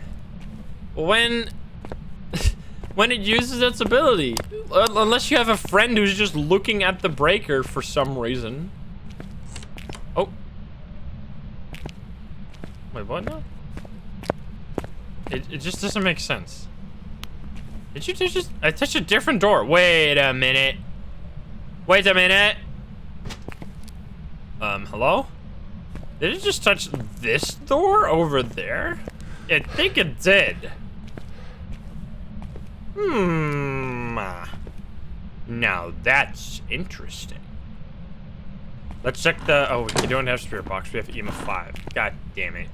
when... when it uses its ability. Unless you have a friend who's just looking at the breaker for some reason. Oh. Wait, what now? It just doesn't make sense. Did you just... I touched a different door. Wait a minute. Wait a minute. Hello? Did it just touch this door over there? I think it did. Now that's interesting. Let's check the... Oh, we don't have spirit box. We have EMF 5. God damn it.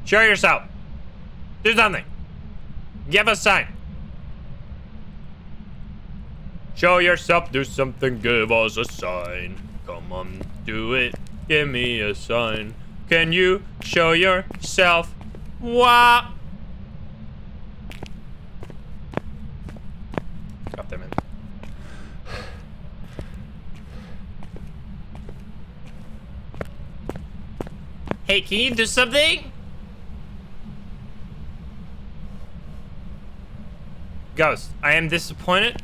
Show yourself. Do something. Give a sign. Show yourself. Do something. Give us a sign. Come on, do it. Give me a sign. Can you show yourself? Wow. Got them in. Hey, can you do something? Ghost, I am disappointed,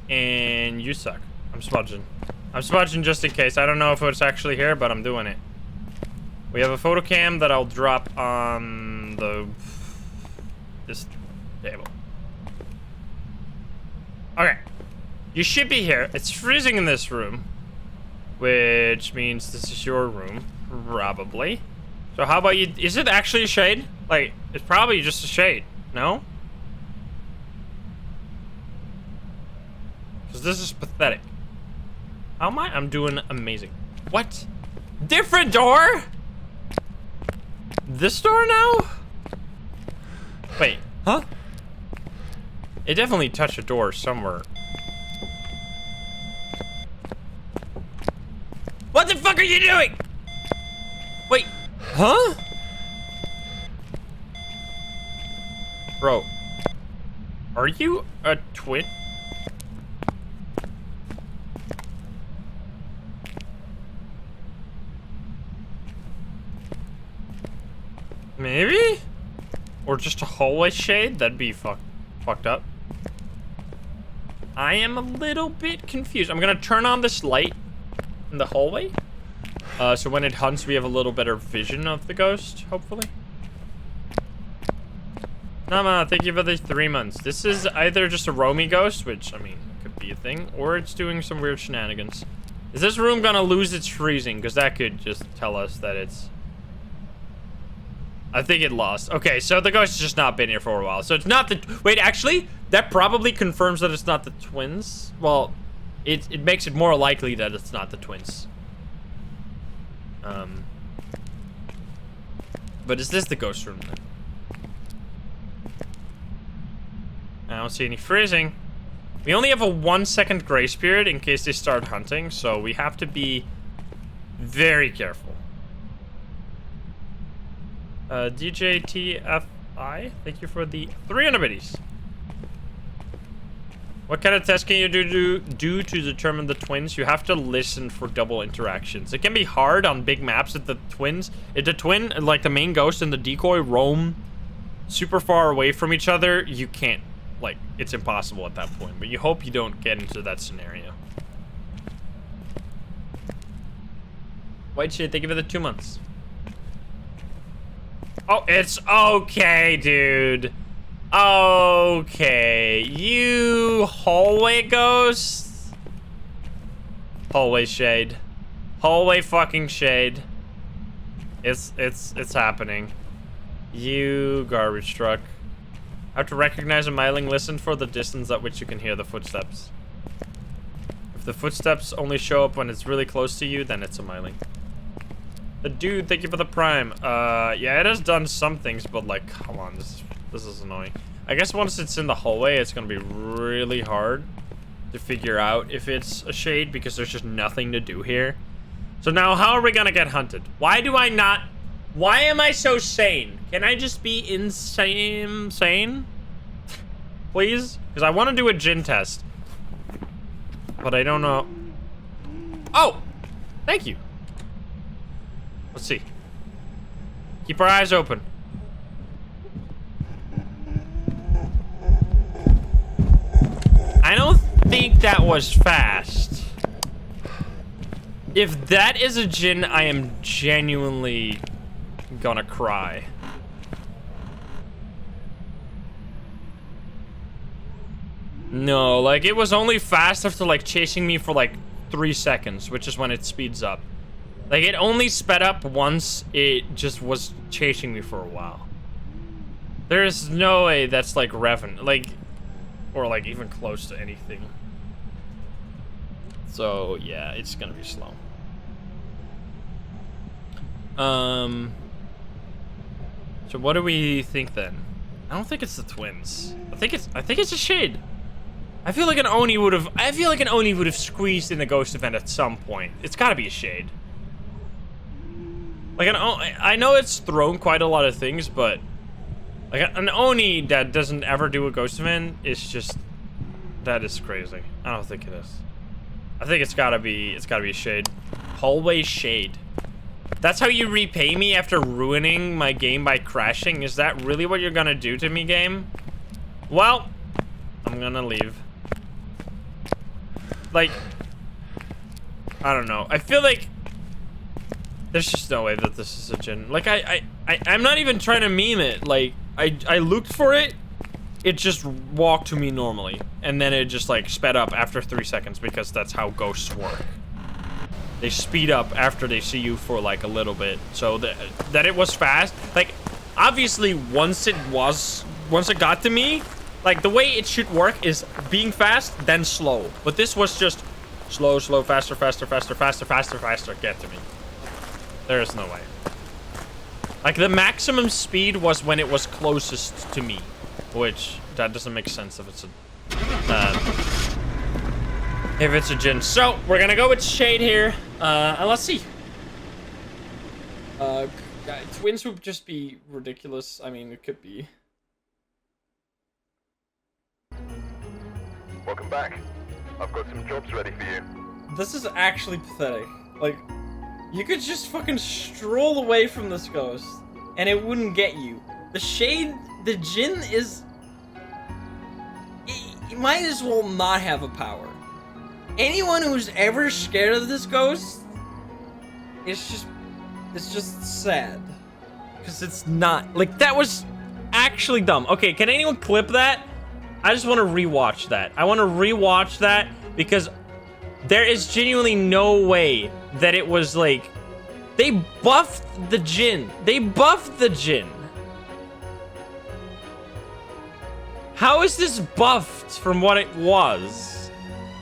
and you suck. I'm smudging. I'm smudging just in case. I don't know if it's actually here, but I'm doing it. We have a photo cam that I'll drop on this table. Okay. You should be here. It's freezing in this room, which means this is your room, probably. So how about you? Is it actually a shade? Like, it's probably just a shade. No? Because this is pathetic. How am I? I'm doing amazing. What? Different door? This door now? Wait, huh? It definitely touched a door somewhere. What the fuck are you doing? Huh? Bro. Are you a twin? Maybe? Or just a hallway shade? That'd be fucked up. I am a little bit confused. I'm gonna turn on this light in the hallway. So when it hunts, we have a little better vision of the ghost, hopefully. Nama, thank you for the 3 months. This is either just a roamy ghost, which, I mean, could be a thing, or it's doing some weird shenanigans. Is this room gonna lose its freezing? Because that could just tell us that it's... I think it lost. Okay, so the ghost has just not been here for a while. So it's not the... Wait, actually, that probably confirms that it's not the twins. Well, it makes it more likely that it's not the twins. But is this the ghost room then? I don't see any freezing. We only have a 1 second grace period in case they start hunting, so we have to be very careful. DJ TFI, thank you for the 300 biddies. What kind of test can you do to determine the twins? You have to listen for double interactions. It can be hard on big maps if the twin, like the main ghost and the decoy, roam super far away from each other. You can't, like, it's impossible at that point. But you hope you don't get into that scenario. White shit, thank you for the 2 months. Oh, it's okay, dude. Okay, you hallway ghost. Hallway shade. Hallway fucking shade. It's happening. You garbage truck. I have to recognize a myling. Listen for the distance at which you can hear the footsteps. If the footsteps only show up when it's really close to you, then it's a myling. The dude, thank you for the prime. Yeah, it has done some things, but like, come on, this is annoying. I guess once it's in the hallway, it's gonna be really hard to figure out if it's a shade because there's just nothing to do here. So now, how are we gonna get hunted? Why am I so sane? Can I just be insane? Please? Because I want to do a gin test. But I don't know. Oh! Thank you. Let's see. Keep our eyes open. I don't think that was fast. If that is a djinn, I am genuinely gonna cry. No, like, it was only fast after, like, chasing me for, like, 3 seconds, which is when it speeds up. Like, it only sped up once it just was chasing me for a while. There's no way that's, like, revving, like, or, like, even close to anything. So, yeah, it's gonna be slow. So what do we think then? I don't think it's the twins. I think it's a shade. I feel like an Oni would have squeezed in the ghost event at some point. It's gotta be a shade. Like, I know it's thrown quite a lot of things, but like an Oni that doesn't ever do a ghost event is just, that is crazy. I don't think it is. I think it's gotta be a shade. Hallway shade. That's how you repay me after ruining my game by crashing? Is that really what you're gonna do to me, game? Well, I'm gonna leave. Like, I don't know. I feel like there's just no way that this is a djinn. Like, I'm not even trying to meme it. Like, I looked for it. It just walked to me normally. And then it just, like, sped up after 3 seconds because that's how ghosts work. They speed up after they see you for, like, a little bit. So that it was fast. Like, obviously, once it got to me, like, the way it should work is being fast, then slow. But this was just slow, slow, faster, faster, faster, faster, faster, faster, get to me. There is no way. Like, the maximum speed was when it was closest to me. Which, that doesn't make sense if it's a djinn. So, we're gonna go with shade here. And let's see. Yeah, twins would just be ridiculous. I mean, it could be. Welcome back. I've got some jobs ready for you. This is actually pathetic. Like, you could just fucking stroll away from this ghost, and it wouldn't get you. The shade, the djinn is... You might as well not have a power. Anyone who's ever scared of this ghost, it's just sad. Because it's not. Like, that was actually dumb. Okay, can anyone clip that? I just want to rewatch that. I want to rewatch that because there is genuinely no way that it was like... They buffed the djinn. They buffed the djinn. How is this buffed from what it was?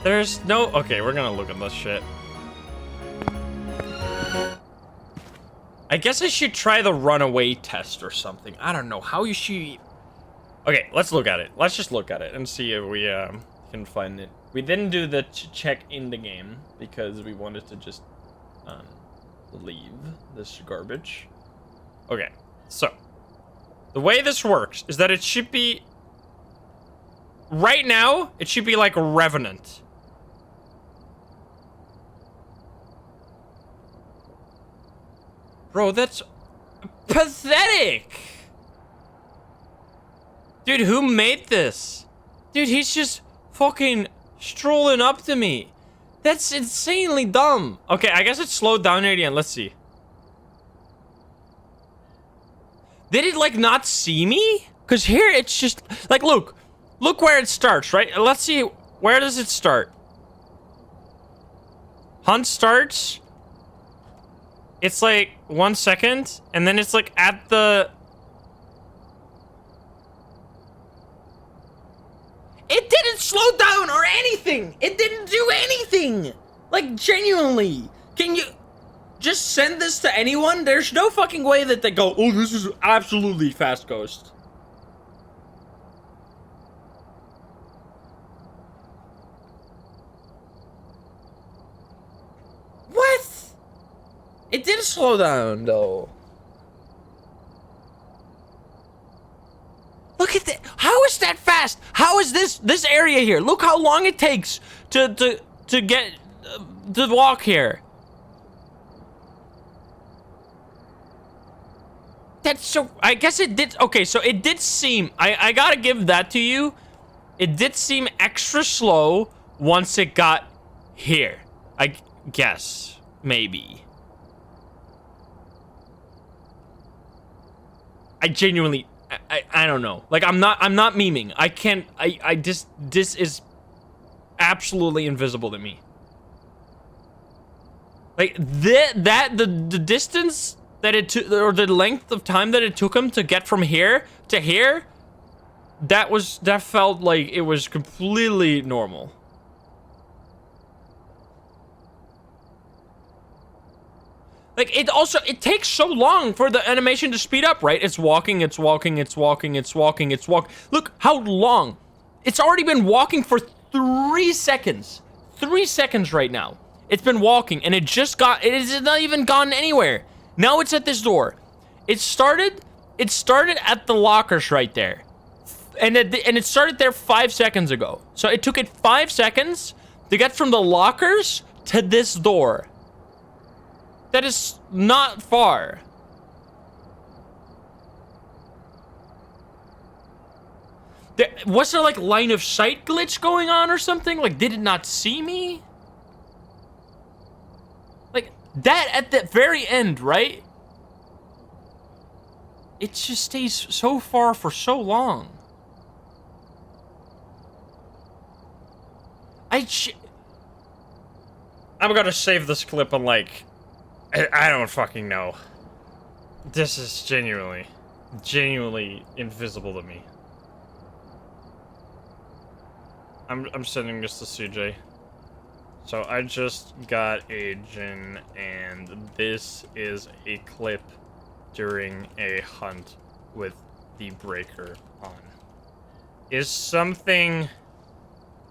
There's no... Okay, we're gonna look at this shit. I guess I should try the runaway test or something. I don't know how you should... Okay, let's look at it. Let's just look at it and see if we can find it. We didn't do the check in the game because we wanted to just leave this garbage. Okay, so the way this works is that it should be... Right now, it should be like Revenant. Bro, that's pathetic. Dude, who made this? Dude, he's just fucking strolling up to me. That's insanely dumb. Okay, I guess it slowed down near the end. Let's see. Did it, like, not see me? Because here it's just... Like, look. Look where it starts, right? Let's see. Where does it start? Hunt starts. It's like 1 second. And then it's like at the... It didn't slow down or anything. It didn't do anything. Like, genuinely. Can you just send this to anyone? There's no fucking way that they go, oh, this is absolutely fast ghost. What? It did slow down, though. Look at that. How is that fast? How is this area here? Look how long it takes to get to walk here. That's so... I guess it did... Okay, so it did seem... I gotta give that to you. It did seem extra slow once it got here. I guess. Maybe. I genuinely... I don't know. Like, I'm not memeing. I can't... This is absolutely invisible to me. Like, the distance that it took, or the length of time that it took him to get from here to here, that felt like it was completely normal. Like, it takes so long for the animation to speed up, right? It's walking, it's walking, it's walking, it's walking, it's walking. Look how long. It's already been walking for 3 seconds. 3 seconds right now. It's been walking, and it has not even gone anywhere. Now it's at this door. It started at the lockers right there. And it started there 5 seconds ago. So it took it 5 seconds to get from the lockers to this door. That is not far. Was there like line of sight glitch going on or something? Like, did it not see me? Like, that at the very end, right? It just stays so far for so long. I'm gonna save this clip on, like... I don't fucking know. This is genuinely invisible to me. I'm sending this to CJ. So I just got a djinn, and this is a clip during a hunt with the breaker on. Is something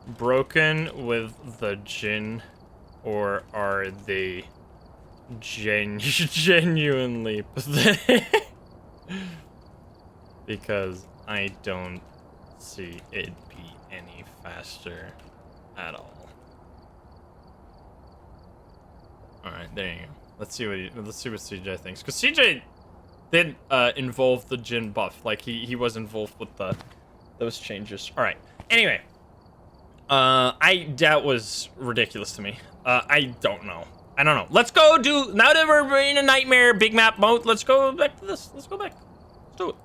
broken with the djinn, or are they genuinely pathetic. Because I don't see it be any faster at all. All right, there you go. Let's see what CJ thinks, because CJ did involve the Jin buff. Like he was involved with those changes. All right. Anyway, that was ridiculous to me. I don't know. Let's go do, now that we're in a nightmare big map mode. Let's go back to this. Let's go back. Let's do it.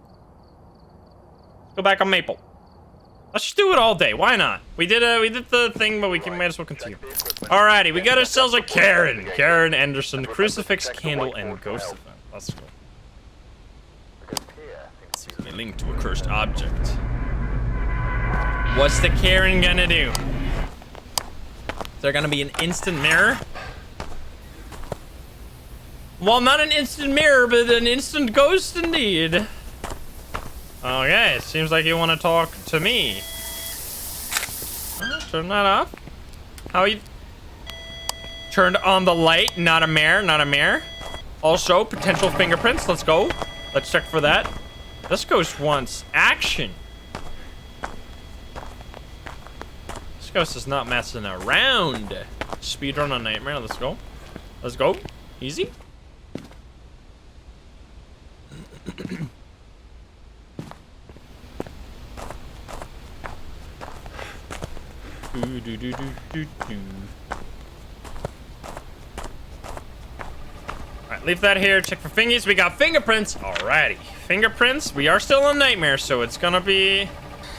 Let's go back on Maple. Let's just do it all day. Why not? We did the thing, but we might as well continue. Alrighty, we got ourselves a Karen. Karen Anderson, Crucifix, Candle, and Ghost Event. Let's go. Let's see, a link to a cursed object. What's the Karen gonna do? Is there gonna be an instant mirror? Well, not an instant mirror, but an instant ghost indeed. Okay, it seems like you want to talk to me. Turn that off. How you... Turned on the light, not a mirror, not a mirror. Also, potential fingerprints, let's go. Let's check for that. This ghost wants action. This ghost is not messing around. Speedrun on Nightmare, let's go. Let's go, easy. Alright, leave that here. Check for fingies. We got fingerprints. Alrighty. Fingerprints. We are still in Nightmare, so it's gonna be...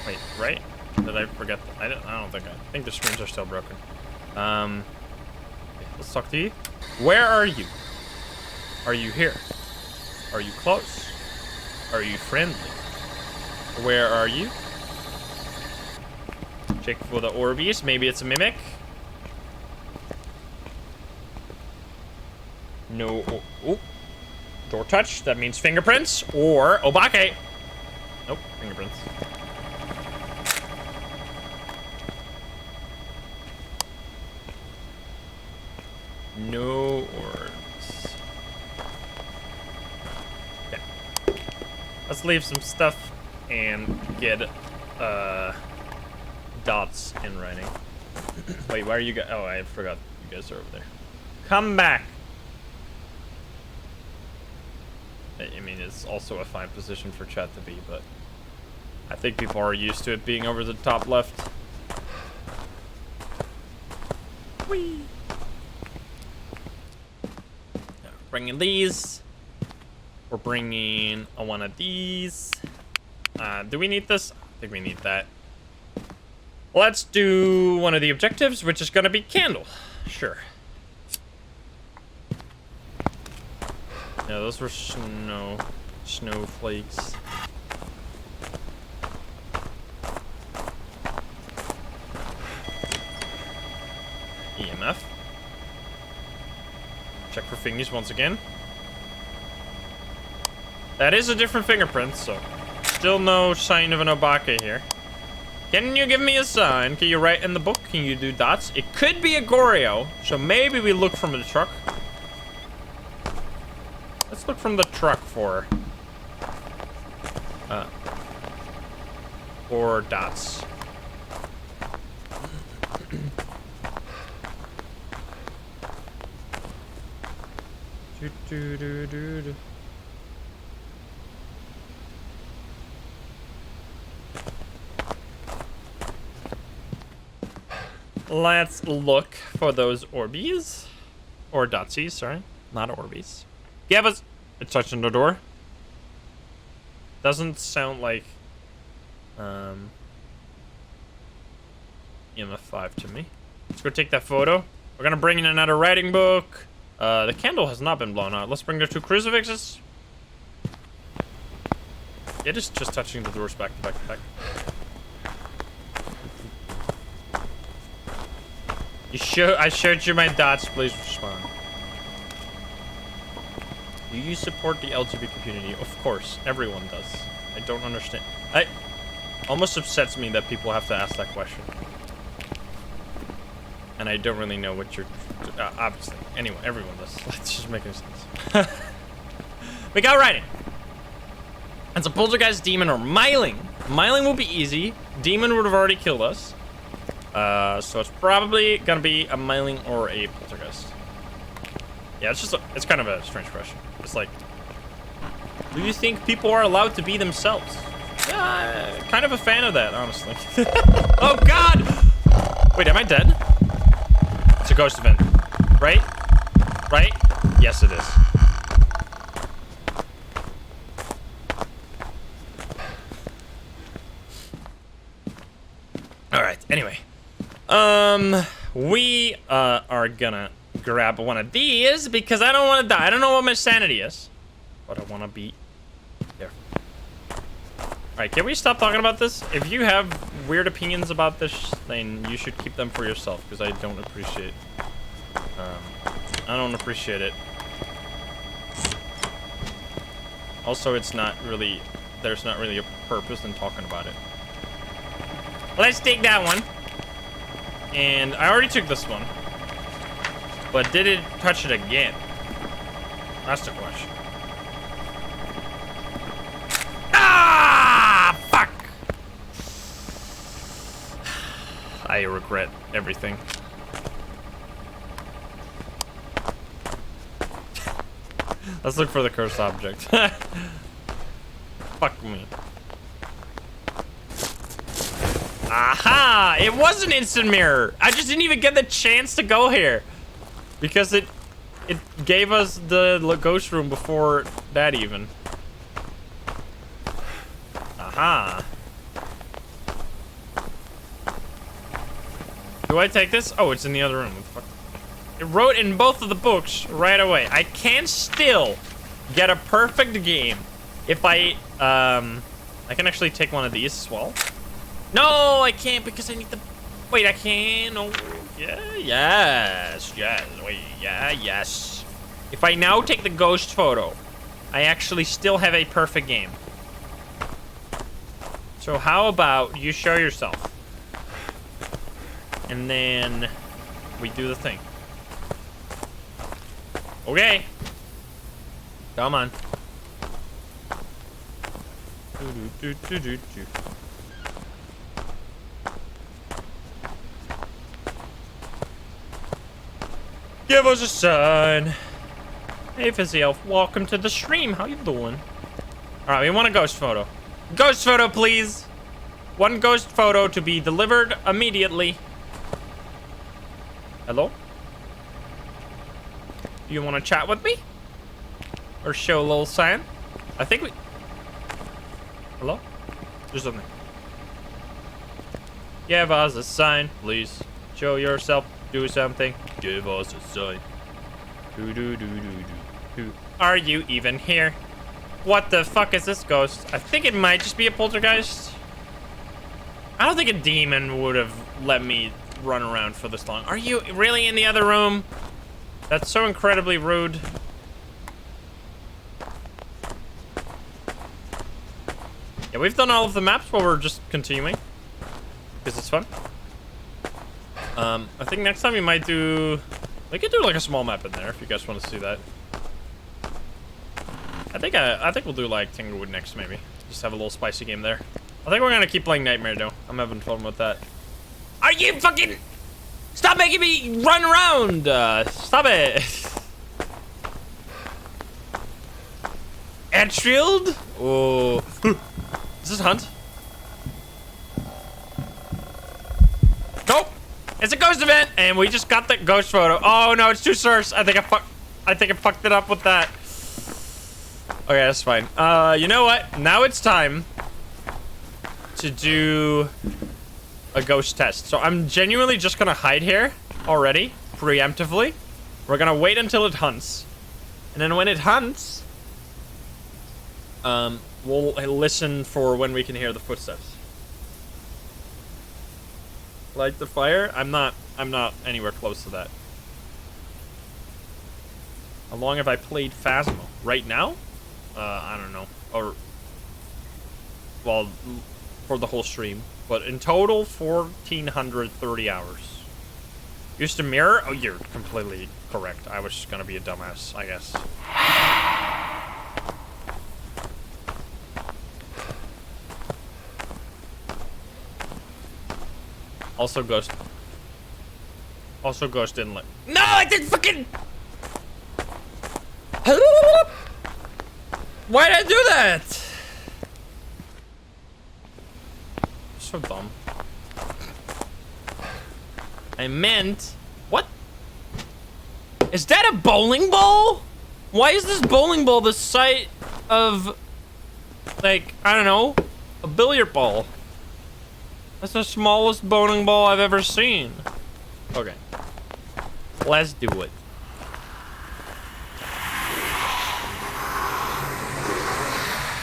Wait, right? Did I forget? I don't think I think the screens are still broken. Okay, let's talk to you. Where are you? Are you here? Are you close? Are you friendly? Where are you? Check for the Orbeez. Maybe it's a mimic. No. Oh. Door touch. That means fingerprints. Or Obake. Nope. Fingerprints. No orbs. Okay. Let's leave some stuff and get dots in writing. Wait, why are you guys? Oh, I forgot you guys are over there. Come back. I mean, it's also a fine position for chat to be, but I think people are used to it being over the top left. Whee! Bringing these. We're bringing one of these. Do we need this? I think we need that. Let's do one of the objectives, which is going to be candle. Sure. Yeah, those were snowflakes. EMF. Check for fingies once again. That is a different fingerprint, so still no sign of an Obake here. Can you give me a sign? Can you write in the book? Can you do dots? It could be a Goryo, so maybe we look from the truck. Let's look from the truck for dots. Let's look for those Orbeez. Or Dotsies, sorry. Not Orbeez. Give us... It's touching the door. Doesn't sound like... EMF 5 to me. Let's go take that photo. We're gonna bring in another writing book. The candle has not been blown out. Let's bring the two crucifixes. It is just touching the doors back to back to back. I showed you my dots. Please respond. Do you support the LGBT community? Of course, everyone does. I don't understand. I almost upsets me that people have to ask that question. And I don't really know what you're... obviously. Anyway, everyone does. Let's just make sense. We got writing. It's a poltergeist, demon, or myling. Myling will be easy. Demon would have already killed us. So it's probably gonna be a myling or a poltergeist. Yeah, it's kind of a strange question. It's like, do you think people are allowed to be themselves? Yeah, kind of a fan of that, honestly. Oh God! Wait, am I dead? It's a ghost event, right? Right? Yes, it is. All right. Anyway, we are gonna grab one of these because I don't want to die. I don't know what my sanity is, but I want to be there. All right. Can we stop talking about this? If you have weird opinions about this, then you should keep them for yourself because I don't appreciate. I don't appreciate it. Also, it's not really. There's not really a purpose in talking about it. Let's take that one. And I already took this one. But did it touch it again? That's the question. Ah! Fuck! I regret everything. Let's look for the cursed object. Fuck me. Aha! It was an instant mirror. I just didn't even get the chance to go here because it gave us the ghost room before that even. Aha! Do I take this? Oh, it's in the other room. What the fuck? It wrote in both of the books right away. I can still get a perfect game if I can actually take one of these as well. No, I can't because I need the... Wait, I can. Oh, yeah, yes. Wait, yeah, yes. If I now take the ghost photo, I actually still have a perfect game. So how about you show yourself? And then we do the thing. Okay. Come on. Give us a sign. Hey, Fizzy Elf, welcome to the stream. How you doing? All right, we want a ghost photo. Ghost photo, please. One ghost photo to be delivered immediately. Hello? Do you want to chat with me? Or show a little sign? I think we... Hello? There's something. Give us a sign, please. Show yourself. Do something. Give us a sign. Do. Are you even here? What the fuck is this ghost? I think it might just be a poltergeist. I don't think a demon would have let me run around for this long. Are you really in the other room? That's so incredibly rude. Yeah, we've done all of the maps, but we're just continuing because it's fun. I think next time we might do... We could do like a small map in there if you guys want to see that. I think we'll do like Tinglewood next, maybe. Just have a little spicy game there. I think we're gonna keep playing Nightmare though. I'm having fun with that. Are you fucking... Stop making me run around! Stop it! Edgefield? Oh. Is this a hunt? Nope! It's a ghost event, and we just got the ghost photo. Oh no, it's too source. I think I fucked it up with that. Okay, that's fine. You know what? Now it's time to do a ghost test. So I'm genuinely just gonna hide here already, preemptively. We're gonna wait until it hunts. And then when it hunts, we'll listen for when we can hear the footsteps. Light the fire? I'm not anywhere close to that. How long have I played Phasmo? Right now? I don't know. Or, well, for the whole stream. But in total, 1,430 hours. Used a mirror? Oh, you're completely correct. I was just gonna be a dumbass, I guess. Also, Ghost. Also, Ghost didn't let. No, I didn't fucking. Why did I do that? So dumb. I meant. What? Is that a bowling ball? Why is this bowling ball the size of, like, I don't know, a billiard ball? That's the smallest bowling ball I've ever seen. Okay. Let's do it.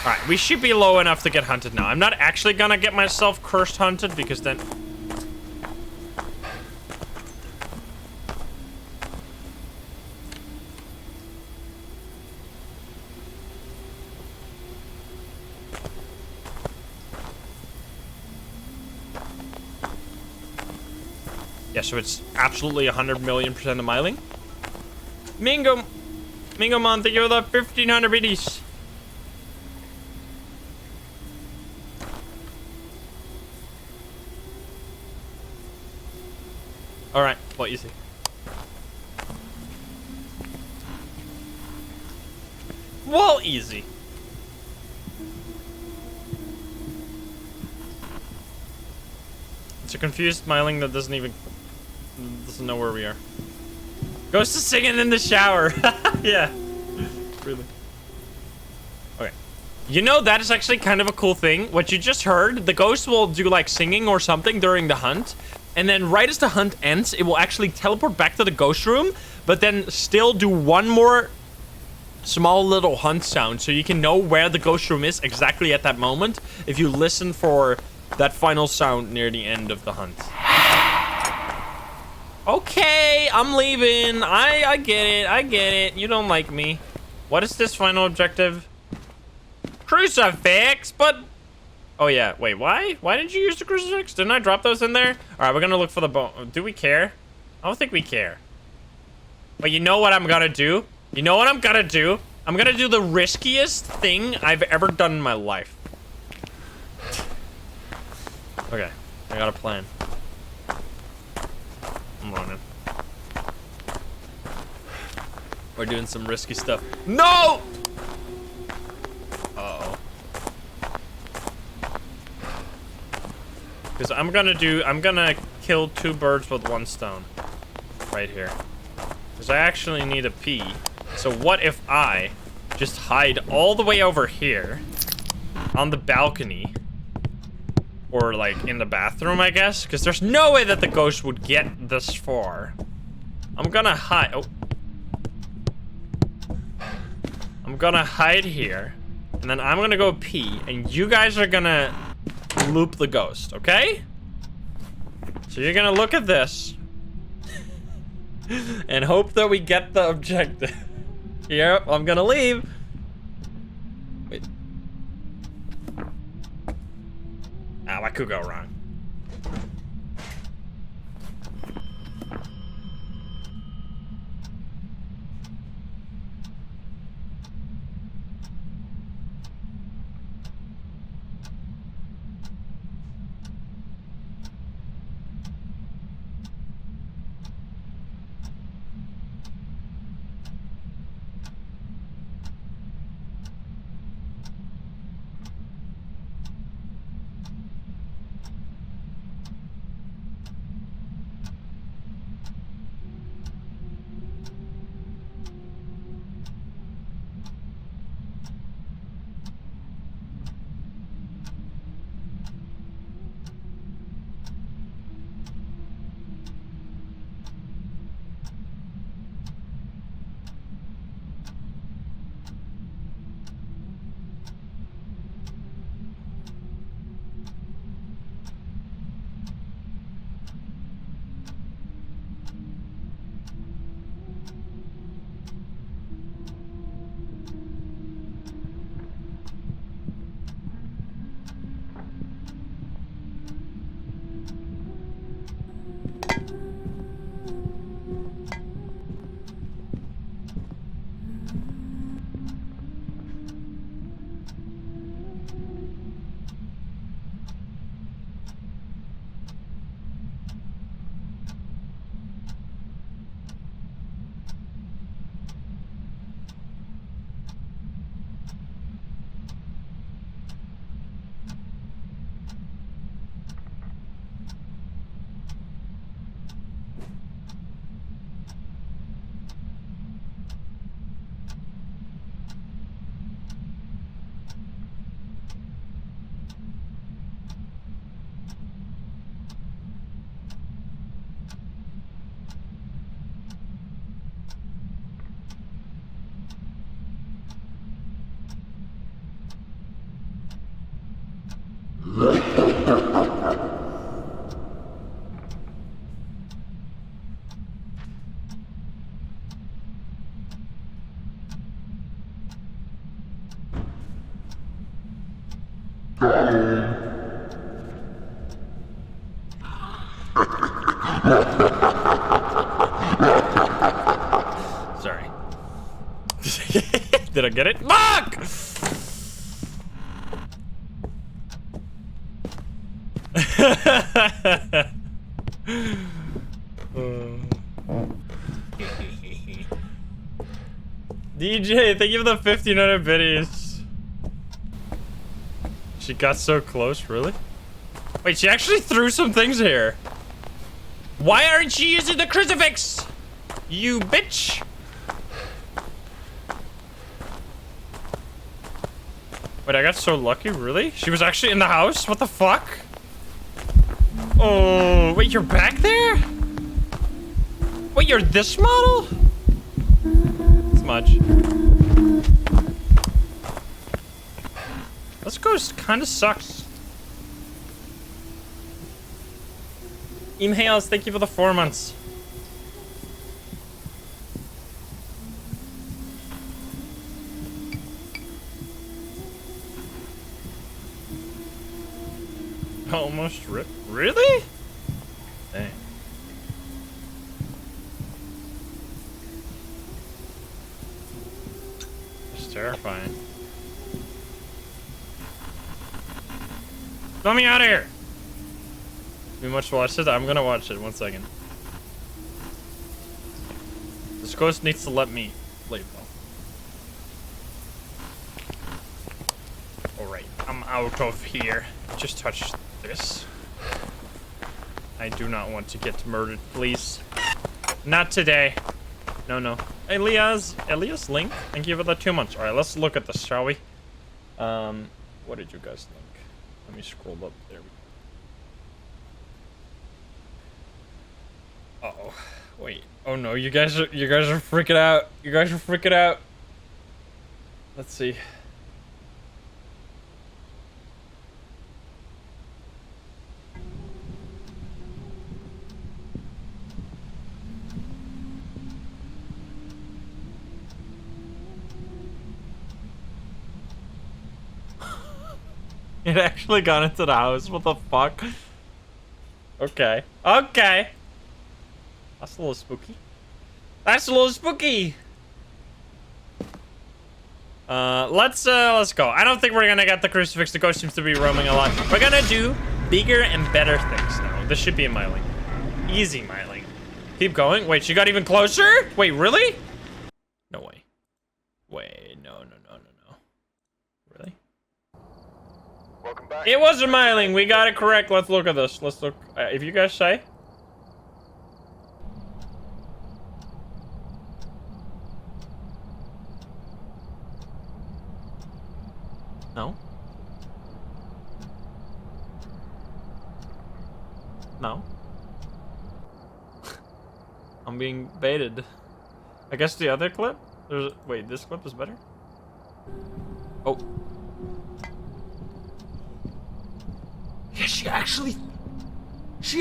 Alright, we should be low enough to get hunted now. I'm not actually gonna get myself cursed hunted because then... Yeah, so it's absolutely 100 million% of miling. Mingo Mon, thank you for the 1500 biddies. Alright, well, easy. Well, easy. It's a confused smiling that doesn't know where we are. Ghost is singing in the shower. Yeah. Really. Okay. You know, that is actually kind of a cool thing. What you just heard, the ghost will do like singing or something during the hunt. And then right as the hunt ends, it will actually teleport back to the ghost room, but then still do one more small little hunt sound so you can know where the ghost room is exactly at that moment if you listen for that final sound near the end of the hunt. Okay, I'm leaving. I get it. You don't like me. What is this final objective? Crucifix, but... Oh yeah, wait, why? Why did you use the crucifix? Didn't I drop those in there? Alright, we're gonna look for the bone. Do we care? I don't think we care. But you know what I'm gonna do? You know what I'm gonna do? I'm gonna do the riskiest thing I've ever done in my life. Okay, I got a plan. I'm running. We're doing some risky stuff. No! Uh-oh. Because I'm gonna kill two birds with one stone. Right here. Because I actually need a pee. So what if I just hide all the way over here on the balcony? Or like in the bathroom, I guess? Because there's no way that the ghost would get this far. I'm gonna hide. Oh. I'm gonna hide here. And then I'm gonna go pee. And you guys are gonna loop the ghost, okay? So you're gonna look at this. And hope that we get the objective. Yep, I'm gonna leave. Wait. Ah, what could go wrong? Sorry. Did I get it? Fuck! DJ, thank you for the 1500 biddies. She got so close, really? Wait, she actually threw some things here. Why aren't you using the crucifix? You bitch. Wait, I got so lucky, really? She was actually in the house? What the fuck? Oh, wait, you're back there? Wait, you're this model? Smudge. This ghost kind of sucks. Imhales, thank you for the 4 months. Almost ripped. Really? Dang. It's terrifying. Let me out of here! You must watch it? I'm gonna watch it. 1 second. This ghost needs to let me leave though. Alright, I'm out of here. Just touch this. I do not want to get murdered, please. Not today. No, no. Elias Link, thank you for the 2 months. Alright, let's look at this, shall we? What did you guys think? Let me scroll up. There we go. Uh-oh. Wait. Oh no, you guys are freaking out. You guys are freaking out. Let's see. It actually got into the house. What the fuck? Okay. Okay. That's a little spooky. That's a little spooky. Let's go. I don't think we're gonna get the crucifix. The ghost seems to be roaming a lot. We're gonna do bigger and better things now. This should be a miling. Easy miling. Keep going. Wait, she got even closer? Wait, really? No way. Wait, no. Really? Welcome back. It was a miling. We got it correct. Let's look at this. Let's look. If you guys say. No. No. I'm being baited. I guess the other clip? Wait, this clip is better? Oh. Yeah, she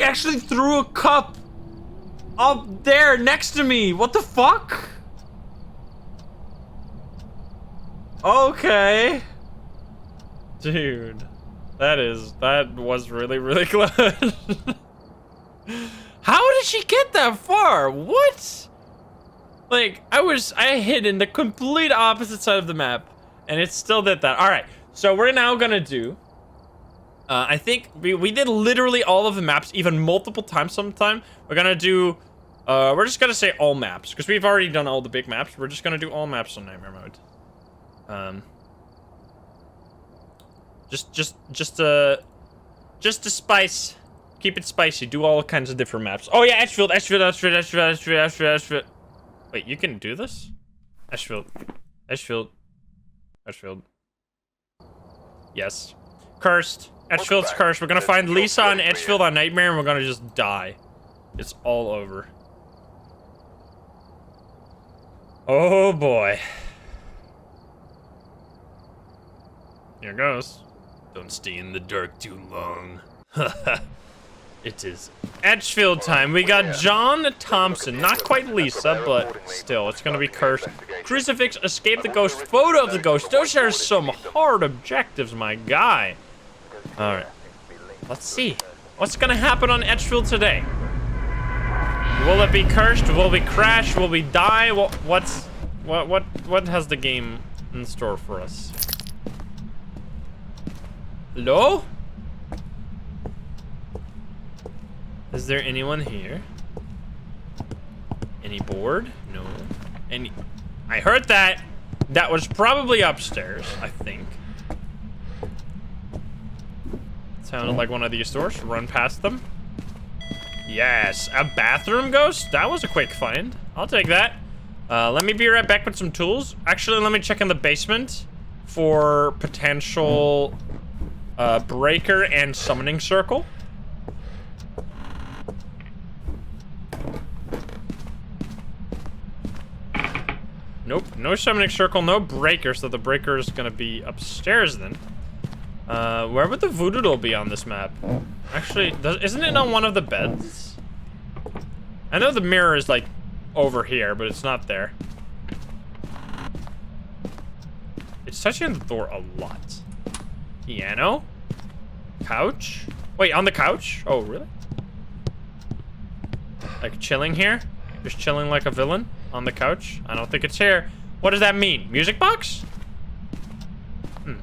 actually threw a cup up there next to me. What the fuck? Okay. Dude. That was really, really close. How did she get that far? What? Like, I hid in the complete opposite side of the map, and it still did that. All right, so we're now gonna do, I think we did literally all of the maps, even multiple times sometime. We're gonna do, we're just gonna say all maps, because we've already done all the big maps. We're just gonna do all maps on Nightmare Mode. Just to spice. Keep it spicy. Do all kinds of different maps. Oh yeah, Edgefield. Wait, you can do this? Edgefield. Yes. Cursed. Edgefield's cursed. We're gonna find Lisa on Edgefield on Nightmare and we're gonna just die. It's all over. Oh boy. Here goes. Don't stay in the dark too long. It is Edgefield time. We got John Thompson. Not quite Lisa, but still, it's gonna be cursed. Crucifix, escape the ghost, photo of the ghost. Those are some hard objectives, my guy. Alright. Let's see. What's gonna happen on Edgefield today? Will it be cursed? Will we crash? Will we die? What has the game in store for us? Hello? Is there anyone here? Any board? No. Any... I heard that. That was probably upstairs, I think. Sounded like one of these doors. Run past them. Yes, a bathroom ghost? That was a quick find. I'll take that. Let me be right back with some tools. Actually, let me check in the basement for potential breaker and summoning circle. Nope, no summoning circle, no breaker, so the breaker is gonna be upstairs then. Where would the voodoo doll be on this map? Actually, isn't it on one of the beds? I know the mirror is like over here, but it's not there. It's touching the door a lot. Piano? Couch? Wait, on the couch? Oh, really? Like chilling here? Just chilling like a villain on the couch? I don't think it's here. What does that mean? Music box? Do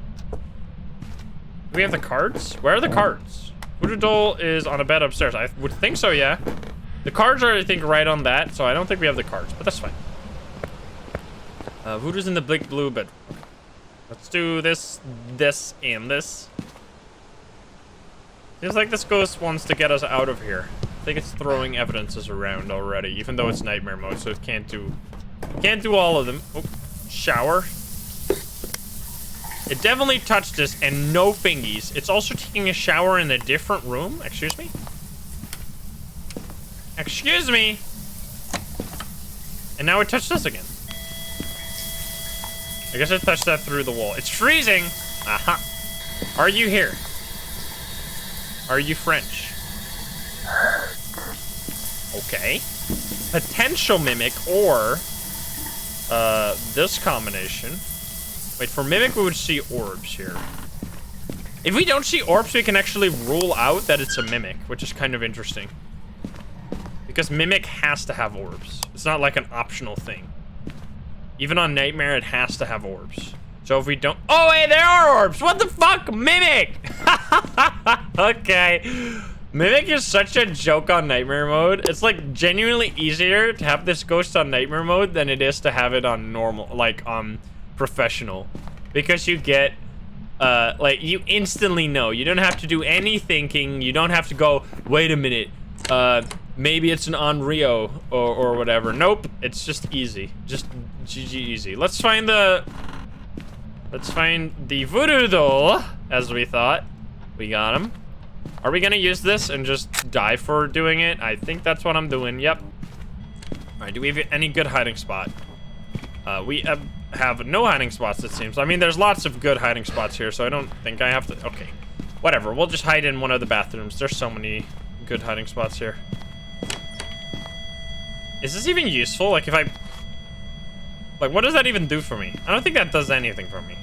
we have the cards? Where are the cards? Voodoo doll is on a bed upstairs. I would think so, yeah. The cards are, I think, right on that, so I don't think we have the cards, but that's fine. Voodoo's in the big blue bed. Let's do this, this, and this. Seems like this ghost wants to get us out of here. I think it's throwing evidences around already, even though it's nightmare mode, so it can't do all of them. Oh, shower. It definitely touched us and no fingies. It's also taking a shower in a different room. Excuse me? Excuse me? And now it touched us again. I guess it touched that through the wall. It's freezing! Aha. Are you here? Are you French? Okay. Potential mimic or this combination. Wait, for mimic we would see orbs here. If we don't see orbs, we can actually rule out that it's a mimic, which is kind of interesting. Because mimic has to have orbs. It's not like an optional thing. Even on Nightmare, it has to have orbs. So if we don't... Oh, hey, there are orbs! What the fuck? Mimic! Okay. Mimic is such a joke on Nightmare mode. It's like genuinely easier to have this ghost on Nightmare mode than it is to have it on normal, like on professional. Because you get, like, you instantly know. You don't have to do any thinking. You don't have to go, wait a minute. Maybe it's an Onryo or whatever. Nope, it's just easy. Just GG easy. Let's find the voodoo doll, as we thought. We got him. Are we gonna use this and just die for doing it? I think that's what I'm doing. Yep. All right. Do we have any good hiding spot? We have no hiding spots, it seems. I mean, there's lots of good hiding spots here, so I don't think I have to. Okay. Whatever. We'll just hide in one of the bathrooms. There's so many good hiding spots here. Is this even useful? Like, if I... Like, what does that even do for me? I don't think that does anything for me.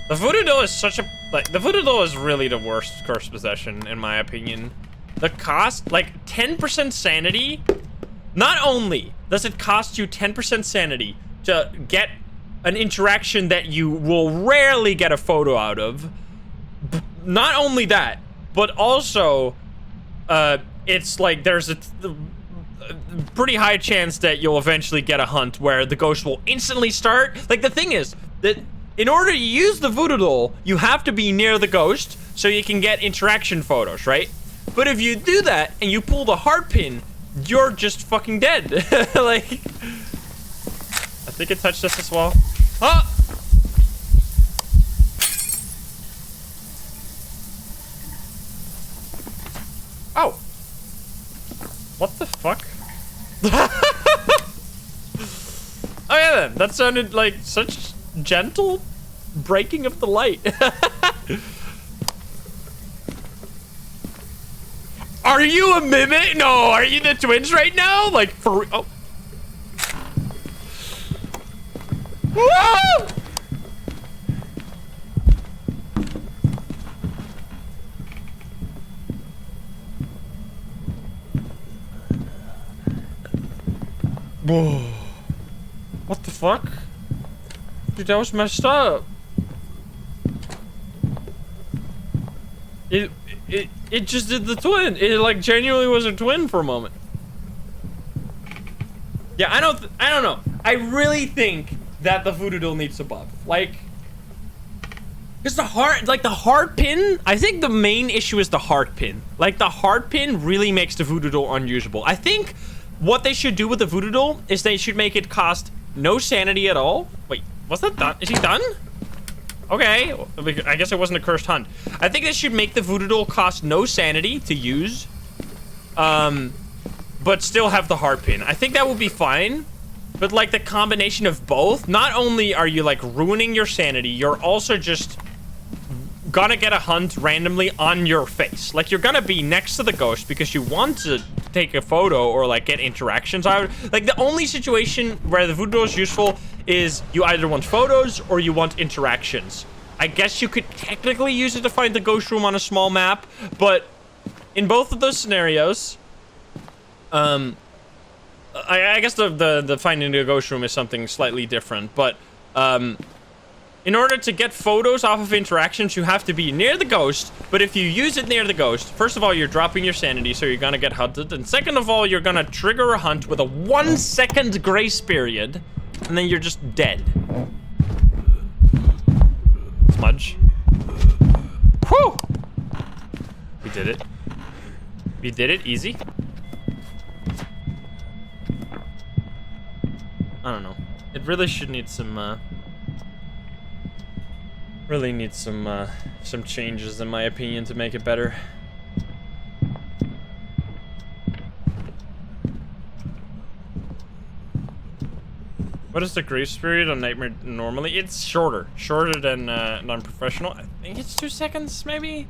The voodoo doll is such a... Like, the voodoo doll is really the worst cursed possession, in my opinion. The cost... Like, 10% sanity... Not only does it cost you 10% sanity to get an interaction that you will rarely get a photo out of... Not only that, but also... it's like, there's a... pretty high chance that you'll eventually get a hunt where the ghost will instantly start. Like, the thing is that in order to use the voodoo doll, you have to be near the ghost so you can get interaction photos, right? But if you do that and you pull the heart pin, you're just fucking dead. Like, I think it touched us as well. Ah! Oh. What the fuck? Oh yeah, then. That sounded like such gentle breaking of the light. Are you a mimic? No, are you the twins right now? Like, for... Oh. Whoa! 'Cause Whoa. What the fuck? Dude, that was messed up. It just did the twin. It like genuinely was a twin for a moment. Yeah, I don't know. I really think that the voodoo doll needs a buff. Like, because the heart pin, I think the main issue is the heart pin. Like, the heart pin really makes the voodoo doll unusable. I think what they should do with the voodoo doll is they should make it cost no sanity at all. Wait, was that done? Is he done? Okay, I guess it wasn't a cursed hunt. I think they should make the voodoo doll cost no sanity to use, but still have the heart pin. I think that would be fine. But like the combination of both, not only are you like ruining your sanity, you're also just gonna get a hunt randomly on your face. Like you're gonna be next to the ghost because you want to take a photo or like get interactions out. Like the only situation where the voodoo doll is useful is you either want photos or you want interactions. I guess you could technically use it to find the ghost room on a small map, but in both of those scenarios, I guess the finding the ghost room is something slightly different, but in order to get photos off of interactions, you have to be near the ghost. But if you use it near the ghost, first of all, you're dropping your sanity, so you're gonna get hunted, and second of all, you're gonna trigger a hunt with a 1 second grace period, and then you're just dead. Smudge. Whew! We did it. We did it, easy. I don't know. It really should need some, really needs some changes, in my opinion, to make it better. What is the grace period on Nightmare normally? It's shorter than non-professional. I think it's 2 seconds, maybe?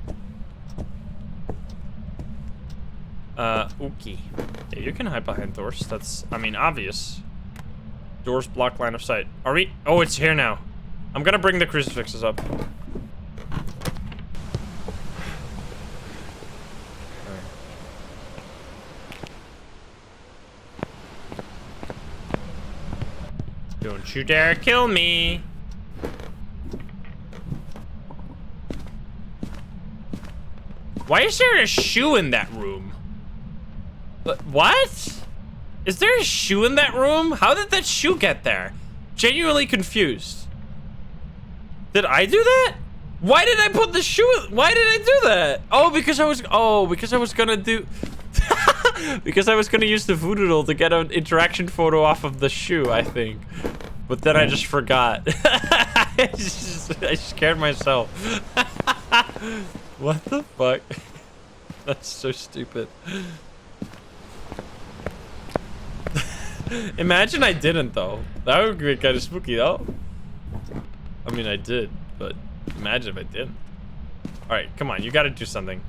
Okay. Yeah, you can hide behind doors. That's, I mean, obvious. Doors block line of sight. Are we? Oh, it's here now. I'm gonna bring the crucifixes up. Don't you dare kill me. Why is there a shoe in that room? What? Is there a shoe in that room? How did that shoe get there? Genuinely confused. Did I do that? Why did I put the shoe? Why did I do that? Oh, because I was gonna do because I was gonna use the voodoo doll to get an interaction photo off of the shoe, I think. But then I just forgot. I scared myself. What the fuck? That's so stupid. Imagine I didn't, though. That would be kind of spooky, though. I mean, I did, but imagine if I didn't. All right, come on, you got to do something.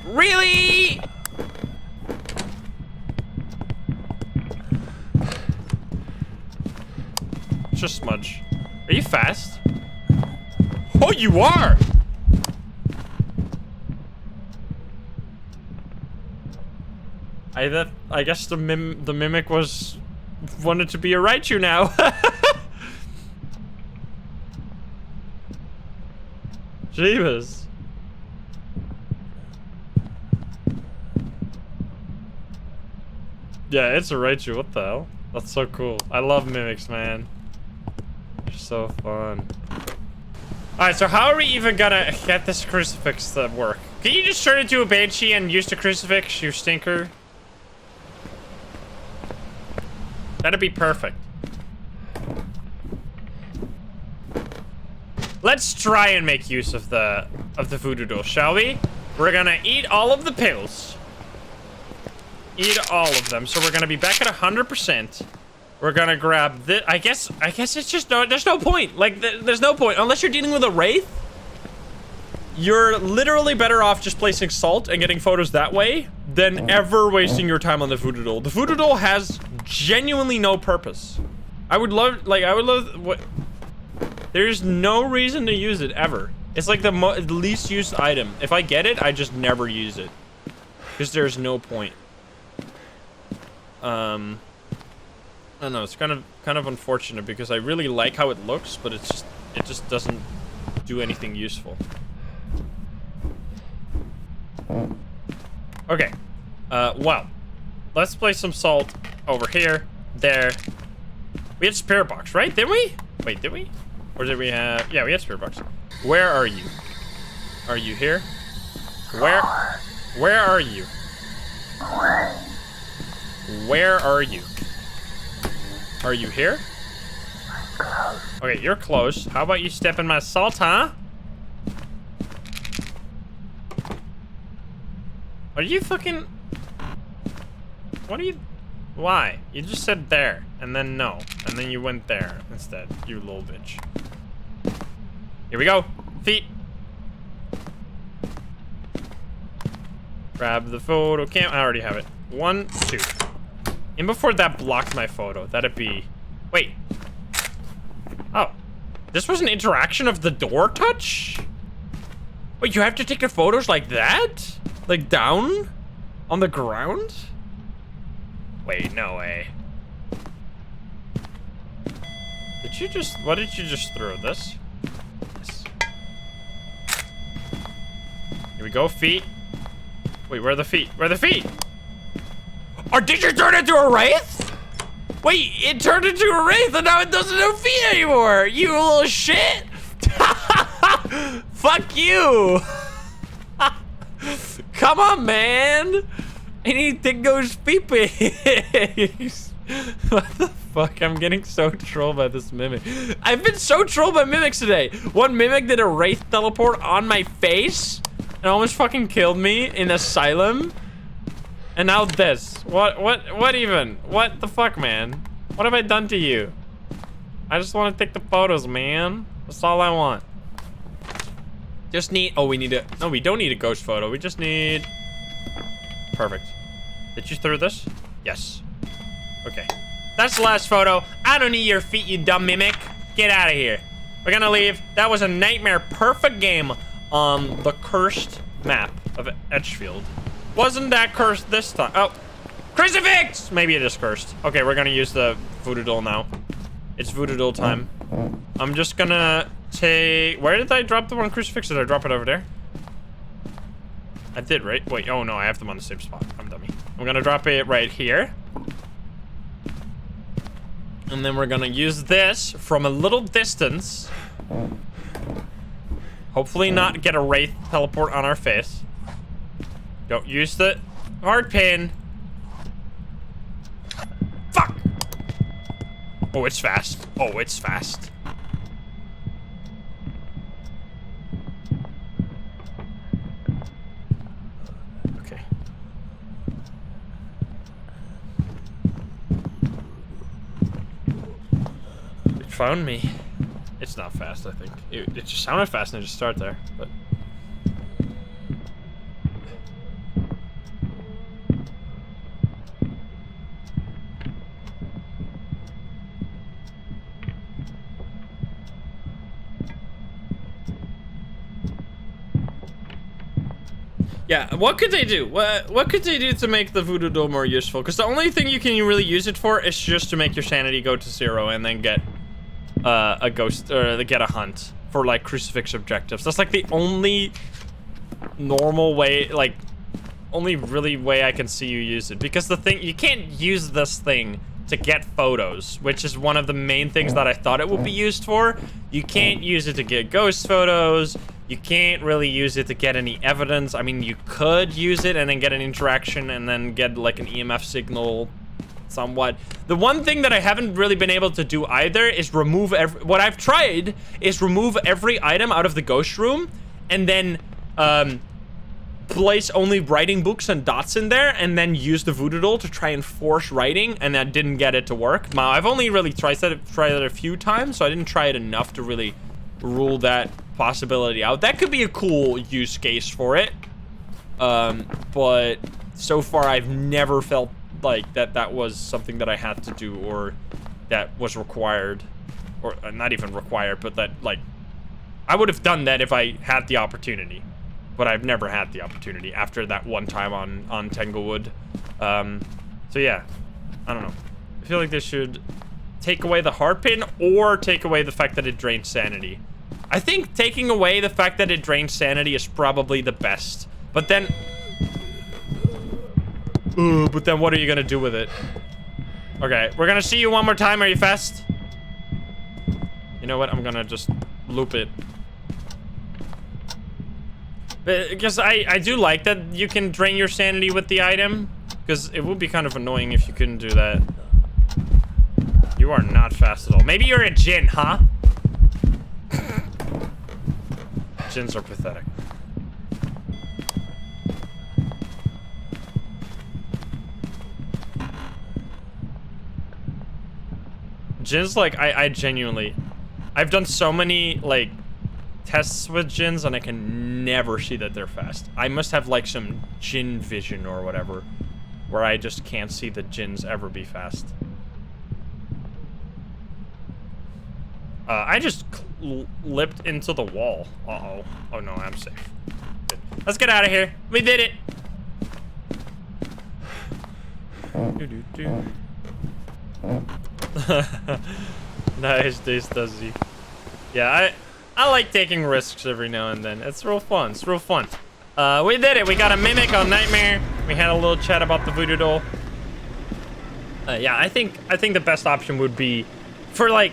Really? It's just Smudge. Are you fast? Oh, you are! I guess the mimic wanted to be a Raichu now. Jeebus. Yeah, it's a Raichu. What the hell? That's so cool. I love mimics, man. They're so fun. Alright, so how are we even gonna get this crucifix to work? Can you just turn into a banshee and use the crucifix, you stinker? That'd be perfect. Let's try and make use of the voodoo doll, shall we? We're gonna eat all of the pills. Eat all of them. So we're gonna be back at 100%. We're gonna grab this. I guess it's just there's no point. Like there's no point unless you're dealing with a wraith. You're literally better off just placing salt and getting photos that way than ever wasting your time on the voodoo doll. The voodoo doll has genuinely no purpose. I would love what. There's no reason to use it ever. It's like the least used item. If I get it, I just never use it. Because there's no point. I don't know, it's kind of unfortunate because I really like how it looks, but it just doesn't do anything useful. Okay. Well, let's place some salt over here, there. We had spirit box, right? Did we? Wait, did we? Or did we have... Yeah, we had spirit box. Where are you? Are you here? Where are you? Where are you? Are you here? Okay, you're close. How about you step in my salt, huh? Are you fucking... What are you... Why? You just said there, and then no. And then you went there instead, you little bitch. Here we go. Feet. Grab the photo cam. I already have it. 1, 2. And before that blocked my photo, that'd be... Wait. Oh. This was an interaction of the door touch? Wait, you have to take the photos like that? Like down? On the ground? Wait, no way. Did you just... What did you just throw? This? Yes. Here we go, feet. Wait, where are the feet? Where are the feet? Or did you turn into a wraith? Wait, it turned into a wraith and now it doesn't have feet anymore. You little shit. Fuck you. Come on, man. Anything goes pee-pee. What the fuck? I'm getting so trolled by this mimic. I've been so trolled by mimics today. One mimic did a wraith teleport on my face and almost fucking killed me in Asylum. And now this. What even? What the fuck, man? What have I done to you? I just want to take the photos, man. That's all I want. Just need... Oh, we need a... No, we don't need a ghost photo. We just need... Perfect. Did you throw this? Yes. Okay. That's the last photo. I don't need your feet, you dumb mimic. Get out of here. We're gonna leave. That was a nightmare perfect game on the cursed map of Edgefield. Wasn't that cursed this time? Oh. Crucifix! Maybe it is cursed. Okay, we're gonna use the voodoo doll now. It's voodoo doll time. I'm just gonna take... Where did I drop the one crucifix? Did I drop it over there? I did, right? Wait, oh no, I have them on the same spot. I'm dummy. I'm gonna drop it right here. And then we're gonna use this from a little distance. Hopefully not get a wraith teleport on our face. Don't use the hard pin. Fuck! Oh, it's fast. Oh, it's fast. Okay. It found me. It's not fast, I think. It just sounded fast and I just start there, but... Yeah, what could they do? What could they do to make the voodoo doll more useful? Because the only thing you can really use it for is just to make your sanity go to 0 and then get a ghost or get a hunt for like crucifix objectives. That's like the only normal way, like only really way I can see you use it. Because the thing, you can't use this thing to get photos, which is one of the main things that I thought it would be used for. You can't use it to get ghost photos. You can't really use it to get any evidence. I mean, you could use it and then get an interaction and then get like an EMF signal somewhat. The one thing that I haven't really been able to do either is remove what I've tried is remove every item out of the ghost room and then place only writing books and dots in there and then use the voodoo doll to try and force writing, and I didn't get it to work. Now, I've only really tried that a few times, so I didn't try it enough to really rule that possibility out. That could be a cool use case for it, but so far I've never felt like that was something that I had to do or that was required, or not even required, but that like I would have done that if I had the opportunity. but I've never had the opportunity after that one time on Tanglewood. So yeah, I don't know. I feel like they should take away the hard pin or take away the fact that it drains sanity. I think taking away the fact that it drains sanity is probably the best. But then what are you gonna do with it? Okay, we're gonna see you one more time. Are you fast? You know what? I'm gonna just loop it. Because I do like that you can drain your sanity with the item. Because it would be kind of annoying if you couldn't do that. You are not fast at all. Maybe you're a Jinn, huh? Jinns are pathetic. Jinns, like, I genuinely... I've done so many, like, tests with Jinns, and I can never see that they're fast. I must have, like, some Jinn vision or whatever, where I just can't see the Jinns ever be fast. I just lipped into the wall. Uh-oh. Oh, no, I'm safe. Good. Let's get out of here. We did it. Nice, Dace Duzzy. Yeah, I like taking risks every now and then. It's real fun. It's real fun. We did it. We got a mimic on Nightmare. We had a little chat about the voodoo doll. Yeah, I think the best option would be for, like,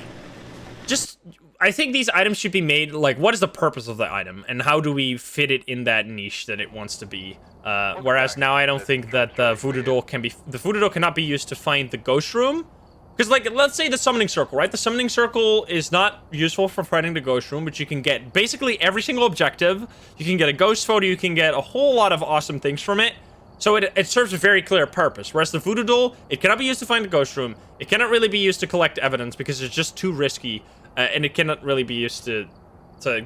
I think these items should be made, like, what is the purpose of the item? And how do we fit it in that niche that it wants to be? Whereas now I don't think that the voodoo doll cannot be used to find the ghost room. Because, like, let's say the summoning circle, right? The summoning circle is not useful for finding the ghost room, but you can get basically every single objective. You can get a ghost photo, you can get a whole lot of awesome things from it. So it serves a very clear purpose. Whereas the voodoo doll, it cannot be used to find the ghost room. It cannot really be used to collect evidence because it's just too risky. And it cannot really be used to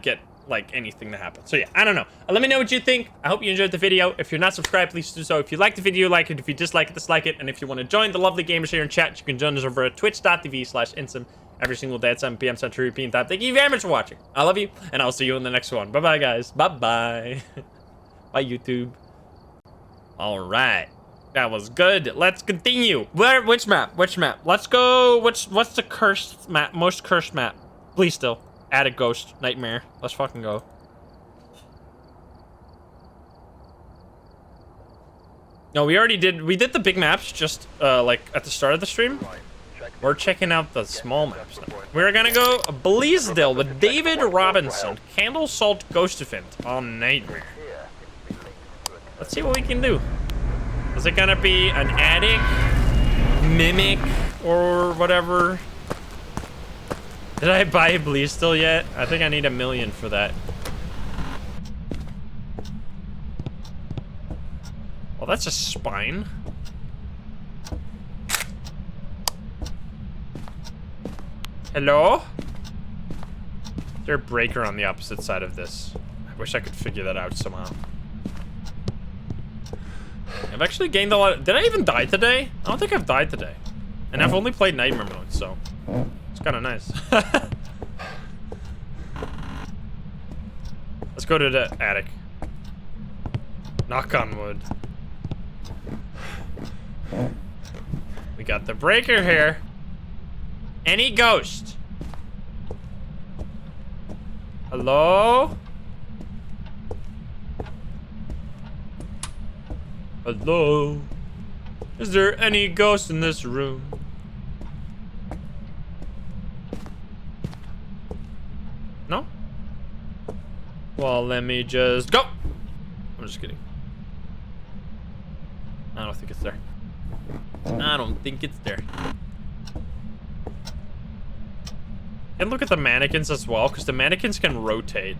get, like, anything to happen. So yeah, I don't know. Let me know what you think. I hope you enjoyed the video. If you're not subscribed, please do so. If you like the video, like it. If you dislike it, dislike it. And if you want to join the lovely gamers here in chat, you can join us over at twitch.tv/insym every single day at 7 p.m. Central European time. Thank you very much for watching. I love you, and I'll see you in the next one. Bye-bye, guys. Bye-bye. Bye, YouTube. All right. That was good. Let's continue. Which map? Which map? Let's go. What's the cursed map? Most cursed map? Please still. Add a ghost. Nightmare. Let's fucking go. No, we already did. We did the big maps just, like, at the start of the stream. We're checking out the small maps now. We're gonna go Bleasdale with David Robinson. Candle Salt Ghost Event on Nightmare. Let's see what we can do. Is it gonna be an attic, mimic, or whatever? Did I buy Bleasdale yet? I think I need 1 million for that. Well, that's a spine. Hello? Is there a breaker on the opposite side of this? I wish I could figure that out somehow. I've actually gained a lot. Did I even die today? I don't think I've died today. And I've only played Nightmare mode, so it's kind of nice. Let's go to the attic. Knock on wood. We got the breaker here. Any ghost? Hello? Hello? Is there any ghost in this room? No? Well, let me just go. I'm just kidding. I don't think it's there. I don't think it's there. And look at the mannequins as well, because the mannequins can rotate.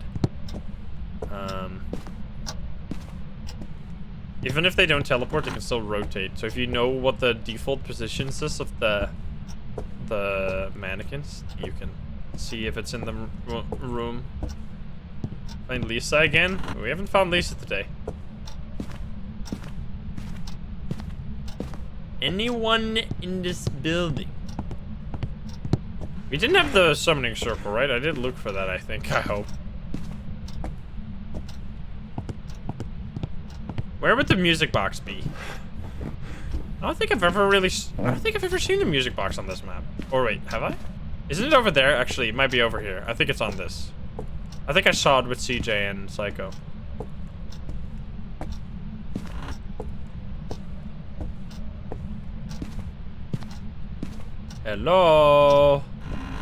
Even if they don't teleport, they can still rotate. So if you know what the default positions is of the mannequins, you can see if it's in the room. Find Lisa again? We haven't found Lisa today. Anyone in this building? We didn't have the summoning circle, right? I did look for that, I think. I hope. Where would the music box be? I don't think I've ever seen the music box on this map. Or wait, have I? Isn't it over there? Actually, it might be over here. I think it's on this. I think I saw it with CJ and Psycho. Hello?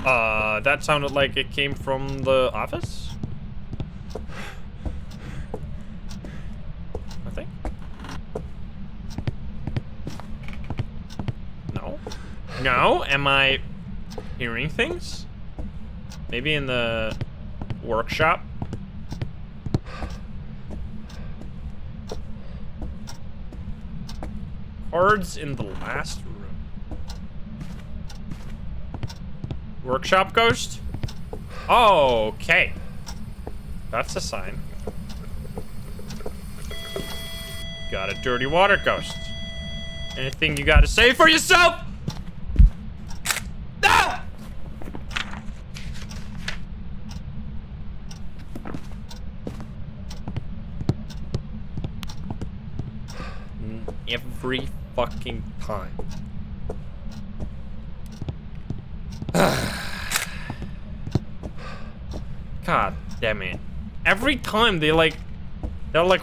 That sounded like it came from the office? I think. No? No? Am I hearing things? Maybe in the workshop? Cards in the last room. Workshop ghost? Oh, okay. That's a sign. Got a dirty water ghost. Anything you gotta say for yourself? No! Every fucking time. God damn it. Every time they're like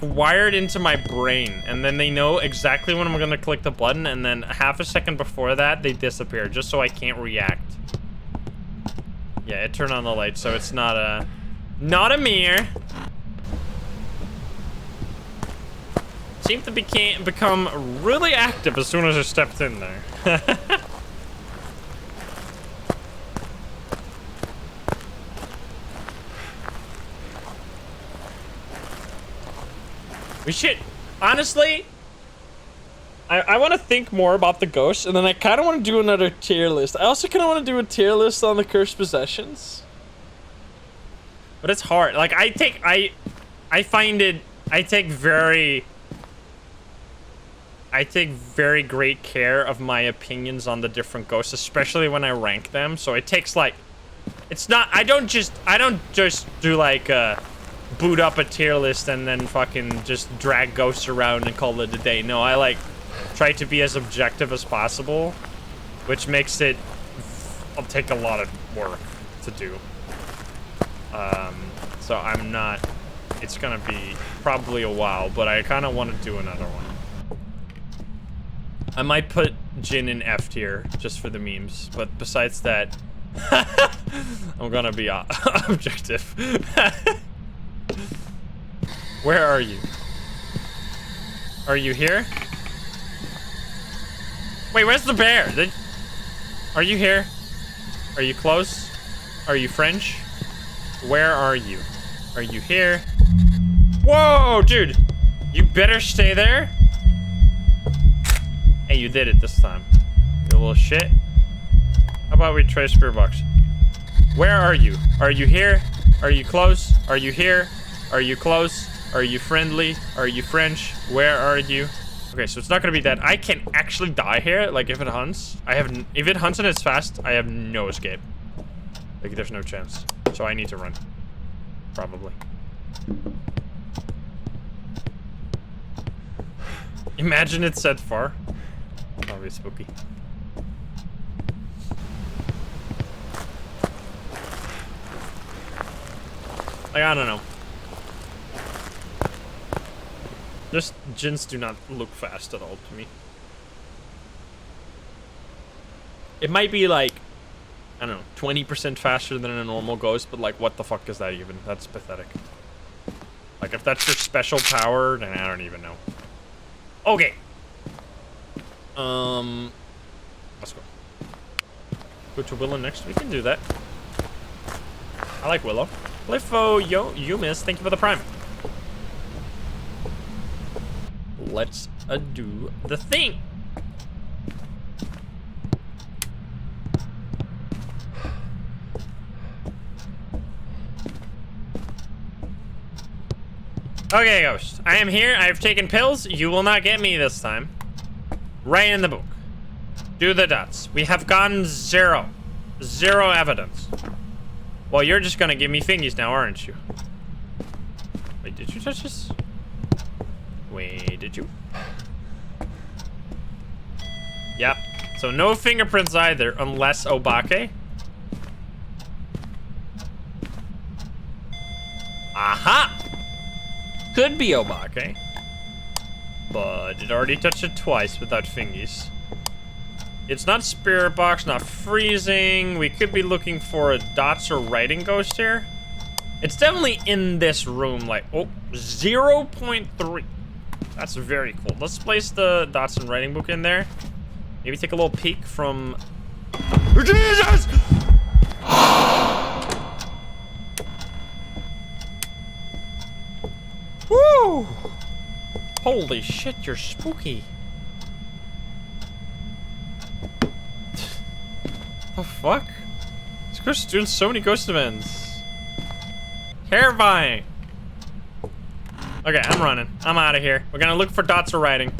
wired into my brain, and then they know exactly when I'm gonna click the button, and then half a second before that they disappear just so I can't react. Yeah, it turned on the light, so it's not a mirror. Seemed to become really active as soon as I stepped in there. We should, honestly, I want to think more about the ghosts, and then I kind of want to do another tier list. I also kind of want to do a tier list on the cursed possessions. But it's hard. Like, I take very great care of my opinions on the different ghosts, especially when I rank them. So it takes like, I don't just do like boot up a tier list and then fucking just drag ghosts around and call it a day. No, I like try to be as objective as possible, which makes it, I'll take a lot of work to do. So I'm not, it's gonna be probably a while, but I kind of want to do another one. I might put Jin in F tier just for the memes, but besides that, I'm gonna be objective. Where are you? Are you here? Wait, where's the bear? Are you here? Are you close? Are you French? Where are you? Are you here? Whoa, dude! You better stay there. Hey, you did it this time. You little shit. How about we try Spirit Box? Where are you? Are you here? Are you close? Are you here? Are you close? Are you friendly? Are you French? Where are you? Okay, so it's not gonna be that. I can actually die here. Like if it hunts, if it hunts and it's fast, I have no escape. Like there's no chance. So I need to run. Probably. Imagine it said far. That'll be spooky. Like, I don't know. Just Jins do not look fast at all to me. It might be like, I don't know, 20% faster than a normal ghost, but like, what the fuck is that even? That's pathetic. Like, if that's your special power, then I don't even know. Okay. Let's go. Go to Willow next. We can do that. I like Willow. Cliffo, you miss. Thank you for the prime. Let's do the thing. Okay, Ghost. I am here. I have taken pills. You will not get me this time. Right in the book. Do the dots. We have gotten zero. Zero evidence. Well, you're just gonna give me thingies now, aren't you? Wait, did you touch this? Wait, did you? Yep. So no fingerprints either, unless Obake. Aha! Could be Obake. But it already touched it twice without fingies. It's not spirit box, not freezing. We could be looking for a dots or writing ghost here. It's definitely in this room, like, oh, 0.3. That's very cool. Let's place the dots and writing book in there. Maybe take a little peek from... Jesus! Woo! Holy shit, you're spooky. The fuck? This ghost is doing so many ghost events. Terrifying. Okay, I'm running. I'm out of here. We're gonna look for dots or writing.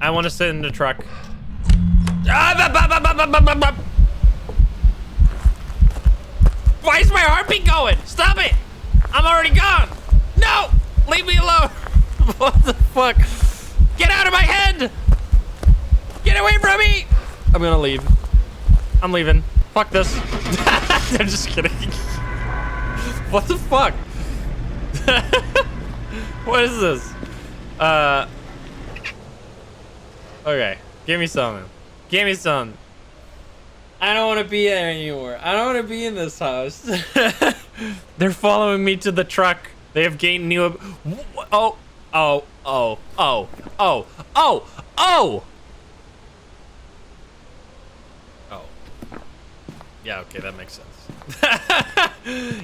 I want to sit in the truck. Why is my heartbeat going? Stop it! I'm already gone. No! Leave me alone. What the fuck? Get out of my head! Get away from me! I'm gonna leave. I'm leaving. Fuck this. I'm just kidding. What the fuck? What is this? Okay. Give me something. Give me some. I don't want to be there anymore. I don't want to be in this house. They're following me to the truck. They have gained new... Oh. Oh. Oh. Oh. Oh. Oh. Oh. Oh. Yeah, okay, that makes sense.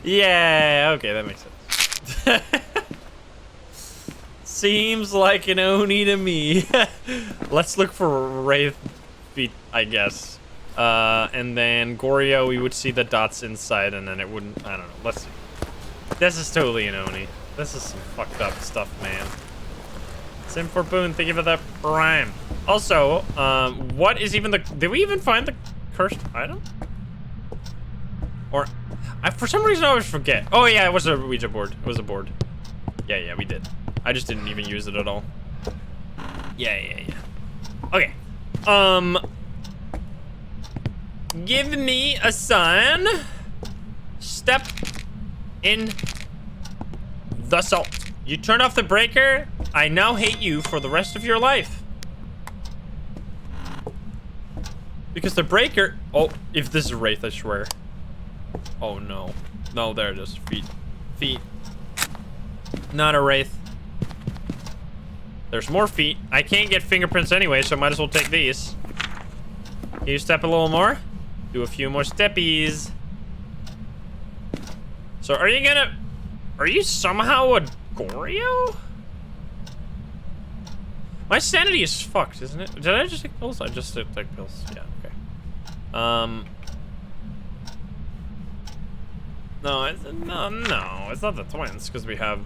Yeah, okay, that makes sense. Seems like an Oni to me. Let's look for Wraith feet, I guess. And then Goryo, we would see the dots inside, and then it wouldn't. I don't know. Let's see. This is totally an Oni. This is some fucked up stuff, man. Sim for Boon, thank you for that prime. Also, what is even the? Did we even find the cursed item? Or, for some reason I always forget. Oh yeah, it was a Ouija board. It was a board. Yeah, we did. I just didn't even use it at all. Yeah. Okay. Give me a sign. Step in the salt. You turn off the breaker. I now hate you for the rest of your life. Because the breaker... Oh, if this is Wraith, I swear. Oh no. No, there it is. Feet. Not a Wraith. There's more feet. I can't get fingerprints anyway, so I might as well take these. Can you step a little more? Do a few more steppies. So are you somehow a Goryo? My sanity is fucked, isn't it? Did I just take pills? I just took pills. Yeah, okay. No, it's not the twins, because we have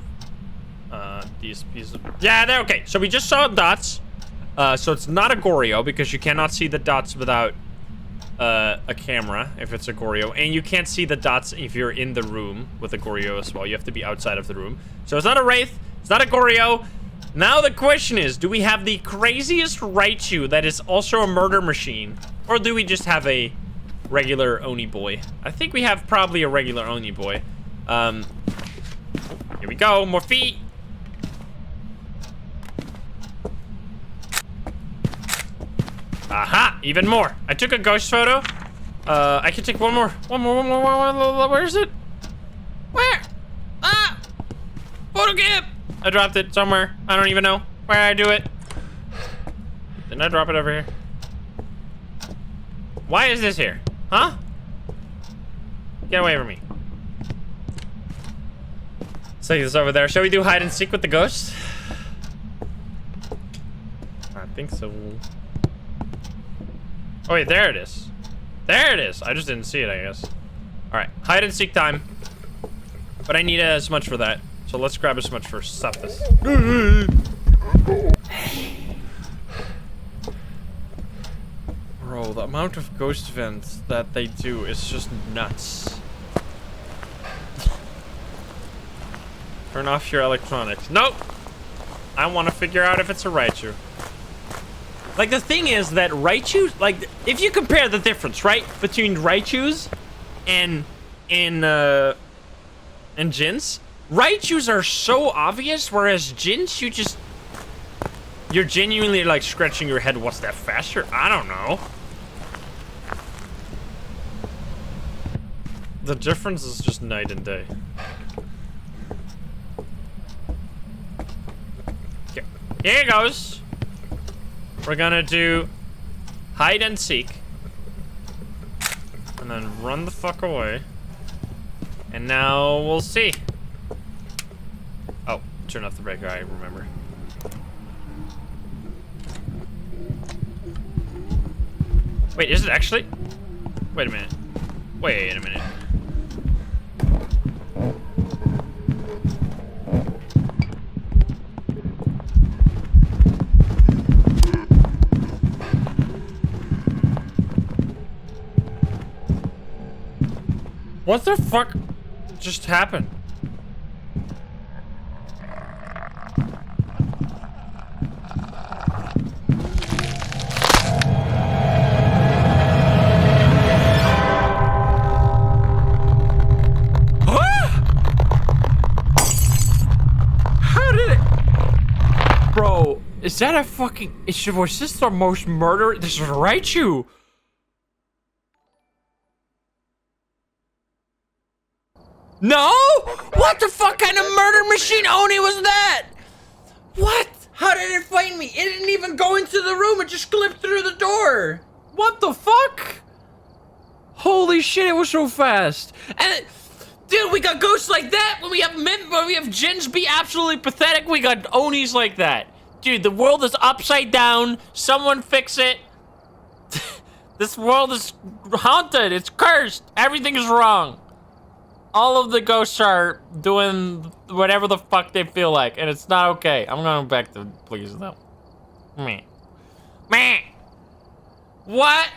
these pieces. Yeah, they're okay. So we just saw dots. So it's not a Goryo because you cannot see the dots without a camera if it's a Goryo, and you can't see the dots if you're in the room with a Goryo as well. You have to be outside of the room. So it's not a Wraith. It's not a Goryo. Now the question is, do we have the craziest Raichu that is also a murder machine, or do we just have a regular Oni boy? I think we have probably a regular Oni boy. Here we go. More feet. Aha! Even more. I took a ghost photo. I can take one more. One more. Where is it? Where? Ah! Photo cam! I dropped it somewhere. I don't even know where I do it. Didn't I drop it over here? Why is this here? Huh? Get away from me. Let's take this over there. Shall we do hide and seek with the ghost? I think so. Oh wait, there it is. There it is. I just didn't see it, I guess. All right, hide and seek time. But I need a smudge for that. So let's grab a smudge first. Stop this. Bro, the amount of ghost events that they do is just nuts. Turn off your electronics. Nope. I want to figure out if it's a Raichu. Like, the thing is that Raichus, like, if you compare the difference, right, between Raichus and Jins, Raichus are so obvious, whereas Jins, you're genuinely, like, scratching your head. What's that faster? I don't know. The difference is just night and day. Okay. Here it goes. We're gonna do hide and seek. And then run the fuck away. And now we'll see. Oh, turn off the breaker, I remember. Wait, is it actually? Wait a minute. Wait a minute. What the fuck just happened? Is that a fucking... Was this the most murder? This is Raichu! No? What the fuck kind of murder machine Oni was that? What? How did it find me? It didn't even go into the room. It just clipped through the door. What the fuck? Holy shit, it was so fast. And... Dude, we got ghosts like that. When we have Jins be absolutely pathetic, we got Onis like that. Dude, the world is upside down. Someone fix it. This world is haunted. It's cursed. Everything is wrong. All of the ghosts are doing whatever the fuck they feel like, and it's not okay. I'm going back to please them. Meh. Meh. What?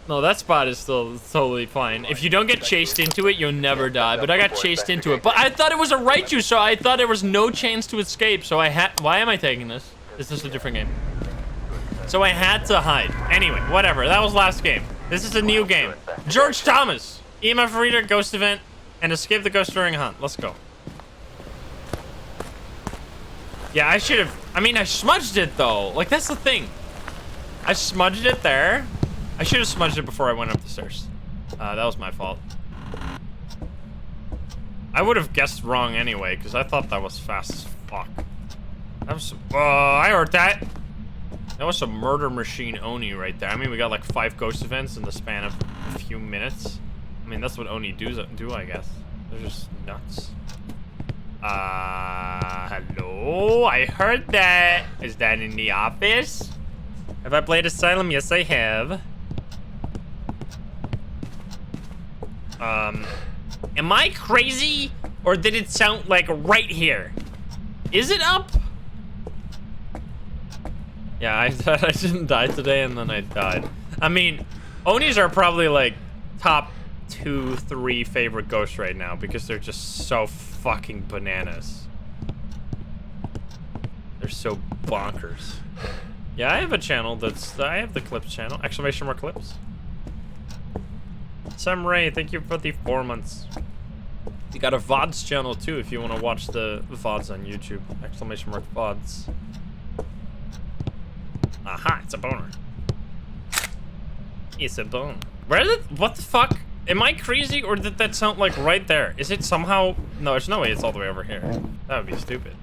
No, that spot is still totally fine. If you don't get chased into it, you'll never die. But I got chased into it. But I thought it was a Raichu, so I thought there was no chance to escape. So I had... Why am I taking this? Is this a different game? So I had to hide. Anyway, whatever. That was last game. This is a new game. George Thomas. EMF reader, ghost event, and escape the ghost during a hunt. Let's go. Yeah, I should have... I mean, I smudged it, though. Like, that's the thing. I smudged it there. I should have smudged it before I went up the stairs. That was my fault. I would have guessed wrong anyway, because I thought that was fast as fuck. That was some... I heard that. That was some murder machine Oni right there. I mean, we got like 5 ghost events in the span of a few minutes. I mean, that's what Oni do, I guess. They're just nuts. Hello? I heard that. Is that in the office? Have I played Asylum? Yes, I have. Am I crazy? Or did it sound like right here? Is it up? Yeah, I thought I didn't die today and then I died. I mean, Onis are probably like top 2, 3 favorite ghosts right now because they're just so fucking bananas. They're so bonkers. Yeah, I have a channel that's... I have the clips channel. Exclamation mark clips. Sam Ray, thank you for the 4 months. You got a VODs channel too if you want to watch the VODs on YouTube. Exclamation mark VODs. Aha, it's a boner. It's a bone. Where did... What the fuck? Am I crazy or did that sound like right there? Is it somehow... No, there's no way it's all the way over here. That would be stupid.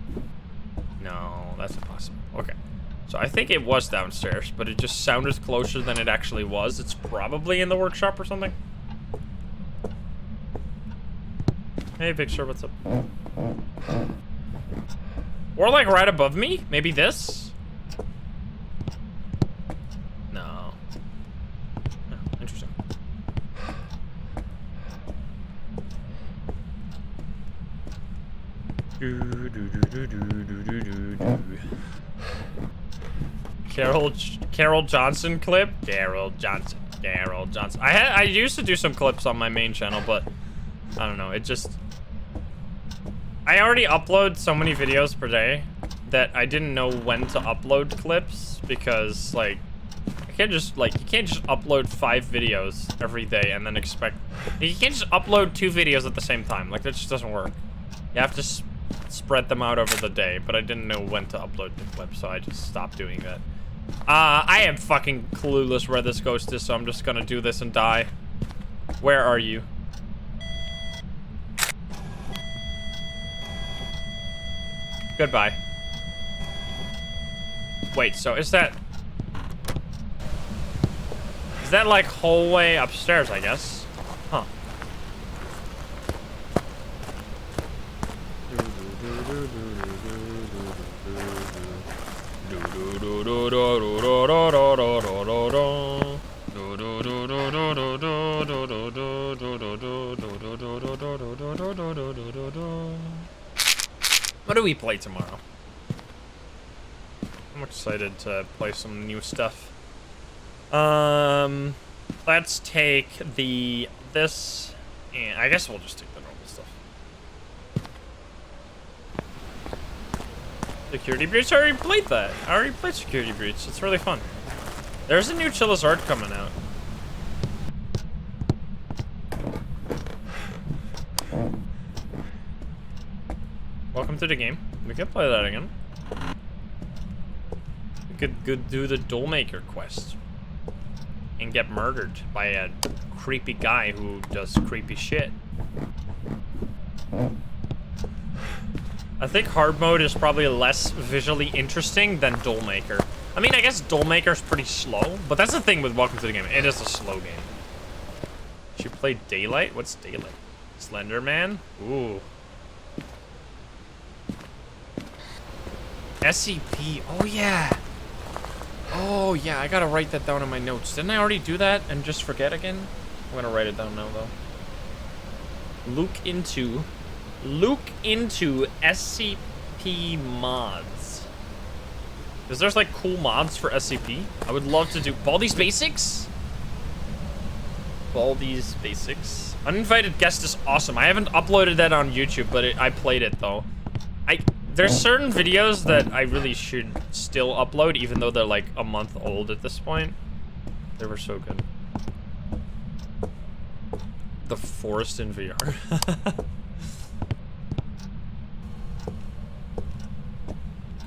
No, that's impossible. Okay. So I think it was downstairs, but it just sounded closer than it actually was. It's probably in the workshop or something. Hey, Victor, what's up? Or like right above me? Maybe this? No. No, interesting. Carol Johnson clip? Carol Johnson. I used to do some clips on my main channel, but I don't know, it just... I already upload so many videos per day that I didn't know when to upload clips because, like, I can't just, like, you can't just upload 5 videos every day and then expect... You can't just upload 2 videos at the same time. Like, that just doesn't work. You have to spread them out over the day, but I didn't know when to upload the clips, so I just stopped doing that. I am fucking clueless where this ghost is, so I'm just gonna do this and die. Where are you? Goodbye. Wait, so is that like hallway upstairs, I guess? Huh. What do we play tomorrow? I'm excited to play some new stuff. Let's take this, and I guess we'll just take the normal stuff. Security Breach? I already played that. I already played Security Breach. It's really fun. There's a new Chilla's Art coming out. Welcome to the game. We can play that again. We could do the Dollmaker quest and get murdered by a creepy guy who does creepy shit. I think hard mode is probably less visually interesting than Dollmaker. I mean, I guess Dollmaker's pretty slow, but that's the thing with Welcome to the Game. It is a slow game. Should you play Daylight? What's Daylight? Slender Man? Ooh. SCP. Oh, yeah. Oh, yeah. I gotta write that down in my notes. Didn't I already do that and just forget again? I'm gonna write it down now, though. Look into SCP mods. Because there's, like, cool mods for SCP. I would love to do Baldi's Basics. Baldi's Basics. Uninvited Guest is awesome. I haven't uploaded that on YouTube, but I played it, though. There's certain videos that I really should still upload, even though they're like a month old at this point. They were so good. The Forest in VR.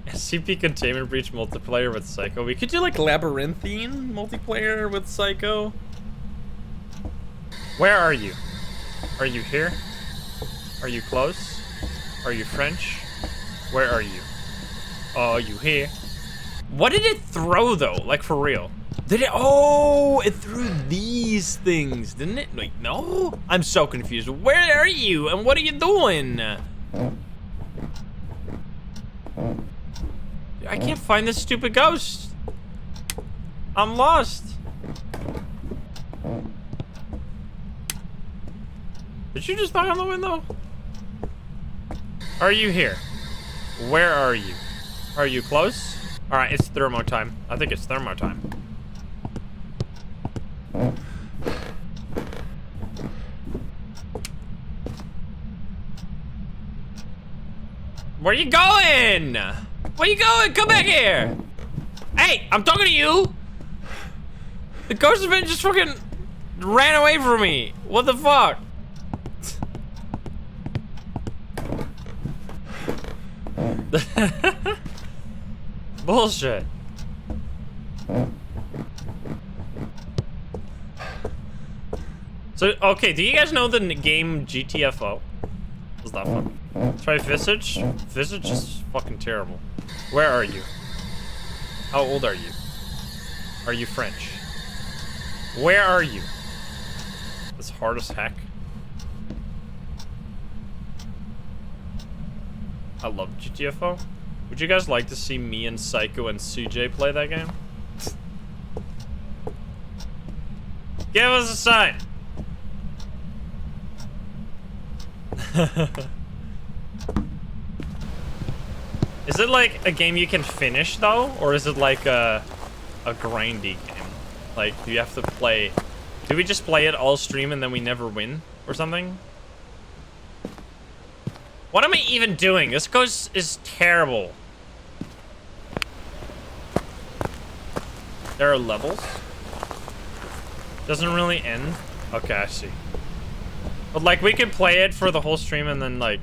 SCP Containment Breach multiplayer with Psycho. We could do like Labyrinthine multiplayer with Psycho. Where are you? Are you here? Are you close? Are you French? Where are you? Are you here? What did it throw though? Like for real? Did it? Oh, it threw these things, didn't it? Like, no? I'm so confused. Where are you? And what are you doing? I can't find this stupid ghost. I'm lost. Did you just knock on the window? Are you here? Where are you? Are you close? All right, it's thermo time. I think it's thermo time. Where you going? Where you going? Come back here. Hey, I'm talking to you. The ghost event just fucking ran away from me. What the fuck? Bullshit. So, okay, do you guys know the game GTFO? Was that fun? Try Visage? Visage is fucking terrible. Where are you? How old are you? Are you French? Where are you? It's hard as heck. I love GTFO. Would you guys like to see me and Psycho and CJ play that game? Give us a sign. Is it like a game you can finish though, or is it like a grindy game? Like, do you have to play? Do we just play it all stream and then we never win or something? What am I even doing? This ghost is terrible. There are levels. Doesn't really end. Okay, I see. But like, we could play it for the whole stream and then like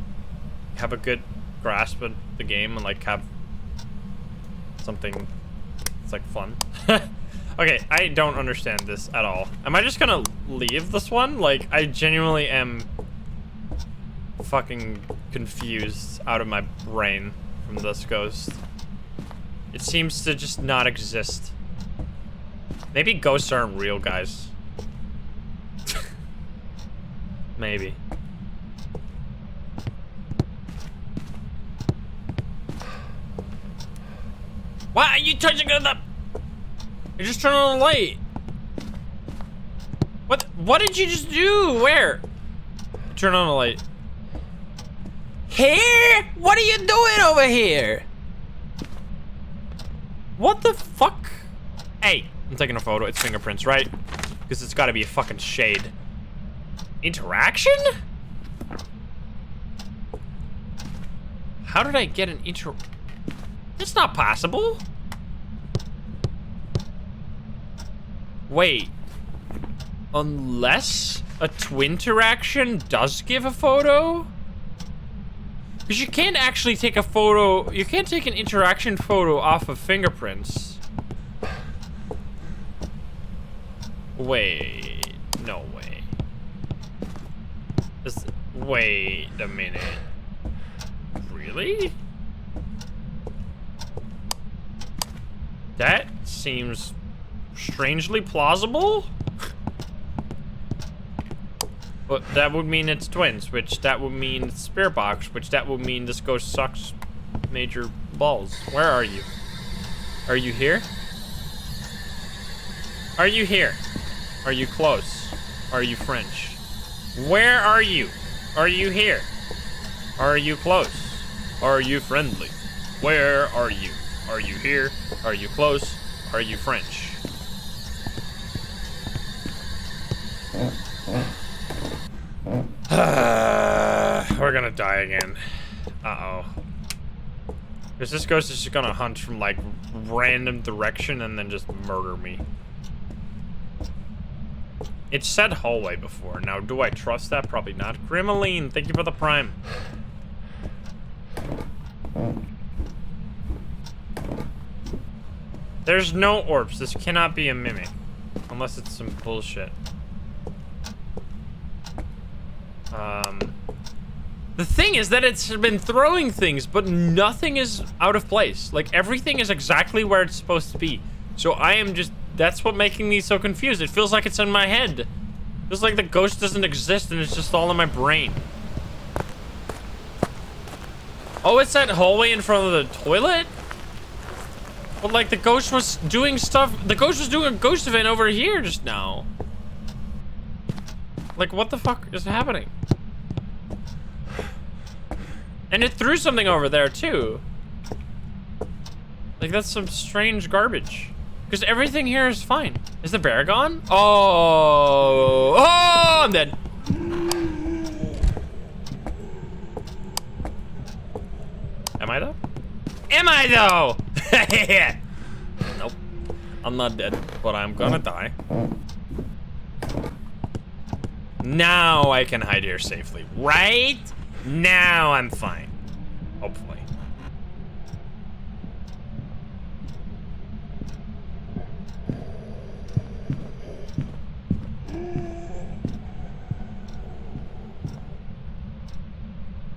have a good grasp of the game and like have something that's like fun. Okay, I don't understand this at all. Am I just gonna leave this one? Like, I genuinely am fucking confused out of my brain from this ghost. It seems to just not exist. Maybe ghosts aren't real, guys. Maybe. Why are you touching the... You just turned on the light. What did you just do? Where? Turn on the light. Here? What are you doing over here? What the fuck? Hey, I'm taking a photo. It's fingerprints, right? Because it's got to be a fucking shade. Interaction? How did I get an It's not possible. Wait. Unless a twin interaction does give a photo? Because you can't actually take a photo. You can't take an interaction photo off of fingerprints. Wait. No way. Wait a minute. Really? That seems strangely plausible. But that would mean it's twins, which that would mean it's spirit box, which that would mean this ghost sucks major balls. Where are you? Are you here? Are you here? Are you close? Are you French? Where are you? Are you here? Are you close? Are you friendly? Where are you? Are you here? Are you close? Are you French? We're gonna die again. Uh-oh. Because this ghost is just gonna hunt from like random direction and then just murder me. It said hallway before. Now, do I trust that? Probably not. Grimaline, thank you for the prime. There's no orbs. This cannot be a mimic. Unless it's some bullshit. The thing is that it's been throwing things, but nothing is out of place. Like, everything is exactly where it's supposed to be. So I am just... That's what making me so confused. It feels like it's in my head. It feels like the ghost doesn't exist and it's just all in my brain. Oh, it's that hallway in front of the toilet? But like the ghost was doing stuff. The ghost was doing a ghost event over here just now. Like, what the fuck is happening? And it threw something over there too. Like, that's some strange garbage. Because everything here is fine. Is the bear gone? Oh, oh, I'm dead. Am I though? Am I though? Nope. I'm not dead, but I'm gonna die. Now I can hide here safely, right? Now I'm fine. Hopefully.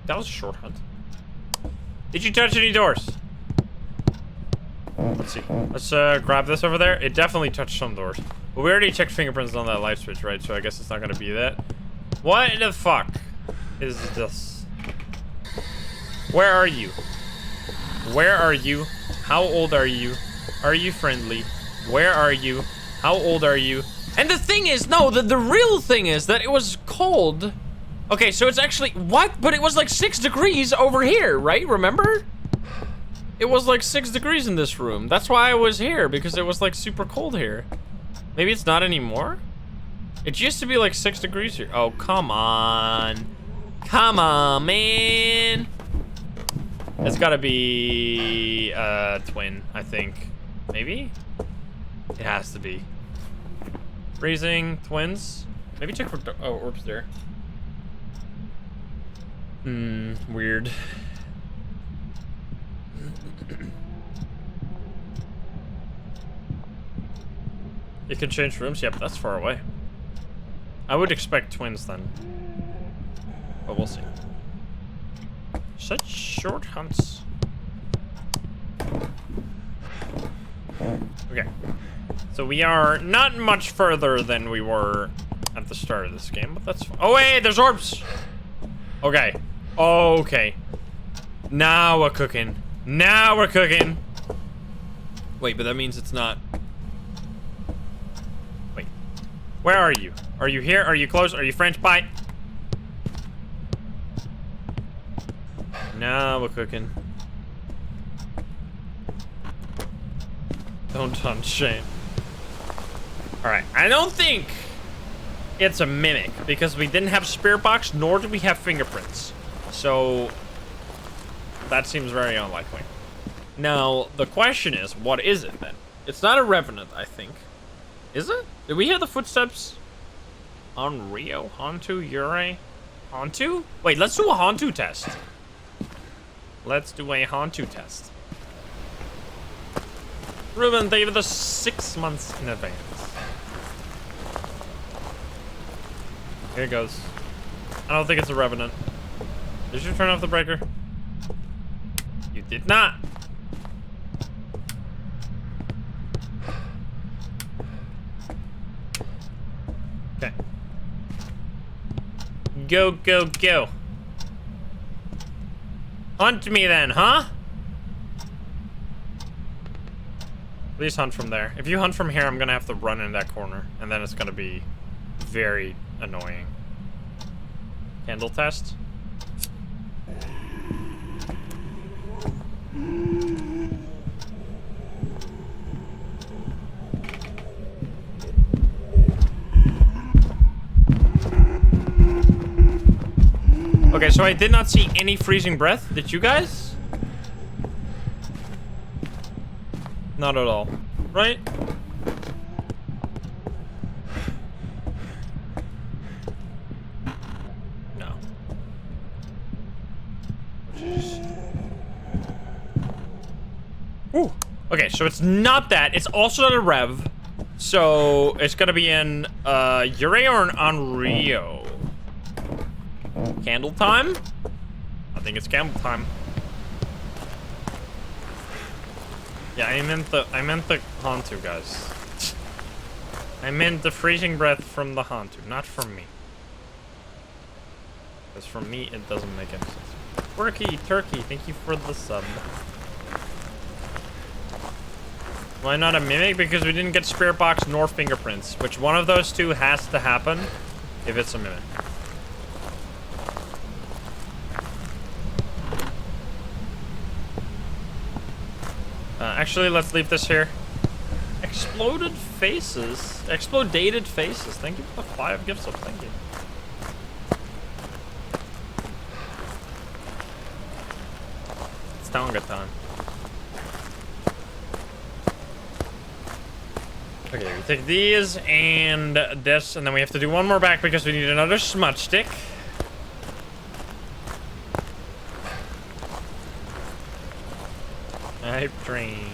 That was a short hunt. Did you touch any doors? Let's see. Let's grab this over there. It definitely touched some doors. But we already checked fingerprints on that light switch, right? So I guess it's not gonna be that. What the fuck is this? Where are you? Where are you? How old are you? Are you friendly? Where are you? How old are you? And the thing is, no, the real thing is that it was cold. Okay, so it's actually, what? But it was like 6 degrees over here, right? Remember? It was like 6 degrees in this room. That's why I was here, because it was like super cold here. Maybe it's not anymore? It used to be like 6 degrees here. Oh, come on. Come on, man. It's gotta be twin, I think. Maybe? It has to be. Freezing, twins. Maybe check for, oh, orbs there. Weird. You can change rooms? Yep, that's far away. I would expect twins then. But we'll see. Such short hunts. Okay. So we are not much further than we were at the start of this game, but that's fine. Oh wait, there's orbs! Okay. Okay. Now we're cooking. Now we're cooking. Wait, but that means it's not... Wait. Where are you? Are you here? Are you close? Are you French pie? Now we're cooking. Don't hunt Shane. Alright, I don't think it's a mimic because we didn't have spirit box, nor do we have fingerprints. So that seems very unlikely. Now, the question is, what is it then? It's not a revenant, I think. Is it? Did we hear the footsteps on Rio? Hantu? Ure? Hantu? Wait, let's do a Hantu test. Let's do a Hantu test. Ruben, thank you for the 6 months in advance. Here it goes. I don't think it's a revenant. Did you turn off the breaker? You did not. Okay. Go, go, go. Hunt me then, huh? Please hunt from there. If you hunt from here, I'm gonna have to run in that corner, and then it's gonna be very annoying. Candle test. Okay, so I did not see any freezing breath. Did you guys? Not at all. Right? No. Ooh. Okay, so it's not that. It's also not a rev. So it's gonna be in Ure or on Rio. Candle time? I think it's candle time. Yeah, I meant the Hantu, guys. I meant the freezing breath from the Hantu, not from me. Because from me, it doesn't make any sense. Quirky Turkey, thank you for the sub. Why not a mimic? Because we didn't get spirit box nor fingerprints. Which one of those two has to happen if it's a mimic? Actually, let's leave this here. Exploded faces. Exploded faces. Thank you for the 5 gifts up. Thank you. It's Tonga time. Okay, we take these and this, and then we have to do one more back because we need another smudge stick. Hype train.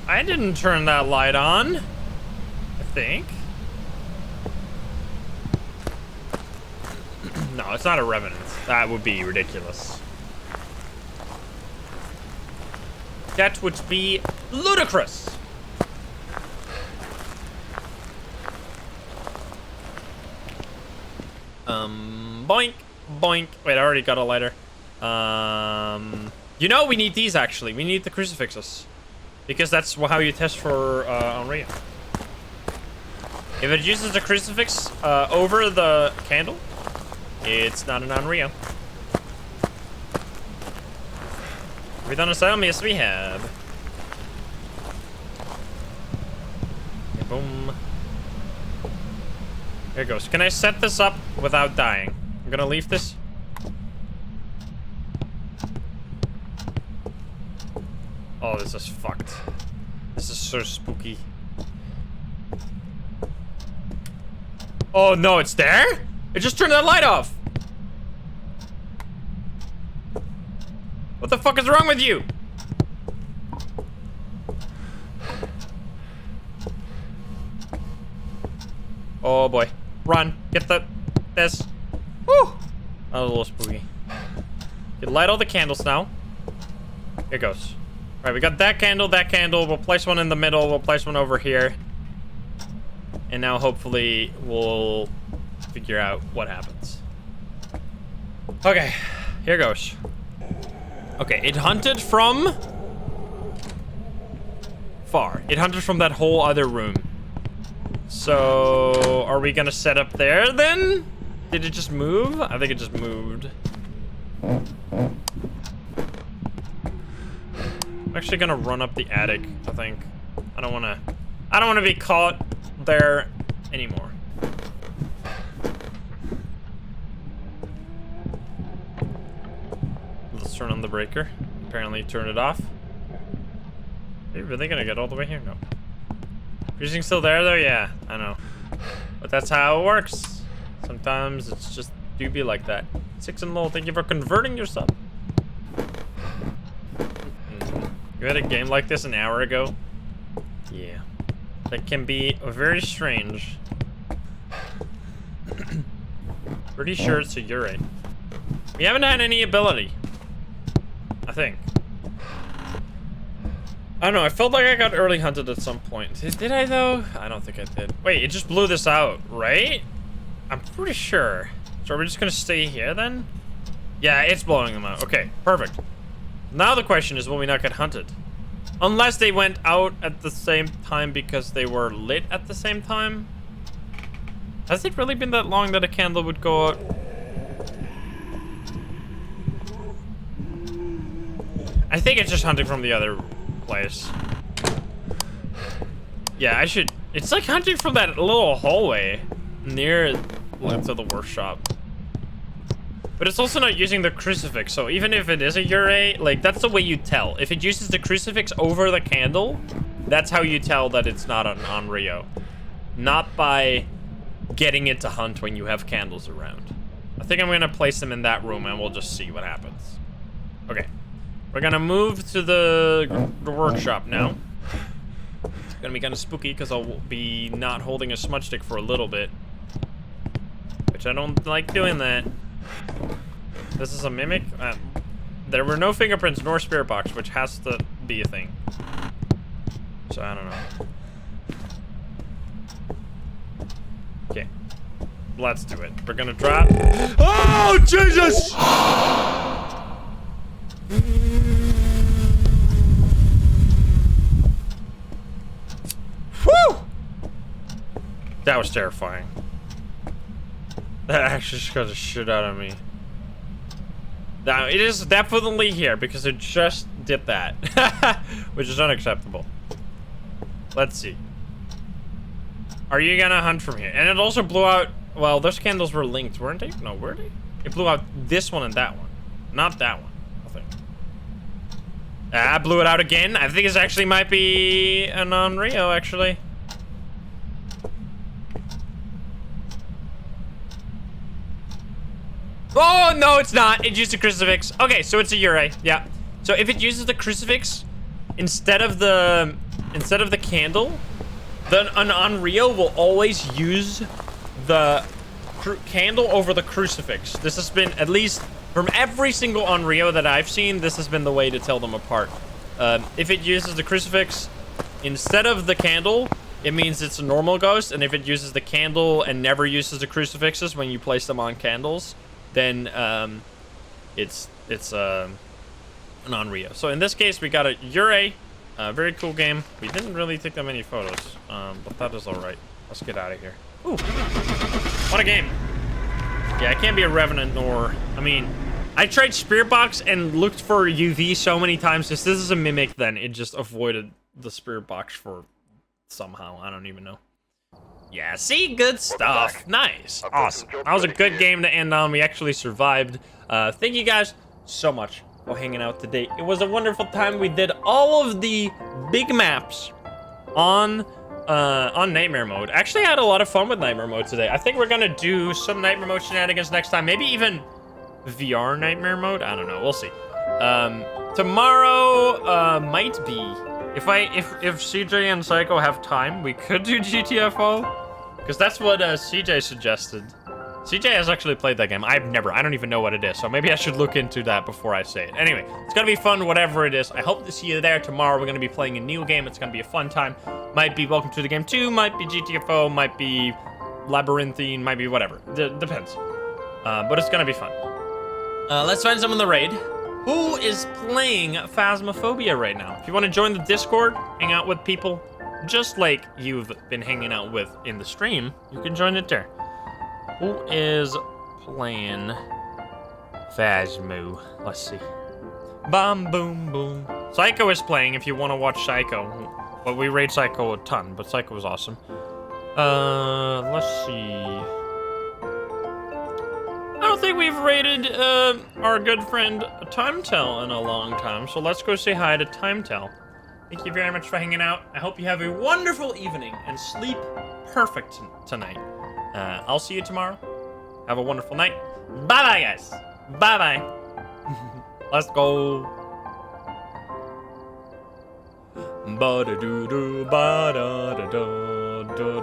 I didn't turn that light on, I think. No, it's not a revenant. That would be ridiculous. That would be ludicrous. Boink, boink. Wait, I already got a lighter. You know, we need these actually. We need the crucifixes. Because that's how you test for Unreal. If it uses the crucifix over the candle, it's not an Unreal. Have we done Asylum? Yes, we have. Okay, boom. Here goes. Can I set this up without dying? I'm gonna leave this. Oh, this is fucked. This is so spooky. Oh no, it's there? It just turned that light off. What the fuck is wrong with you? Oh boy. Run. Get this. Woo! That was a little spooky. You light all the candles now. Here goes. Alright, we got that candle, that candle. We'll place one in the middle. We'll place one over here. And now hopefully we'll figure out what happens. Okay. Here goes. Okay, it hunted from far. It hunted from that whole other room. So, are we gonna set up there then? Did it just move? I think it just moved. I'm actually gonna run up the attic, I think. I don't wanna be caught there anymore. Let's turn on the breaker. Apparently turn it off. Are you really gonna get all the way here? No. Freezing still there though? Yeah, I know. But that's how it works. Sometimes it's just do be like that. Six and low, thank you for converting yourself. You had a game like this an hour ago? Yeah. That can be very strange. Pretty sure it's a urate. We haven't had any ability. I think. I don't know, I felt like I got early hunted at some point. Did I though? I don't think I did. Wait, it just blew this out, right? I'm pretty sure. So are we just gonna stay here then? Yeah, it's blowing them out. Okay, perfect. Now the question is, will we not get hunted? Unless they went out at the same time because they were lit at the same time? Has it really been that long that a candle would go out? I think it's just hunting from the other place. Yeah, I should... It's like hunting from that little hallway near to the workshop. But it's also not using the crucifix, so even if it is a urate, like, that's the way you tell. If it uses the crucifix over the candle, that's how you tell that it's not an Onryo. Not by getting it to hunt when you have candles around. I think I'm gonna place them in that room and we'll just see what happens. Okay. We're gonna move to the workshop now. It's gonna be kind of spooky because I'll be not holding a smudge stick for a little bit. Which I don't like doing that. This is a mimic. There were no fingerprints nor spirit box, which has to be a thing. So I don't know. Okay. Let's do it. We're gonna drop. Oh, Jesus! Whew! That was terrifying. That actually scared the shit out of me. Now, it is definitely here because it just did that. Which is unacceptable. Let's see. Are you gonna hunt from here? And it also blew out... Well, those candles were linked, weren't they? No, were they? It blew out this one and that one. Not that one, I think. I blew it out again. I think it actually might be a non-Rio, actually. Oh, no, it's not. It used a crucifix. Okay, so it's a urate. Yeah. So if it uses the crucifix instead of the candle, then an Onryo will always use the candle over the crucifix. This has been, at least from every single Onryo that I've seen, this has been the way to tell them apart. If it uses the crucifix instead of the candle, it means it's a normal ghost. And if it uses the candle and never uses the crucifixes when you place them on candles, then it's an Onryo. So in this case, we got a urate. Very cool game. We didn't really take that many photos, but that is all right. Let's get out of here. Ooh, what a game! Yeah, I can't be a revenant nor... I mean, I tried spirit box and looked for UV so many times. This is a mimic. Then it just avoided the spirit box for somehow. I don't even know. Yeah, see? Good stuff. Nice. Awesome. That was a good game to end on. We actually survived. Thank you guys so much for hanging out today. It was a wonderful time. We did all of the big maps on Nightmare Mode. Actually, I had a lot of fun with Nightmare Mode today. I think we're gonna do some Nightmare Mode shenanigans next time. Maybe even VR Nightmare Mode. I don't know. We'll see. Tomorrow might be. If CJ and Psycho have time, we could do GTFO. Because that's what CJ suggested. CJ has actually played that game. I don't even know what it is. So maybe I should look into that before I say it. Anyway, it's going to be fun, whatever it is. I hope to see you there tomorrow. We're going to be playing a new game. It's going to be a fun time. Might be Welcome to the Game 2, might be GTFO, might be Labyrinthine, might be whatever. Depends. But it's going to be fun. Let's find someone in the raid. Who is playing Phasmophobia right now? If you want to join the Discord, hang out with people just like you've been hanging out with in the stream, you can join it there. Who is playing Phasmo? Let's see. Bam, boom, boom. Psycho is playing if you want to watch Psycho. But we raid Psycho a ton, but Psycho was awesome. Let's see. I don't think we've raided our good friend Timetell in a long time, so let's go say hi to Timetell. Thank you very much for hanging out. I hope you have a wonderful evening and sleep perfect tonight. I'll see you tomorrow. Have a wonderful night. Bye-bye, guys. Bye-bye. Let's go. Ba-da-doo-doo, ba-da-da-da, da-da.